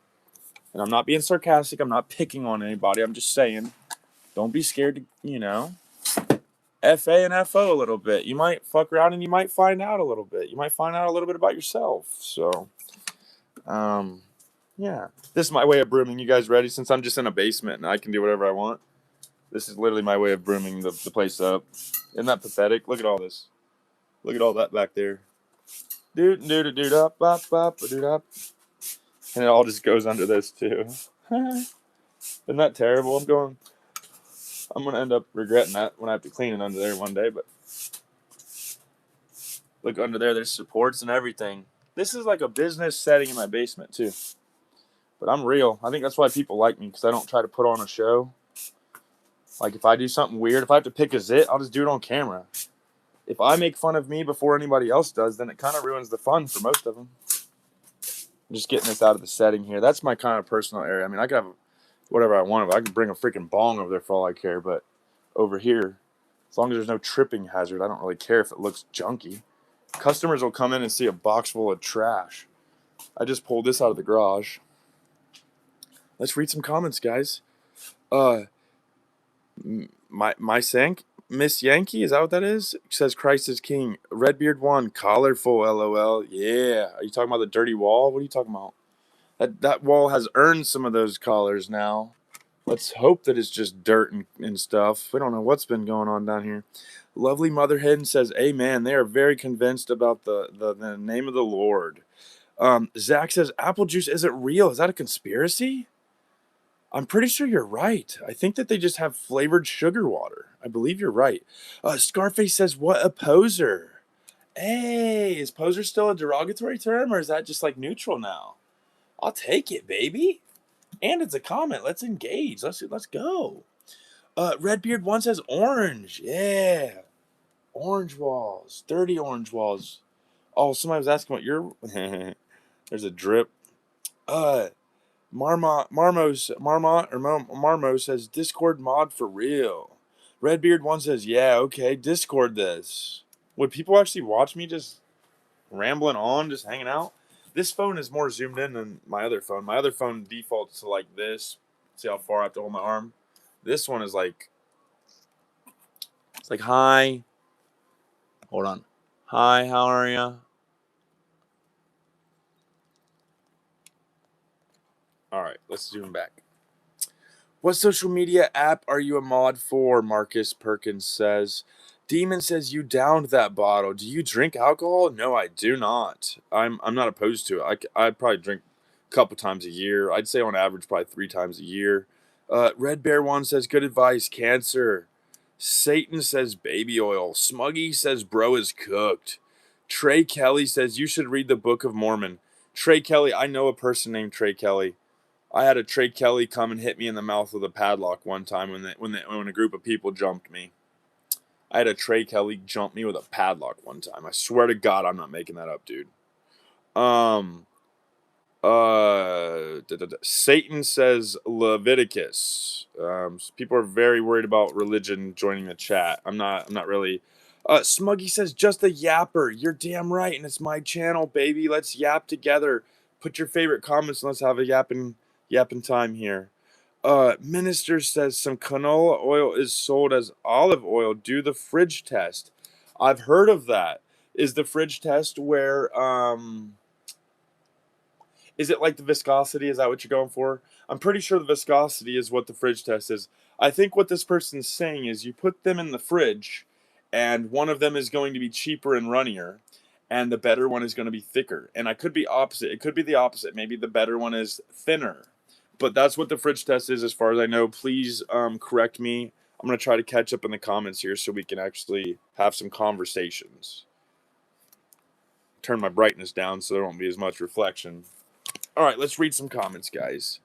And I'm not being sarcastic. I'm not picking on anybody. I'm just saying, don't be scared to, FA and FO a little bit. You might fuck around and you might find out a little bit. You might find out a little bit about yourself. So, yeah. This is my way of brooming. You guys ready? Since I'm just in a basement and I can do whatever I want, this is literally my way of brooming the place up. Isn't that pathetic? Look at all this. Look at all that back there. Doot up, up, up, doot up. And it all just goes under this too. Isn't that terrible? I'm gonna end up regretting that when I have to clean it under there one day. But look under there. There's supports and everything. This is like a business setting in my basement too. But I'm real. I think that's why people like me, because I don't try to put on a show. Like if I do something weird, if I have to pick a zit, I'll just do it on camera. If I make fun of me before anybody else does, then it kind of ruins the fun for most of them. I'm just getting this out of the setting here. That's my kind of personal area. I mean, I can have whatever I want. I can bring a freaking bong over there for all I care. But over here, as long as there's no tripping hazard, I don't really care if it looks junky. Customers will come in and see a box full of trash. I just pulled this out of the garage. Let's read some comments, guys. My Sank, Miss Yankee, is that what that is? It says Christ is King. Redbeard1, collarful, LOL. Yeah. Are you talking about the dirty wall? What are you talking about? That wall has earned some of those collars now. Let's hope that it's just dirt and stuff. We don't know what's been going on down here. Lovely Mother Hen says, amen. They are very convinced about the name of the Lord. Zach says, apple juice isn't real. Is that a conspiracy? I'm pretty sure you're right. I think that they just have flavored sugar water. I believe you're right. Scarface says, what a poser. Hey, is poser still a derogatory term, or is that just like neutral now? I'll take it, baby. And it's a comment. Let's engage. Let's go. Redbeard one says orange. Yeah. Orange walls. Dirty orange walls. Oh, somebody was asking what your there's a drip. Marmo says Discord mod for real. Redbeard one says, yeah, okay, Discord this. Would people actually watch me just rambling on, just hanging out? This phone is more zoomed in than my other phone. My other phone defaults to like this. See how far I have to hold my arm? This one is like, it's like, hi. Hold on. Hi, how are ya? All right, let's zoom back. What social media app are you a mod for? Marcus Perkins says. Demon says you downed that bottle. Do you drink alcohol? No, I do not. I'm not opposed to it. I probably drink a couple times a year. I'd say on average probably 3 times a year. Red Bear One says good advice. Cancer. Satan says baby oil. Smuggy says bro is cooked. Trey Kelly says you should read the Book of Mormon. Trey Kelly, I know a person named Trey Kelly. I had a Trey Kelly come and hit me in the mouth with a padlock one time when a group of people jumped me. I had a Trey Kelly jump me with a padlock one time. I swear to God, I'm not making that up, dude. Satan says Leviticus. People are very worried about religion joining the chat. I'm not really. Smuggy says just a yapper. You're damn right, and it's my channel, baby. Let's yap together. Put your favorite comments and let's have a yapping time here. Minister says some canola oil is sold as olive oil. Do the fridge test. I've heard of that. Is the fridge test where is it like the viscosity? Is that what you're going for? I'm pretty sure the viscosity is what the fridge test is. I think what this person's saying is you put them in the fridge, and one of them is going to be cheaper and runnier, and the better one is going to be thicker. And I could be opposite. It could be the opposite. Maybe the better one is thinner. But that's what the fridge test is, as far as I know. Please correct me. I'm going to try to catch up in the comments here so we can actually have some conversations. Turn my brightness down so there won't be as much reflection. All right, let's read some comments, guys.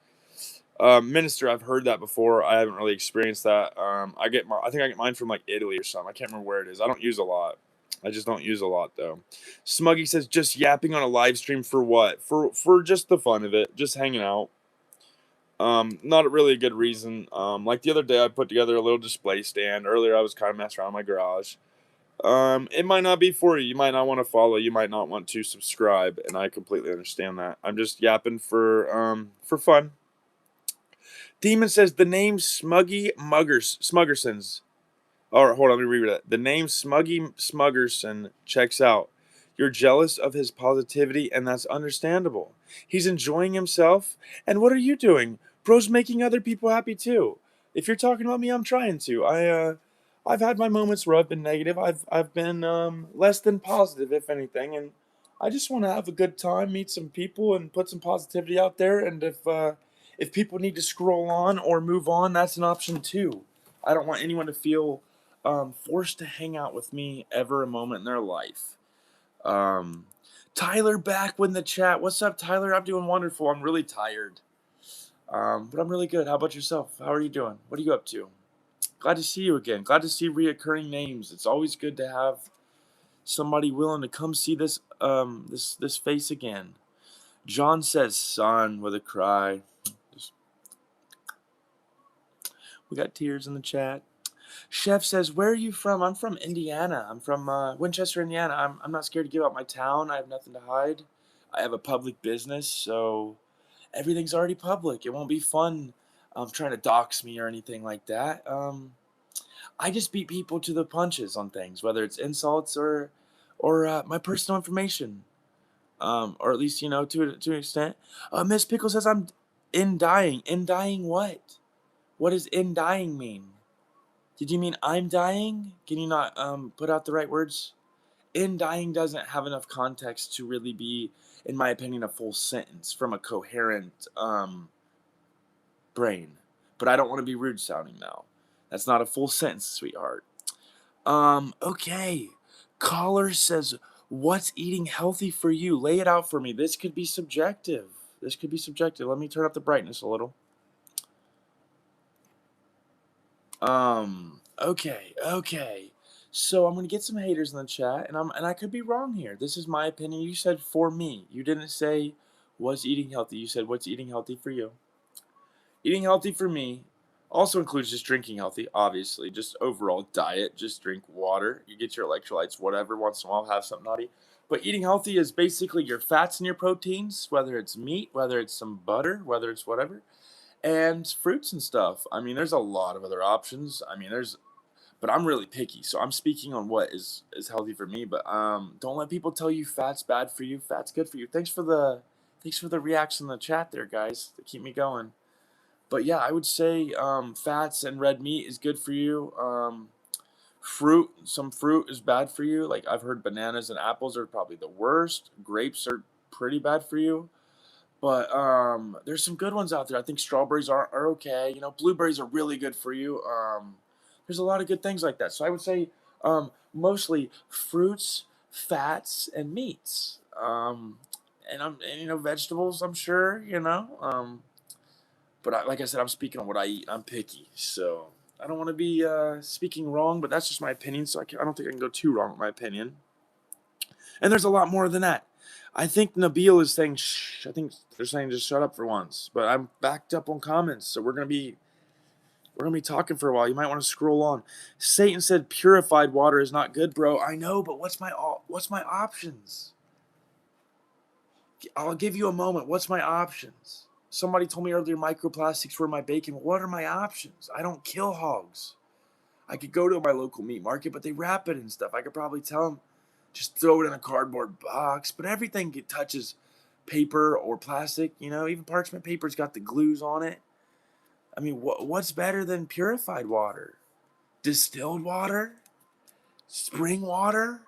Minister, I've heard that before. I haven't really experienced that. I think I get mine from like Italy or something. I can't remember where it is. I don't use a lot. I just don't use a lot though. Smuggy says just yapping on a live stream for what? For just the fun of it, just hanging out. Not really a good reason. Like the other day, I put together a little display stand. Earlier, I was kind of messing around in my garage. It might not be for you. You might not want to follow. You might not want to subscribe, and I completely understand that. I'm just yapping for fun. Demon says the name Smuggersons. All right, hold on, let me read that. The name Smuggy Smuggerson checks out. You're jealous of his positivity, and that's understandable. He's enjoying himself, and what are you doing? Bro's making other people happy too. If you're talking about me, I'm trying to. I've had my moments where I've been negative. I've been less than positive, if anything, and I just want to have a good time, meet some people, and put some positivity out there. And if people need to scroll on or move on, that's an option too. I don't want anyone to feel forced to hang out with me ever a moment in their life. Tyler back with the chat. What's up, Tyler? I'm doing wonderful. I'm really tired. But I'm really good. How about yourself? How are you doing? What are you up to? Glad to see you again. Glad to see reoccurring names. It's always good to have somebody willing to come see this face again. John says son with a cry. We got tears in the chat. Chef says, where are you from? I'm from Indiana. I'm from Winchester, Indiana. I'm not scared to give out my town. I have nothing to hide. I have a public business, so everything's already public. It won't be fun trying to dox me or anything like that. I just beat people to the punches on things, whether it's insults or my personal information, or at least to an extent. Miss Pickle says I'm in dying. In dying what? What does in dying mean? Did you mean I'm dying? Can you not put out the right words? In dying doesn't have enough context to really be, in my opinion, a full sentence from a coherent brain. But I don't want to be rude sounding now. That's not a full sentence, sweetheart. Okay. Caller says, What's eating healthy for you? Lay it out for me. This could be subjective. This could be subjective. Let me turn up the brightness a little. Okay. So I'm gonna get some haters in the chat, and I could be wrong here. This is my opinion. You said for me. You didn't say was eating healthy. You said what's eating healthy for you. Eating healthy for me also includes just drinking healthy, obviously. Just overall diet. Just drink water. You get your electrolytes, whatever. Once in a while, have something naughty. But eating healthy is basically your fats and your proteins, whether it's meat, whether it's some butter, whether it's whatever, and fruits and stuff. I mean, there's a lot of other options. I mean, but I'm really picky, so I'm speaking on what is healthy for me. But don't let people tell you fat's bad for you. Fat's good for you. Thanks for the reaction in the chat there, guys. To keep me going. But yeah, I would say fats and red meat is good for you. Some fruit is bad for you. Like I've heard bananas and apples are probably the worst. Grapes are pretty bad for you. But there's some good ones out there. I think strawberries are okay. Blueberries are really good for you. There's a lot of good things like that. So I would say mostly fruits, fats, and meats. And vegetables. I'm sure. But like I said, I'm speaking on what I eat. I'm picky, so I don't want to be speaking wrong. But that's just my opinion. So I don't think I can go too wrong with my opinion. And there's a lot more than that. I think Nabil is saying shh. I think they're saying just shut up for once. But I'm backed up on comments, so we're gonna be talking for a while. You might want to scroll on. Satan said purified water is not good, bro. I know, but what's my options? I'll give you a moment. What's my options? Somebody told me earlier microplastics were my bacon. What are my options? I don't kill hogs. I could go to my local meat market, but they wrap it and stuff. I could probably tell them just throw it in a cardboard box. But everything touches paper or plastic, even parchment paper's got the glues on it. I mean, what's better than purified water? Distilled water? Spring water?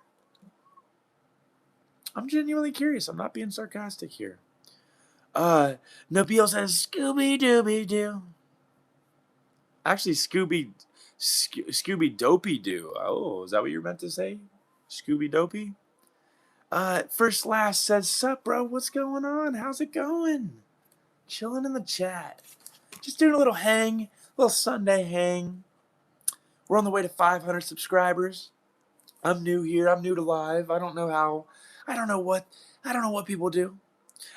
I'm genuinely curious. I'm not being sarcastic here. Nabil says Scooby Dooby Doo. Actually, Scooby Dopey Doo. Oh, is that what you were meant to say? Scooby Dopey? First Last says, sup, bro? What's going on? How's it going? Chilling in the chat. Just doing a little Sunday hang. We're on the way to 500 subscribers. I'm new here. I'm new to live. I don't know what people do.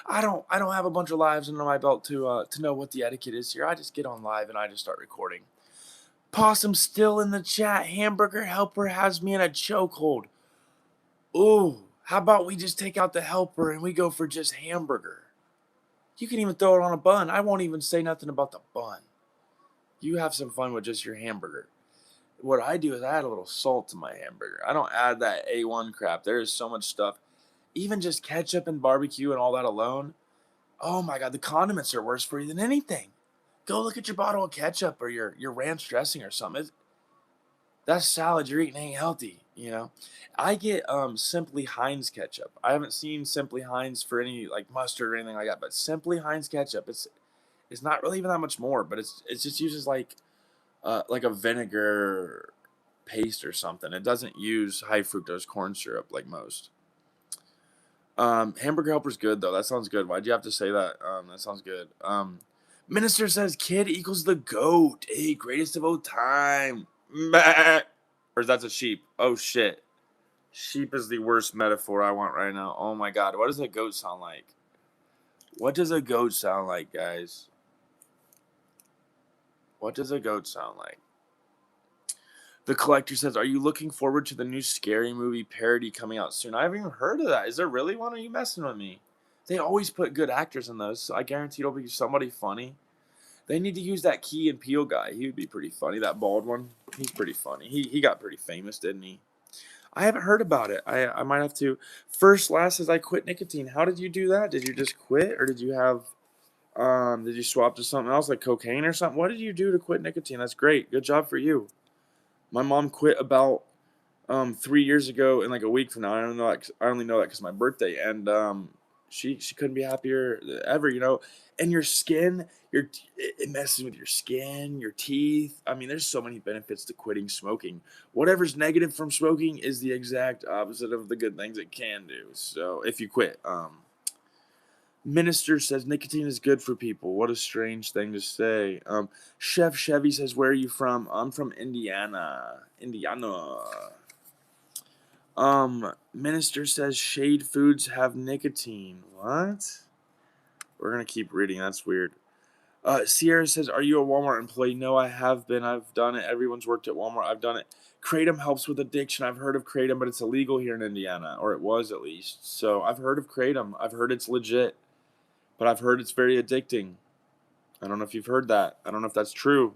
I don't have a bunch of lives under my belt to know what the etiquette is here. I just get on live and I just start recording. Possum still in the chat. Hamburger helper has me in a chokehold. Ooh, how about we just take out the helper and we go for just hamburger? You can even throw it on a bun. I won't even say nothing about the bun. You have some fun with just your hamburger. What I do is I add a little salt to my hamburger. I don't add that A1 crap. There is so much stuff. Even just ketchup and barbecue and all that alone. Oh my God, the condiments are worse for you than anything. Go look at your bottle of ketchup or your ranch dressing or something. That salad you're eating ain't healthy, I get Simply Heinz ketchup. I haven't seen Simply Heinz for any like mustard or anything like that, but Simply Heinz ketchup, it's not really even that much more, but it just uses like a vinegar paste or something. It doesn't use high fructose corn syrup like most. Hamburger helper's good though. That sounds good. Why'd you have to say that? That sounds good. Minister says kid equals the goat. Hey, greatest of all time. Meh. Or that's a sheep. Oh shit. Sheep is the worst metaphor I want right now. Oh my God. What does a goat sound like? What does a goat sound like, guys? What does a goat sound like? The Collector says, are you looking forward to the new Scary Movie parody coming out soon? I haven't even heard of that. Is there really one? Are you messing with me? They always put good actors in those, so I guarantee it'll be somebody funny. They need to use that Key and Peele guy. He would be pretty funny. That bald one. He's pretty funny. He got pretty famous, didn't he? I haven't heard about it. I might have to. First Last says, I quit nicotine. How did you do that? Did you just quit? Or did you have... did you swap to something else like cocaine or something? What did you do to quit nicotine? That's great. Good job for you. My mom quit about 3 years ago in like a week from now. I only know that because my birthday. And She couldn't be happier ever, you know? And your skin, it messes with your skin, your teeth. I mean, there's so many benefits to quitting smoking. Whatever's negative from smoking is the exact opposite of the good things it can do. So if you quit, Minister says nicotine is good for people. What a strange thing to say. Chef Chevy says, "Where are you from?" I'm from Indiana. Indiana. Minister says shade foods have nicotine. What? We're gonna keep reading. That's weird. Sierra says, "Are you a Walmart employee?" No, I have been. I've done it. Everyone's worked at Walmart. I've done it. Kratom helps with addiction. I've heard of Kratom, but it's illegal here in Indiana, or it was at least. So I've heard of Kratom. I've heard it's legit, but I've heard it's very addicting. I don't know if you've heard that. I don't know if that's true.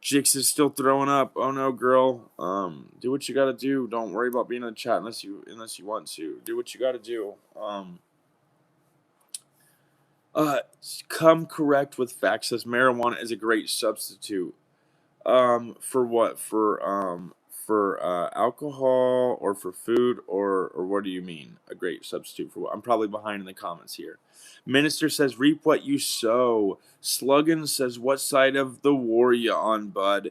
Jix is still throwing up. Oh no, girl. Do what you gotta do. Don't worry about being in the chat unless you want to. Do what you gotta do. Come correct with facts. Says marijuana is a great substitute. For what? For alcohol or for food or what do you mean? A great substitute for what? I'm probably behind in the comments here. Minister says reap what you sow. Sluggin says what side of the war you on, bud?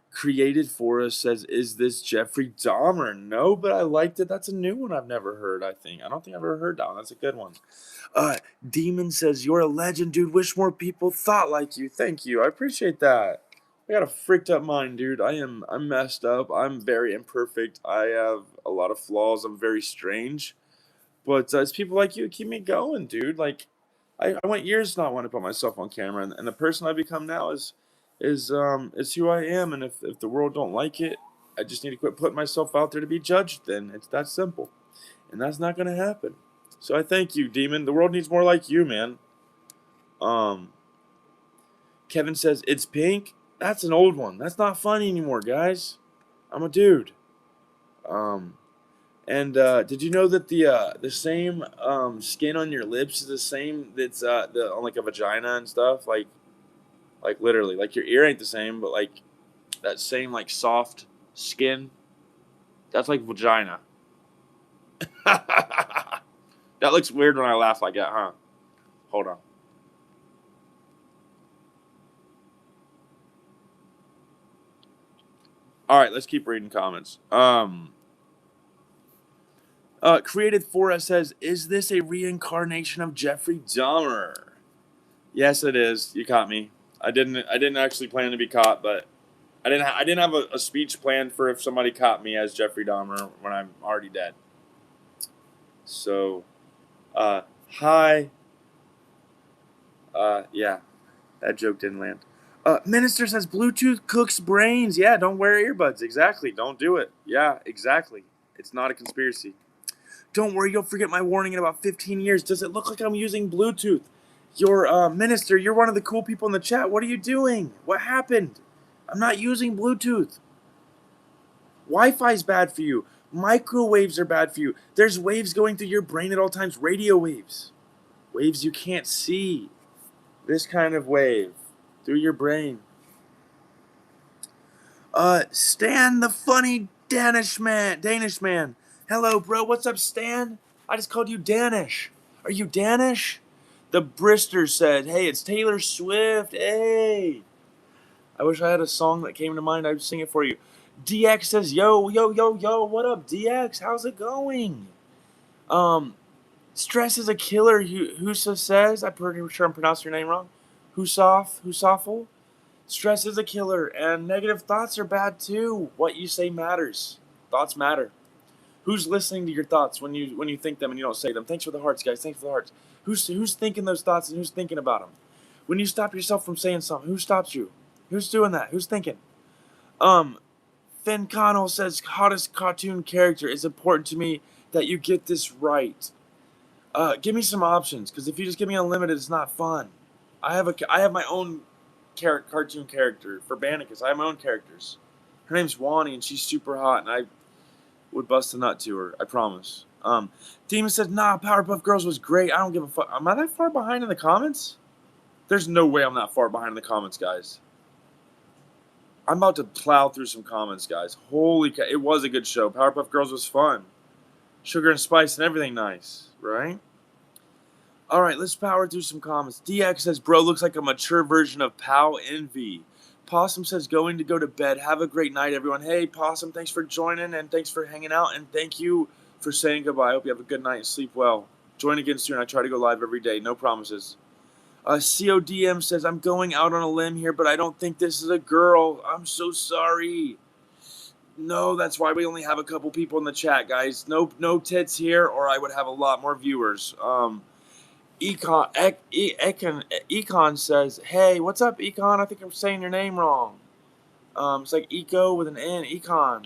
Created for us says, is this Jeffrey Dahmer? No, but I liked it. That's a new one I've never heard, I think. I don't think I've ever heard that one. That's a good one. Demon says, you're a legend, dude. Wish more people thought like you. Thank you. I appreciate that. I got a freaked up mind, dude. I'm messed up. I'm very imperfect. I have a lot of flaws. I'm very strange. But it's people like you that keep me going, dude. Like, I went years not wanting to put myself on camera, and the person I become now is who I am. And if the world don't like it, I just need to quit putting myself out there to be judged. Then it's that simple, and that's not gonna happen. So I thank you, Demon. The world needs more like you, man. Kevin says it's pink. That's an old one. That's not funny anymore, guys. I'm a dude. And did you know that the same skin on your lips is the same that's on like a vagina and stuff? Like literally, like your ear ain't the same, but like that same like soft skin. That's like vagina. That looks weird when I laugh like that, huh? Hold on. All right, let's keep reading comments. Created for us says, "Is this a reincarnation of Jeffrey Dahmer?" Yes, it is. You caught me. I didn't actually plan to be caught, but I didn't have a speech planned for if somebody caught me as Jeffrey Dahmer when I'm already dead. So, hi. Yeah, that joke didn't land. Minister says Bluetooth cooks brains. Yeah, don't wear earbuds. Exactly. Don't do it. Yeah, exactly. It's not a conspiracy. Don't worry, you'll forget my warning in about 15 years. Does it look like I'm using Bluetooth? You're Minister, you're one of the cool people in the chat. What are you doing? What happened? I'm not using Bluetooth. Wi-Fi's bad for you. Microwaves are bad for you. There's waves going through your brain at all times. Radio waves. Waves you can't see. This kind of wave through your brain. Stan the funny Danish man. Hello, bro. What's up, Stan? I just called you Danish. Are you Danish? The Brister said, hey, it's Taylor Swift. Hey. I wish I had a song that came to mind. I'd sing it for you. DX says, yo. What up, DX? How's it going? Stress is a killer, Husa says. I'm pretty sure I'm pronouncing your name wrong. Husaful. Stress is a killer, and negative thoughts are bad too. What you say matters. Thoughts matter. Who's listening to your thoughts when you think them and you don't say them? Thanks for the hearts, guys. Thanks for the hearts. Who's thinking those thoughts and who's thinking about them? When you stop yourself from saying something, who stops you? Who's doing that? Who's thinking? Finn Connell says, hottest cartoon character. It's important to me that you get this right. Give me some options, because if you just give me unlimited, it's not fun. I have my own cartoon character for Bannicus. I have my own characters. Her name's Wani, and she's super hot, and I would bust a nut to her. I promise. Demon said, nah, Powerpuff Girls was great. I don't give a fuck. Am I that far behind in the comments? There's no way I'm that far behind in the comments, guys. I'm about to plow through some comments, guys. Holy cow. It was a good show. Powerpuff Girls was fun. Sugar and spice and everything nice, right? All right, let's power through some comments. DX says, bro looks like a mature version of Pow Envy. Possum says, going to go to bed. Have a great night, everyone. Hey, Possum, thanks for joining, and thanks for hanging out, and thank you for saying goodbye. I hope you have a good night and sleep well. Join again soon. I try to go live every day. No promises. CODM says, I'm going out on a limb here, but I don't think this is a girl. I'm so sorry. No, that's why we only have a couple people in the chat, guys. No tits here, or I would have a lot more viewers. Econ says, hey, what's up, Econ? I think I'm saying your name wrong. It's like Eco with an N, Econ.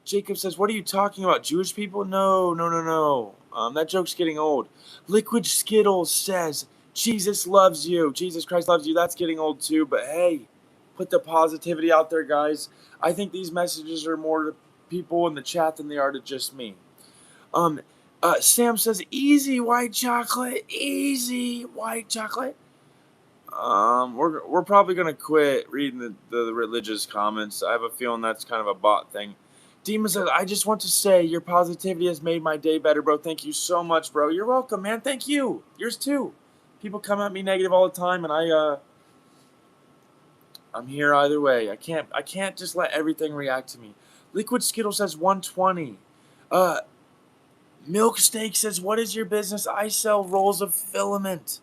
Jacob says, what are you talking about? Jewish people? No. That joke's getting old. Liquid Skittles says, Jesus loves you. Jesus Christ loves you. That's getting old too, but hey, put the positivity out there, guys. I think these messages are more to people in the chat than they are to just me. Sam says, easy white chocolate, easy white chocolate. We're probably gonna quit reading the religious comments. I have a feeling that's kind of a bot thing. Demon says, I just want to say your positivity has made my day better, bro. Thank you so much, bro. You're welcome, man. Thank you. Yours too. People come at me negative all the time, and I'm here either way. I can't just let everything react to me. Liquid Skittle says 120. Milk Steak says, what is your business? I sell rolls of filament.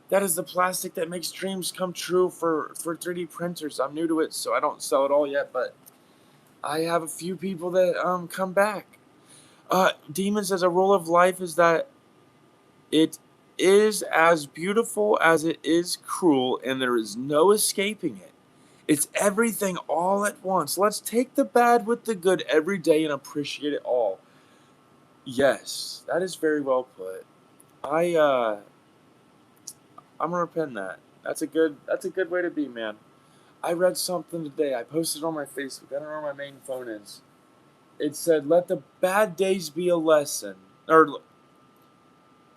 That is the plastic that makes dreams come true for 3D printers. I'm new to it, so I don't sell it all yet, but I have a few people that come back. Demon says, a rule of life is that it is as beautiful as it is cruel, and there is no escaping it. It's everything all at once. Let's take the bad with the good every day and appreciate it all. Yes, that is very well put. I'm gonna pen that. That's a good way to be, man. I read something today. I posted it on my Facebook. I don't know where my main phone is. It said, let the bad days be a lesson. Or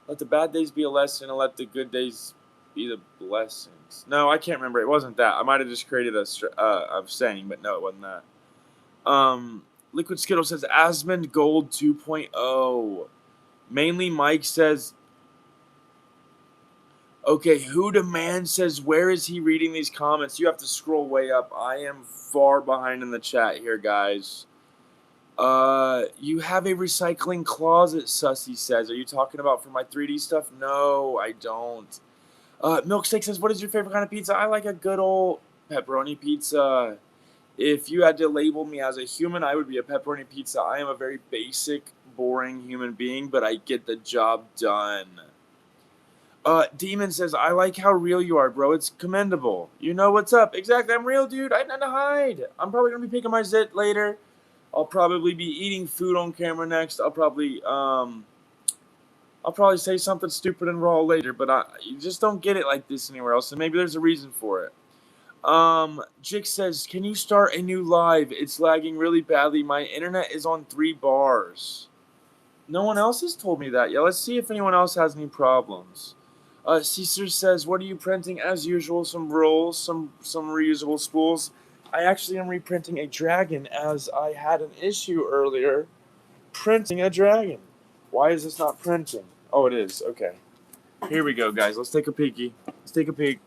let the bad days be a lesson and let the good days be the blessings. No, I can't remember. It wasn't that. I might have just created a saying, but no, it wasn't that. Liquid Skittle says, Asmund Gold 2.0. Mainly Mike says, okay, Who Demand says, where is he reading these comments? You have to scroll way up. I am far behind in the chat here, guys. You have a recycling closet, Sussy says. Are you talking about for my 3D stuff? No, I don't. Milksteak says, what is your favorite kind of pizza? I like a good old pepperoni pizza. If you had to label me as a human, I would be a pepperoni pizza. I am a very basic, boring human being, but I get the job done. Demon says, I like how real you are, bro. It's commendable. You know what's up. Exactly, I'm real, dude. I had nothing to hide. I'm probably going to be picking my zit later. I'll probably be eating food on camera next. I'll probably say something stupid and raw later, but you just don't get it like this anywhere else, and maybe there's a reason for it. Jix says, can you start a new live? It's lagging really badly. My internet is on 3 bars. No one else has told me that. Yeah, let's see if anyone else has any problems. Caesar says, what are you printing? As usual, some rolls, some reusable spools. I actually am reprinting a dragon, as I had an issue earlier printing a dragon. Why is this not printing? Oh, it is. Okay. Here we go, guys. Let's take a peeky. Let's take a peek.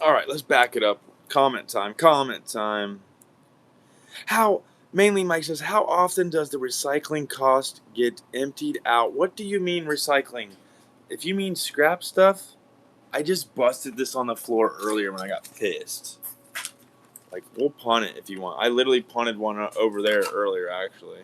All right, let's back it up. Comment time. Mainly Mike says, how often does the recycling cost get emptied out? What do you mean recycling? If you mean scrap stuff, I just busted this on the floor earlier when I got pissed. Like, we'll punt it if you want. I literally punted one over there earlier, actually.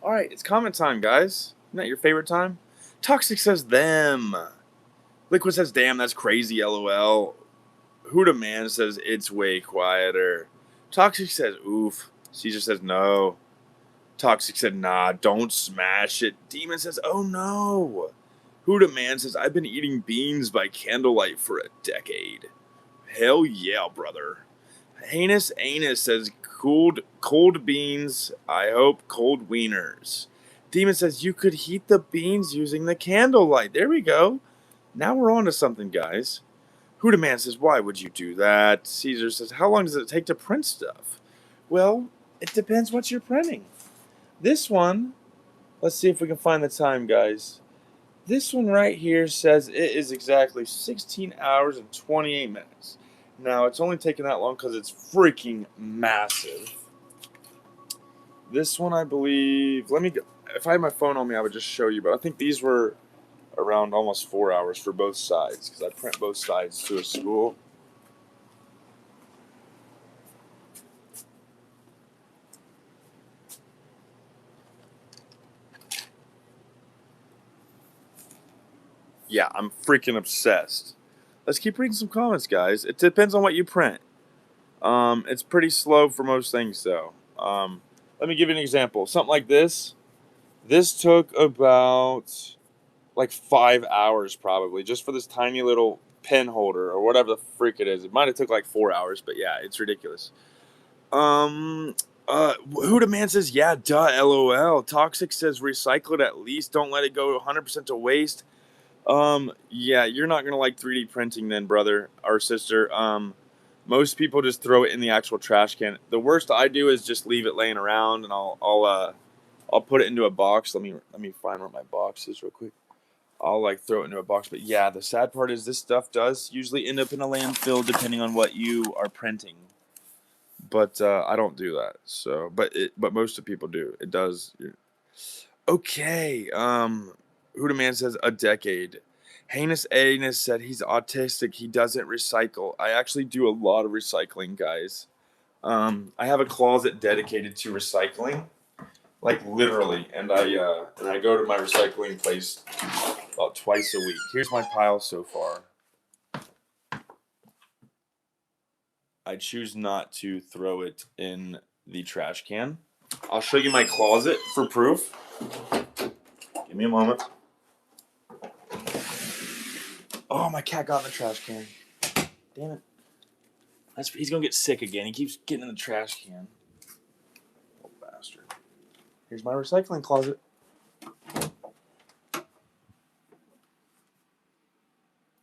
Alright, it's comment time, guys. Isn't that your favorite time? Toxic says them. Liquid says, damn, that's crazy, LOL. Huda Man says, it's way quieter. Toxic says, oof. Caesar says, no. Toxic said, nah, don't smash it. Demon says, oh no. Huda Man says, I've been eating beans by candlelight for a decade. Hell yeah, brother. Heinous Anus says, cold beans, I hope cold wieners. Demon says, you could heat the beans using the candlelight. There we go. Now we're on to something, guys. Huda Man says, why would you do that? Caesar says, how long does it take to print stuff? Well, it depends what you're printing. This one, let's see if we can find the time, guys. This one right here says it is exactly 16 hours and 28 minutes. Now, it's only taking that long because it's freaking massive. This one, I believe, if I had my phone on me, I would just show you, but I think these were around almost 4 hours for both sides because I print both sides to a school. Yeah, I'm freaking obsessed. Let's keep reading some comments, guys. It depends on what you print. It's pretty slow for most things, though. Let me give you an example. Something like this. This took about like 5 hours probably just for this tiny little pen holder or whatever the freak it is. It might have took like 4 hours, but yeah, it's ridiculous. Huda Man says, yeah, duh, LOL. Toxic says, recycle it at least. Don't let it go 100% to waste. Yeah, you're not gonna like 3D printing then, brother or sister. Most people just throw it in the actual trash can. The worst I do is just leave it laying around, and I'll put it into a box. Let me find where my box is real quick. I'll like throw it into a box. But yeah, the sad part is this stuff does usually end up in a landfill depending on what you are printing. But I don't do that. So, but most of people do. It does. Okay. Huda Man says a decade. Heinous Anus said he's autistic. He doesn't recycle. I actually do a lot of recycling, guys. I have a closet dedicated to recycling, like literally, and I go to my recycling place about twice a week. Here's my pile so far. I choose not to throw it in the trash can. I'll show you my closet for proof. Give me a moment. Oh, my cat got in the trash can. Damn it. He's going to get sick again. He keeps getting in the trash can. Little bastard. Here's my recycling closet.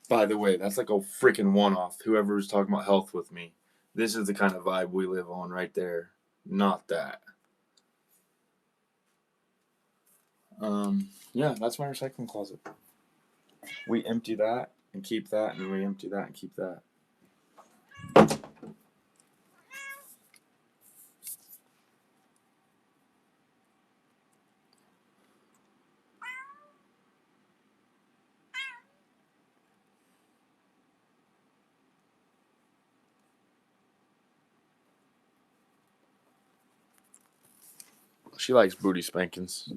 By the way, that's like a freaking one-off. Whoever was talking about health with me. This is the kind of vibe we live on right there. Not that. Yeah, that's my recycling closet. We empty that and keep that, and we empty that and keep that. She likes booty spankings.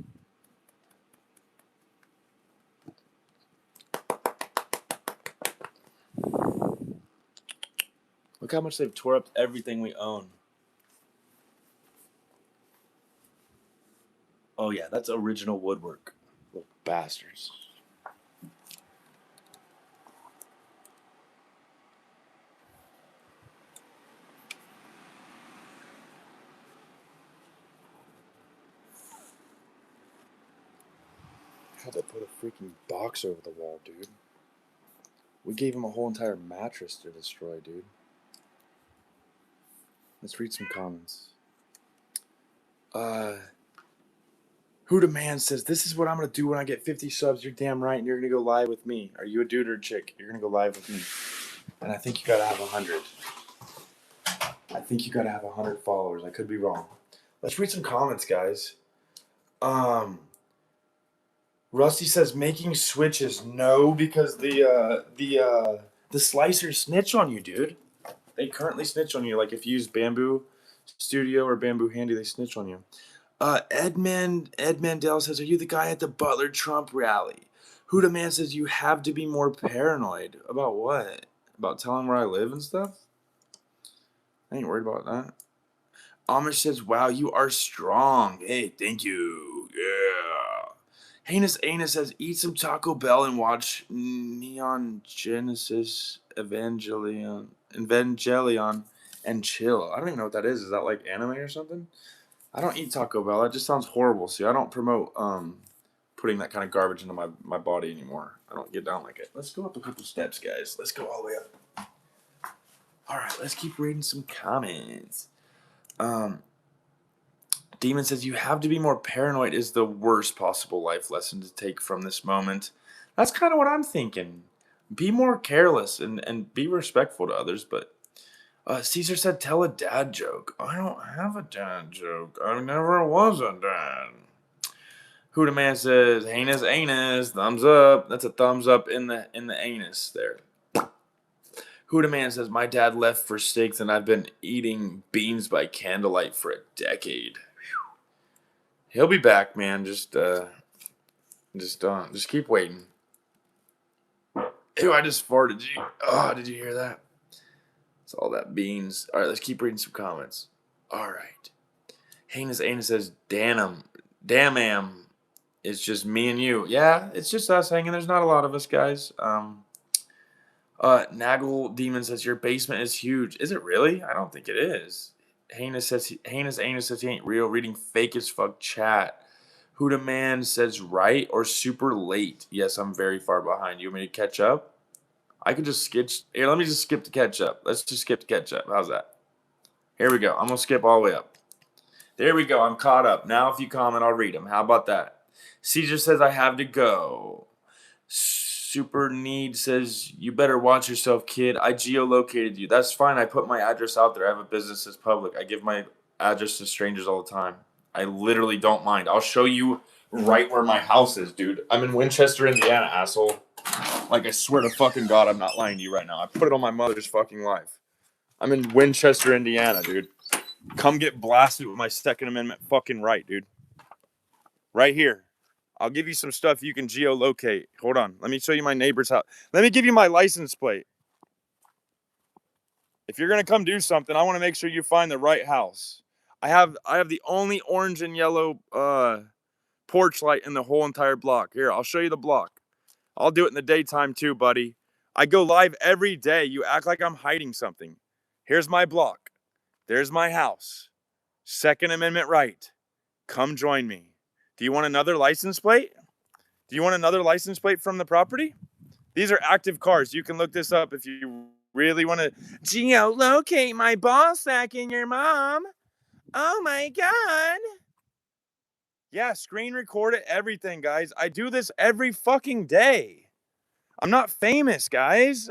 Look how much they've tore up everything we own. Oh yeah, that's original woodwork. Little bastards. How'd they put a freaking box over the wall, dude? We gave him a whole entire mattress to destroy, dude. Let's read some comments. Huda Man says, this is what I'm going to do when I get 50 subs. You're damn right, and you're going to go live with me. Are you a dude or a chick? You're going to go live with me. And I think you got to have 100. I think you got to have 100 followers. I could be wrong. Let's read some comments, guys. Rusty says, making switches. No, because the slicers snitch on you, dude. They currently snitch on you. Like if you use Bamboo Studio or Bamboo Handy, they snitch on you. Ed Mandel says, are you the guy at the Butler Trump rally? Huda Man says you have to be more paranoid. About what? About telling where I live and stuff? I ain't worried about that. Amish says, wow, you are strong. Hey, thank you. Yeah. Heinous Anus says, eat some Taco Bell and watch Neon Genesis Evangelion and chill. I don't even know what that is. Is that like anime or something? I don't eat Taco Bell. That just sounds horrible. See, I don't promote putting that kind of garbage into my body anymore. I don't get down like it. Let's go up a couple steps, guys. Let's go all the way up. All right, let's keep reading some comments. Demon says, you have to be more paranoid is the worst possible life lesson to take from this moment. That's kind of what I'm thinking. Be more careless and be respectful to others. But Caesar said, tell a dad joke. I don't have a dad joke. I never was a dad. Huda Man says, heinous anus, thumbs up. That's a thumbs up in the anus there. Huda Man says, my dad left for steaks and I've been eating beans by candlelight for a decade. He'll be back, man. Just keep waiting. Ew, I just farted. Did you hear that? It's all that beans. All right, let's keep reading some comments. All right. Heinous Anus says, damn, it's just me and you. Yeah, it's just us hanging. There's not a lot of us, guys. Naggle Demon says, your basement is huge. Is it really? I don't think it is. Heinous Anus says he ain't real. Reading fake as fuck chat. Huda Man says right or super late. Yes, I'm very far behind. You want me to catch up? I could just skip. Here, let me just skip to catch up. Let's just skip to catch up. How's that? Here we go. I'm going to skip all the way up. There we go. I'm caught up. Now if you comment, I'll read them. How about that? Caesar says I have to go. Super Need says, you better watch yourself, kid. I geolocated you. That's fine. I put my address out there. I have a business that's public. I give my address to strangers all the time. I literally don't mind. I'll show you right where my house is, dude. I'm in Winchester, Indiana, asshole. Like, I swear to fucking God, I'm not lying to you right now. I put it on my mother's fucking life. I'm in Winchester, Indiana, dude. Come get blasted with my Second Amendment fucking right, dude. Right here. I'll give you some stuff you can geolocate. Hold on. Let me show you my neighbor's house. Let me give you my license plate. If you're going to come do something, I want to make sure you find the right house. I have the only orange and yellow porch light in the whole entire block. Here, I'll show you the block. I'll do it in the daytime too, buddy. I go live every day. You act like I'm hiding something. Here's my block. There's my house. Second Amendment right. Come join me. Do you want another license plate? Do you want another license plate from the property? These are active cars. You can look this up if you really want to geolocate my ball sack in your mom. Oh my God. Yeah, screen record it, everything, guys. I do this every fucking day. I'm not famous, guys.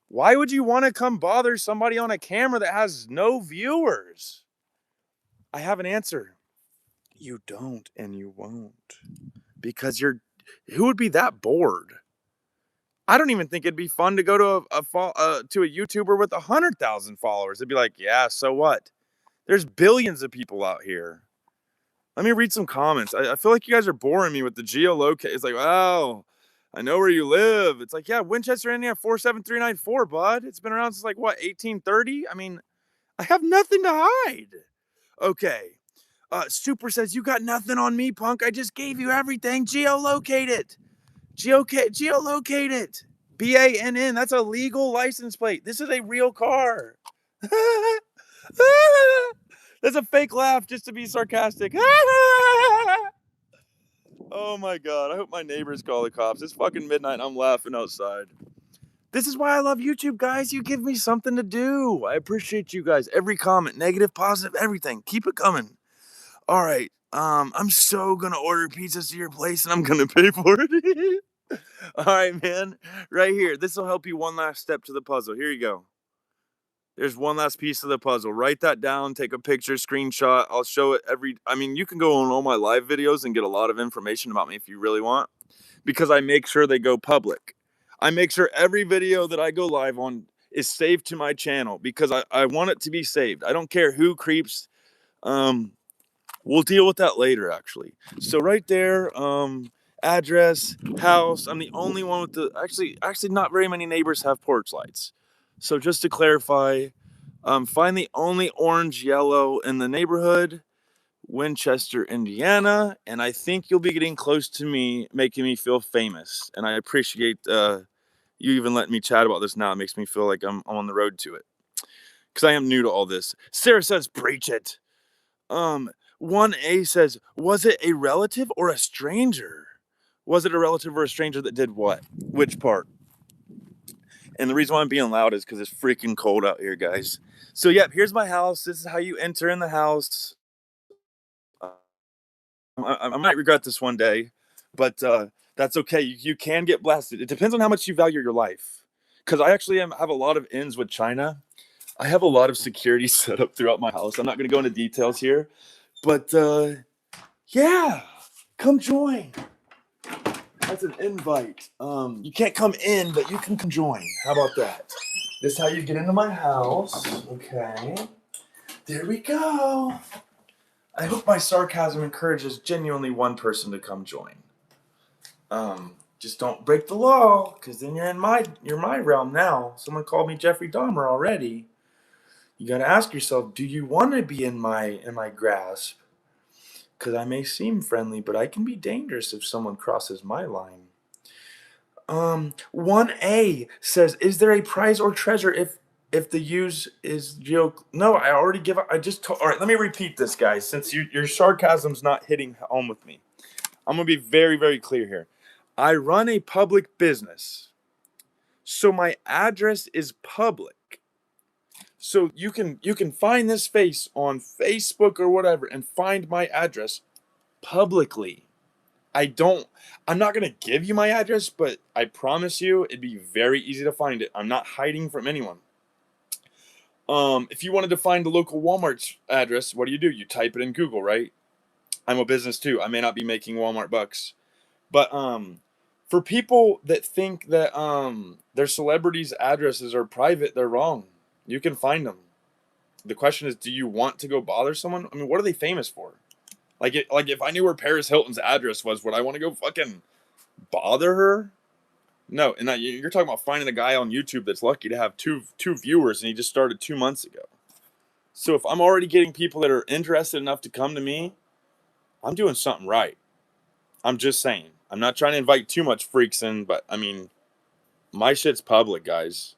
Why would you want to come bother somebody on a camera that has no viewers? I have an answer. You don't and you won't. Because who would be that bored? I don't even think it'd be fun to go to a YouTuber with 100,000 followers. It'd be like, yeah, so what? There's billions of people out here. Let me read some comments. I feel like you guys are boring me with the geolocate. It's like, wow, I know where you live. It's like, yeah, Winchester, Indiana, 47394, bud. It's been around since like, what, 1830? I mean, I have nothing to hide. Okay. Super says, you got nothing on me, punk. I just gave you everything. Geolocate it. Geolocate it. BANN. That's a legal license plate. This is a real car. That's a fake laugh just to be sarcastic. Oh my God. I hope my neighbors call the cops. It's fucking midnight and I'm laughing outside. This is why I love YouTube, guys. You give me something to do. I appreciate you guys. Every comment, negative, positive, everything. Keep it coming. All right. I'm so gonna order pizzas to your place and I'm gonna pay for it. All right, man. Right here. This will help you one last step to the puzzle. Here you go. There's one last piece of the puzzle. Write that down, take a picture, screenshot. I'll show it you can go on all my live videos and get a lot of information about me if you really want, because I make sure they go public. I make sure every video that I go live on is saved to my channel because I want it to be saved. I don't care who creeps. We'll deal with that later, actually. So right there, address, house. I'm the only one with the actually not very many neighbors have porch lights. So just to clarify, find the only orange yellow in the neighborhood, Winchester, Indiana, and I think you'll be getting close to me, making me feel famous. And I appreciate you even letting me chat about this now. It makes me feel like I'm on the road to it because I am new to all this. Sarah says, "Preach it." 1A says, "Was it a relative or a stranger?" Was it a relative or a stranger that did what? Which part? And the reason why I'm being loud is because it's freaking cold out here, guys. So, yep, here's my house. This is how you enter in the house. I might regret this one day, but that's okay. You can get blasted. It depends on how much you value your life. Because I actually have a lot of ins with China. I have a lot of security set up throughout my house. I'm not going to go into details here, but yeah, come join. That's an invite. You can't come in, but you can come join. How about that? This is how you get into my house. Okay. There we go. I hope my sarcasm encourages genuinely one person to come join. Just don't break the law, because then you're my realm now. Someone called me Jeffrey Dahmer already. You gotta ask yourself, do you want to be in my grasp? Because I may seem friendly, but I can be dangerous if someone crosses my line. 1A says, is there a prize or treasure if the use is joke? No, I already give up. All right, let me repeat this, guys, since your sarcasm's not hitting home with me. I'm going to be very, very clear here. I run a public business, so my address is public. So you can find this face on Facebook or whatever and find my address publicly. I'm not going to give you my address, but I promise you it'd be very easy to find it. I'm not hiding from anyone. If you wanted to find the local Walmart's address, what do? You type it in Google, right? I'm a business too. I may not be making Walmart bucks, but for people that think that their celebrities' addresses are private, they're wrong. You can find them. The question is, do you want to go bother someone? I mean, what are they famous for? Like if I knew where Paris Hilton's address was, would I want to go fucking bother her? No, and you're talking about finding a guy on YouTube that's lucky to have two viewers, and he just started 2 months ago. So if I'm already getting people that are interested enough to come to me, I'm doing something right. I'm just saying. I'm not trying to invite too much freaks in, but I mean, my shit's public, guys.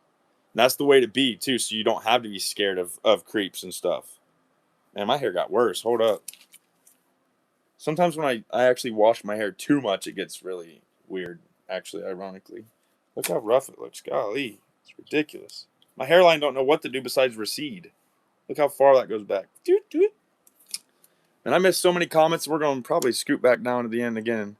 And that's the way to be too, so you don't have to be scared of creeps and stuff. Man, my hair got worse. Hold up. Sometimes when I actually wash my hair too much, it gets really weird, actually, ironically. Look how rough it looks. Golly. It's ridiculous. My hairline don't know what to do besides recede. Look how far that goes back. And I missed so many comments, we're going to probably scoot back down to the end again.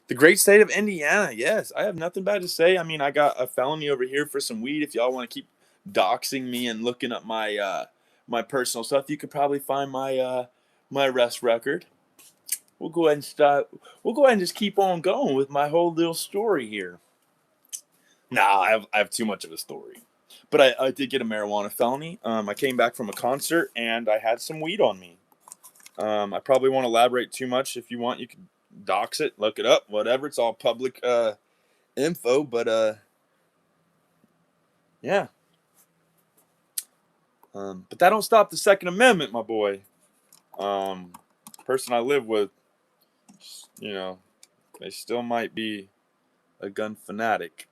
The great state of Indiana. Yes, I have nothing bad to say. I mean, I got a felony over here for some weed. If y'all want to keep doxing me and looking up my my personal stuff, you could probably find my my arrest record. We'll go ahead and start. We'll go ahead and just keep on going with my whole little story here. Nah, I have too much of a story. But I did get a marijuana felony. I came back from a concert and I had some weed on me. I probably won't elaborate too much. If you want, you can dox it, look it up, whatever. It's all public info. But yeah. But that don't stop the Second Amendment, my boy. Person I live with, you know, they still might be a gun fanatic.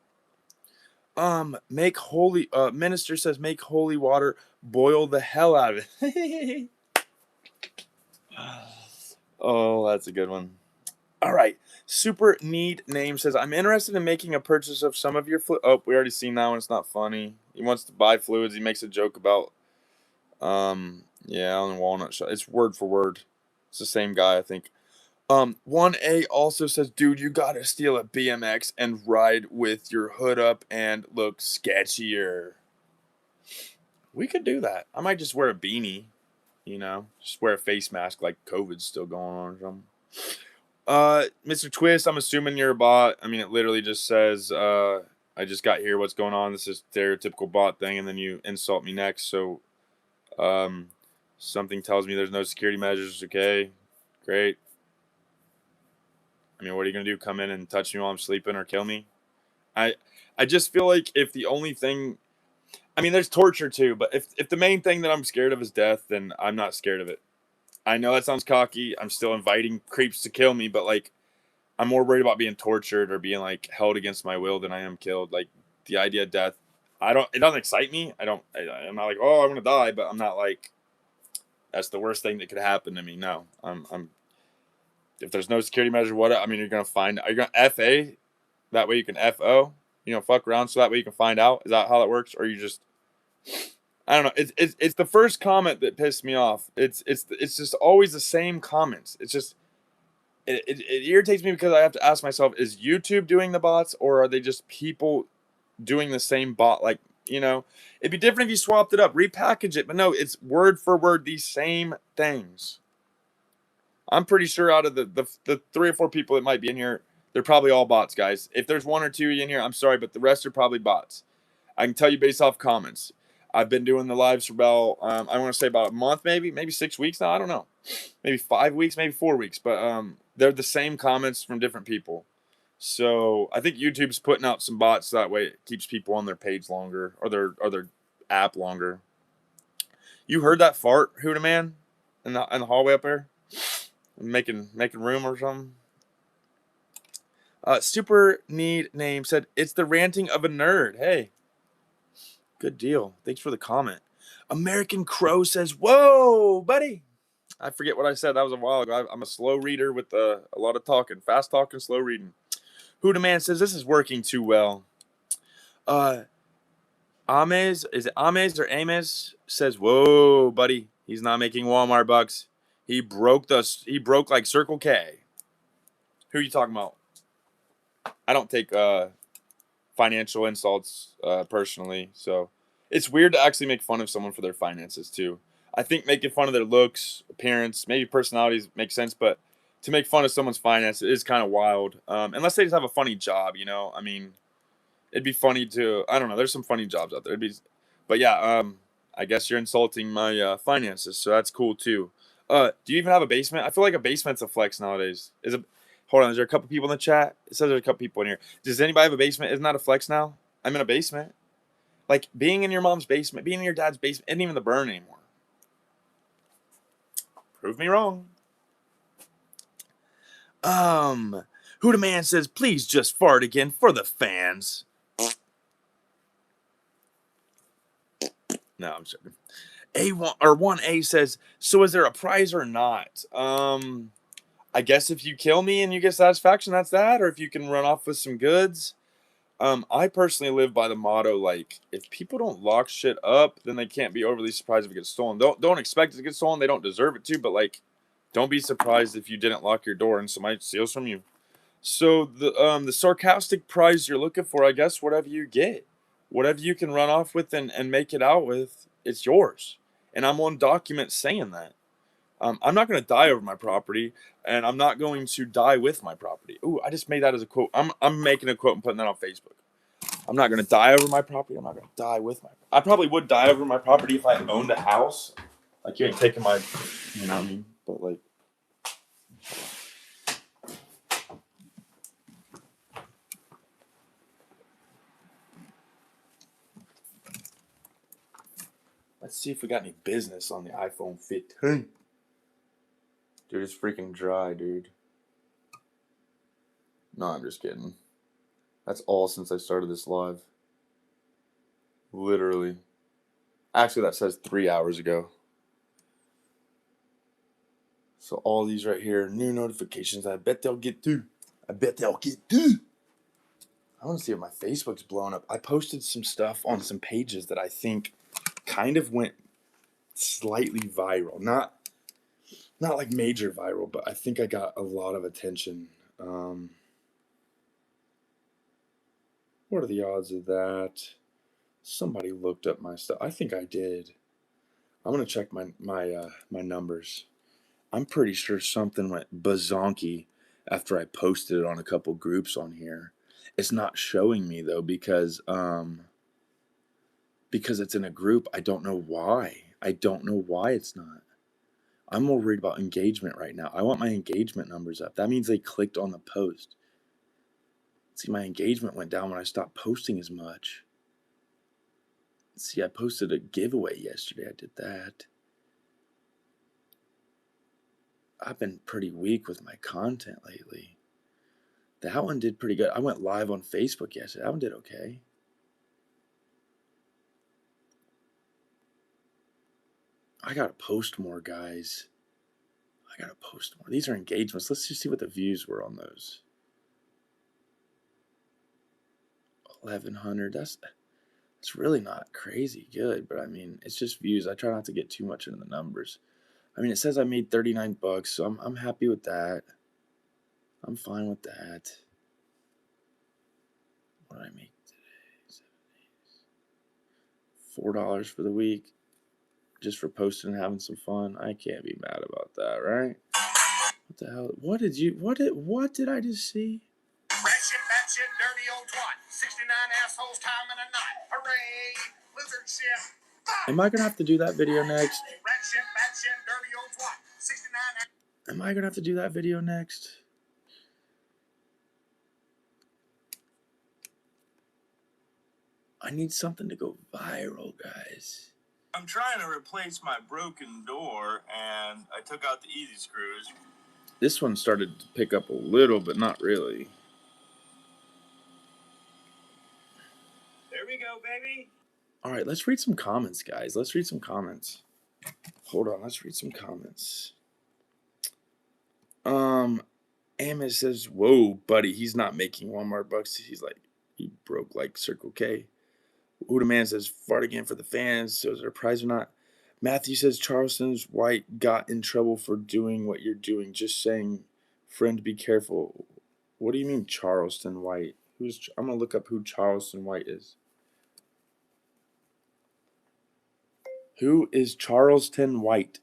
Make holy minister says make holy water, boil the hell out of it. Oh, that's a good one. All right. Super Need Name says, I'm interested in making a purchase of some of your Oh, we already seen that one. It's not funny. He wants to buy fluids. He makes a joke about, yeah, on Walnut Shop. It's word for word. It's the same guy, I think. 1A also says, dude, you gotta steal a BMX and ride with your hood up and look sketchier. We could do that. I might just wear a beanie, just wear a face mask like COVID's still going on or something. Mr. Twist, I'm assuming you're a bot. I mean, it literally just says, I just got here, what's going on? This is stereotypical bot thing, and then you insult me next. So, something tells me there's no security measures. Okay, great. I mean, what are you gonna do? Come in and touch me while I'm sleeping or kill me? I I just feel like if the only thing, I mean, there's torture too, but if the main thing that I'm scared of is death, then I'm not scared of it. I know that sounds cocky. I'm still inviting creeps to kill me, but like I'm more worried about being tortured or being like held against my will than I am killed. Like the idea of death, I don't. It doesn't excite me. I'm not like, oh, I'm gonna die, but I'm not like that's the worst thing that could happen to me. No, I'm. If there's no security measure, what I mean, you're gonna find. Are you gonna FA? That way you can FO. You know, fuck around, so that way you can find out. Is that how that works, or you just? I don't know. It's the first comment that pissed me off. It's just always the same comments. It's just it irritates me because I have to ask myself: is YouTube doing the bots, or are they just people doing the same bot? Like, it'd be different if you swapped it up, repackage it, but no, it's word for word the same things. I'm pretty sure out of the 3 or 4 people that might be in here, they're probably all bots, guys. If there's 1 or 2 in here, I'm sorry, but the rest are probably bots. I can tell you based off comments. I've been doing the lives for about I want to say about a month, maybe 6 weeks now. I don't know, maybe 5 weeks, maybe 4 weeks, but they're the same comments from different people. So I think YouTube's putting out some bots so that way it keeps people on their page longer or their app longer. You heard that fart, Huda Man, in the hallway up there, making room or something. Super Need Name said it's the ranting of a nerd. Hey, good deal. Thanks for the comment. American Crow says, "Whoa, buddy." I forget what I said. That was a while ago. I'm a slow reader with a lot of talking, fast talking, slow reading. Huda Man says this is working too well. Ames, is it Ames or Ames? Says, "Whoa, buddy, he's not making Walmart bucks. He broke like Circle K." Who are you talking about? I don't take financial insults personally, so it's weird to actually make fun of someone for their finances too. I think making fun of their looks, appearance, maybe personalities makes sense, but to make fun of someone's finances is kind of wild. Unless they just have a funny job, I mean, it'd be funny to. I don't know. There's some funny jobs out there. But yeah. I guess you're insulting my finances, so that's cool too. Do you even have a basement? I feel like a basement's a flex nowadays. Hold on, is there a couple people in the chat? It says there's a couple people in here. Does anybody have a basement? Isn't that a flex now? I'm in a basement. Like being in your mom's basement, being in your dad's basement, isn't even the burn anymore. Prove me wrong. Who the man says, please just fart again for the fans. No, I'm joking. A1 or 1A says, so is there a prize or not? I guess if you kill me and you get satisfaction, that's that. Or if you can run off with some goods. I personally live by the motto, like, if people don't lock shit up, then they can't be overly surprised if it gets stolen. Don't expect it to get stolen. They don't deserve it to, but like, don't be surprised if you didn't lock your door and somebody steals from you. So the sarcastic prize you're looking for, I guess, whatever you get, whatever you can run off with and make it out with, it's yours. And I'm on document saying that. I'm not going to die over my property, and I'm not going to die with my property. Ooh, I just made that as a quote. I'm making a quote and putting that on Facebook. I'm not going to die over my property. I'm not going to die with my. I probably would die over my property if I owned a house. Like you ain't taking my, you know what I mean? But like. Let's see if we got any business on the iPhone 15. Dude, it's freaking dry, dude. No, I'm just kidding. That's all since I started this live. Literally. Actually, that says 3 hours ago. So all these right here, new notifications. I bet they'll get through. I want to see if my Facebook's blowing up. I posted some stuff on some pages that I think kind of went slightly viral. Not like major viral, but I think I got a lot of attention. What are the odds of that? Somebody looked up my stuff. I think I did. I'm gonna check my numbers. I'm pretty sure something went bazonky after I posted it on a couple groups on here. It's not showing me though because it's in a group. I don't know why. It's not. I'm more worried about engagement right now. I want my engagement numbers up. That means they clicked on the post. See, my engagement went down when I stopped posting as much. See, I posted a giveaway yesterday. I did that. I've been pretty weak with my content lately. That one did pretty good. I went live on Facebook yesterday. That one did okay. I gotta post more, guys. I gotta post more. These are engagements. Let's just see what the views were on those. 1,100. That's really not crazy good, but I mean, it's just views. I try not to get too much into the numbers. I mean, it says I made $39, so I'm happy with that. I'm fine with that. What did I make today? 7 days. $4 for the week, just for posting and having some fun. I can't be mad about that, right? What the hell? What did I just see? Ratchet, batshit, dirty old twat. 69 assholes time in a night. Hooray! Lizard shit. Am I gonna have to do that video next? Ratchet, batshit, dirty old twat. 69. Am I gonna have to do that video next? I need something to go viral, guys. I'm trying to replace my broken door, and I took out the easy screws. This one started to pick up a little, but not really. There we go, baby. All right, let's read some comments, guys. Let's read some comments. Hold on, let's read some comments. Amos says, "Whoa, buddy, he's not making Walmart bucks. He's like, he broke like Circle K." Uda Man says, "Fart again for the fans. So is there a prize or not?" Matthew says, "Charleston's White got in trouble for doing what you're doing. Just saying, friend, be careful." What do you mean, Charleston White? I'm gonna look up who Charleston White is. Who is Charleston White?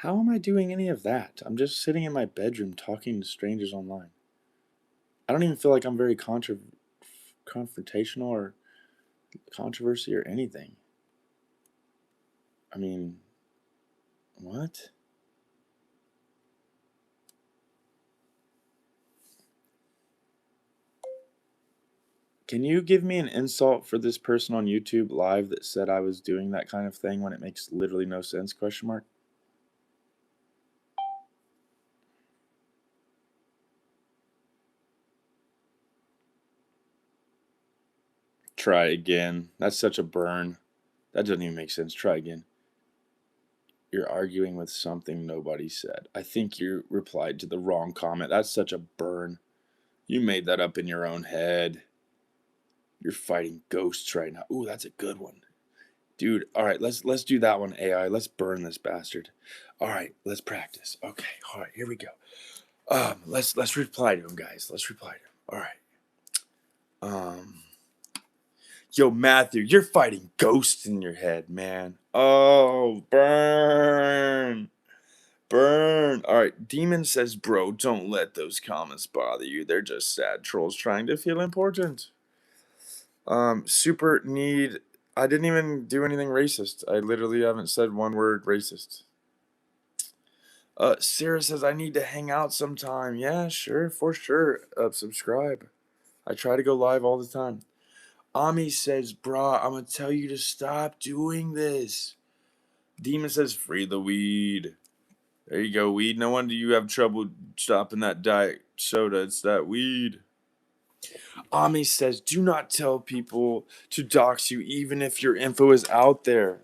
How am I doing any of that? I'm just sitting in my bedroom talking to strangers online. I don't even feel like I'm very confrontational or controversy or anything. I mean, what? Can you give me an insult for this person on YouTube live that said I was doing that kind of thing when it makes literally no sense? ? Try again. That's such a burn. That doesn't even make sense. Try again. You're arguing with something nobody said. I think you replied to the wrong comment. That's such a burn. You made that up in your own head. You're fighting ghosts right now. Ooh, that's a good one. Dude, all right, let's do that one, AI. Let's burn this bastard. All right, let's practice. Okay, all right, here we go. Let's reply to him, guys. Let's reply to him. All right. Yo, Matthew, you're fighting ghosts in your head, man. Oh, burn. Burn. All right, Demon says, "Bro, don't let those comments bother you. They're just sad trolls trying to feel important." Super need. I didn't even do anything racist. I literally haven't said one word racist. Sarah says, "I need to hang out sometime." Yeah, sure, for sure. Subscribe. I try to go live all the time. Ami says, "Brah, I'm gonna tell you to stop doing this." Demon says, "Free the weed." There you go, weed. No wonder you have trouble stopping that diet soda. It's that weed. Ami says, "Do not tell people to dox you, even if your info is out there."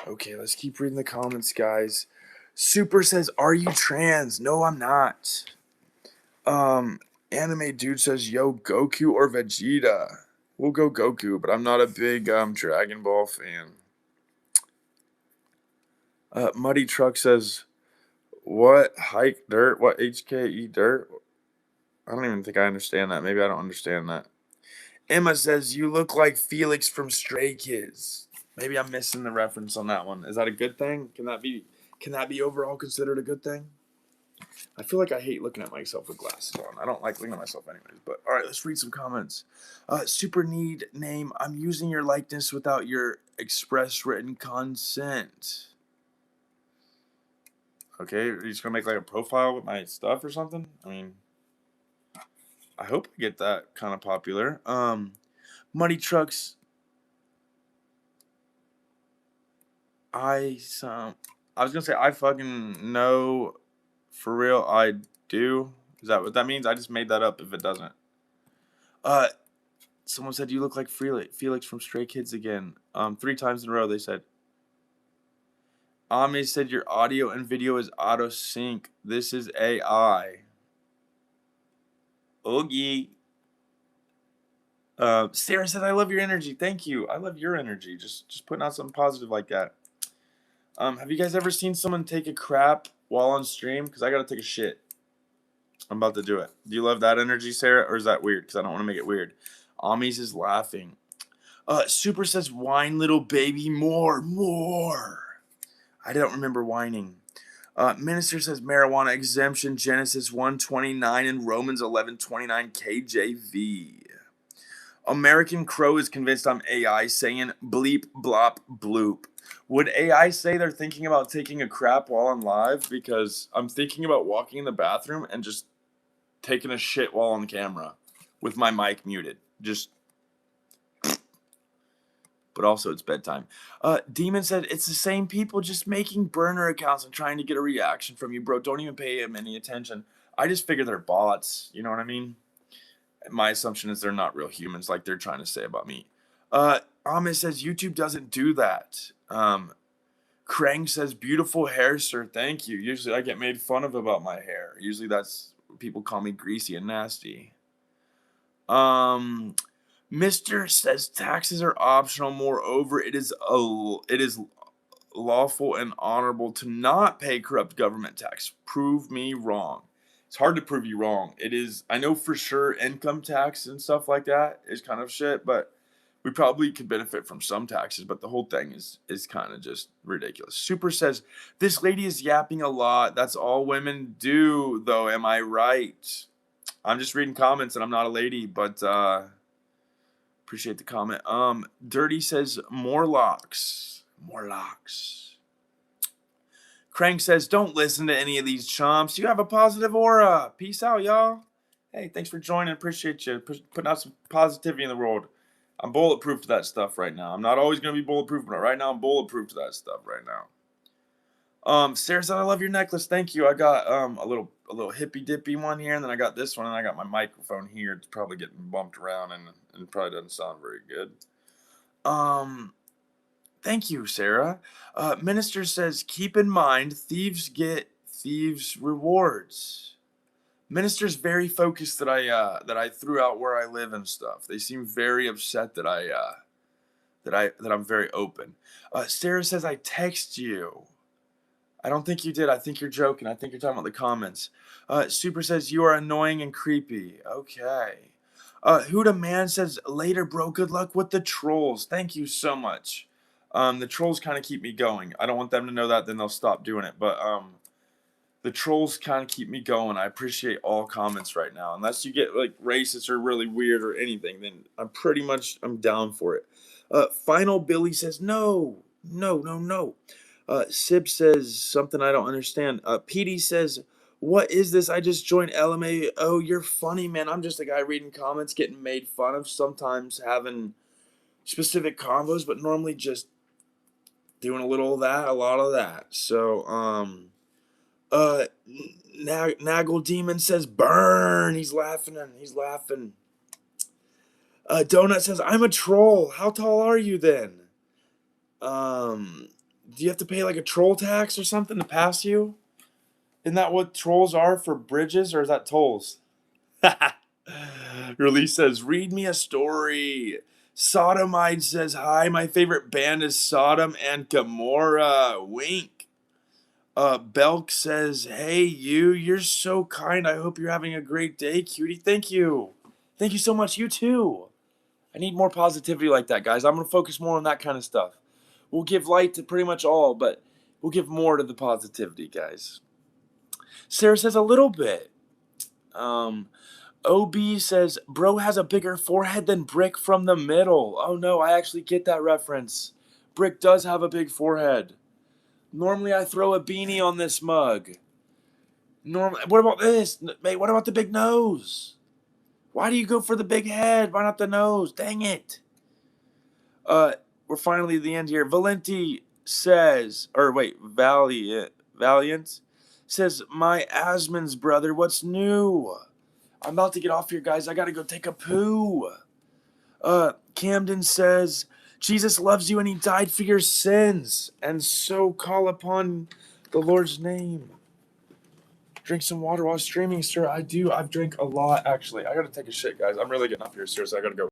Okay, let's keep reading the comments, guys. Super says, "Are you trans?" No, I'm not. Anime Dude says, "Yo, Goku or Vegeta?" We'll go Goku, but I'm not a big Dragon Ball fan. Muddy Truck says, "What hike dirt? What HKE dirt?" I don't even think I understand that. Maybe I don't understand that. Emma says, you look like Felix from Stray Kids. Maybe I'm missing the reference on that one. Is that a good thing? Can that be overall considered a good thing? I feel like I hate looking at myself with glasses on. I don't like looking at myself anyways. But all right, let's read some comments. Super need name. I'm using your likeness without your express written consent. Okay, are you just gonna make like a profile with my stuff or something? I mean, I hope I get that kind of popular. Muddy Trucks. I was gonna say I fucking know. For real, I do. Is that what that means? I just made that up. If it doesn't. Someone said you look like Felix from Stray Kids again. 3 times in a row they said. Ami said your audio and video is auto sync. This is AI. Oogie. Sarah said I love your energy. Thank you. I love your energy. Just putting out something positive like that. Have you guys ever seen someone take a crap while on stream? Because I gotta take a shit. I'm about to do it. Do you love that energy, Sarah, or is that weird? Because I don't want to make it weird. Amis is laughing. Super says, whine, little baby, more. I don't remember whining. Minister says, marijuana exemption, Genesis 1:29 and Romans 11:29 KJV. American Crow is convinced I'm AI, saying bleep, blop, bloop. Would AI say they're thinking about taking a crap while I'm live? Because I'm thinking about walking in the bathroom and just taking a shit while on camera with my mic muted. But also it's bedtime. Demon said, it's the same people just making burner accounts and trying to get a reaction from you, bro. Don't even pay him any attention. I just figure they're bots. You know what I mean? My assumption is they're not real humans like they're trying to say about me. Ahmed says, YouTube doesn't do that. Krang says, beautiful hair, sir. Thank you. Usually I get made fun of about my hair. Usually that's people call me greasy and nasty. Mr. says taxes are optional. Moreover, it is lawful and honorable to not pay corrupt government tax. Prove me wrong. It's hard to prove you wrong. It is. I know for sure income tax and stuff like that is kind of shit, but we probably could benefit from some taxes. But the whole thing is kind of just ridiculous. Super says this lady is yapping a lot. That's all women do, though. Am I right? I'm just reading comments, and I'm not a lady, but appreciate the comment. Dirty says more locks. Crank says, don't listen to any of these chumps. You have a positive aura. Peace out, y'all. Hey, thanks for joining. Appreciate you putting out some positivity in the world. I'm bulletproof to that stuff right now. I'm not always going to be bulletproof, but right now I'm bulletproof to that stuff right now. Sarah said, I love your necklace. Thank you. I got a little hippy dippy one here, and then I got this one, and I got my microphone here. It's probably getting bumped around and probably doesn't sound very good. Thank you, Sarah. Minister says, keep in mind, thieves get thieves' rewards. Minister's very focused that I threw out where I live and stuff. They seem very upset that I'm very open. Sarah says, I text you. I don't think you did. I think you're joking. I think you're talking about the comments. Super says, you are annoying and creepy. Okay. Huda Man says, later, bro. Good luck with the trolls. Thank you so much. The trolls kind of keep me going. I don't want them to know that, then they'll stop doing it. But the trolls kind of keep me going. I appreciate all comments right now. Unless you get like racist or really weird or anything, then I'm down for it. Final Billy says, no. Sib says something I don't understand. PD says, what is this? I just joined LMA. Oh, you're funny, man. I'm just a guy reading comments, getting made fun of, sometimes having specific combos, but normally just doing a little of that, a lot of that. So, Naggle Demon says, burn. He's laughing. Donut says, I'm a troll. How tall are you then? Do you have to pay like a troll tax or something to pass you? Isn't that what trolls are for bridges, or is that tolls? Release says, read me a story. Sodomide says, hi, my favorite band is Sodom and Gomorrah. Wink. Belk says, hey, you're so kind. I hope you're having a great day, cutie. Thank you. Thank you so much. You too. I need more positivity like that, guys. I'm going to focus more on that kind of stuff. We'll give light to pretty much all, but we'll give more to the positivity, guys. Sarah says a little bit. OB says, bro has a bigger forehead than Brick from the middle. Oh no, I actually get that reference. Brick does have a big forehead. Normally I throw a beanie on this mug. What about this? Mate, what about the big nose? Why do you go for the big head? Why not the nose? Dang it. We're finally at the end here. Valiant says, my Asmon's brother, what's new? I'm about to get off here, guys. I gotta go take a poo. Camden says, Jesus loves you and he died for your sins. And so call upon the Lord's name. Drink some water while streaming, sir. I do. I've drank a lot, actually. I gotta take a shit, guys. I'm really getting off here, seriously. I gotta go.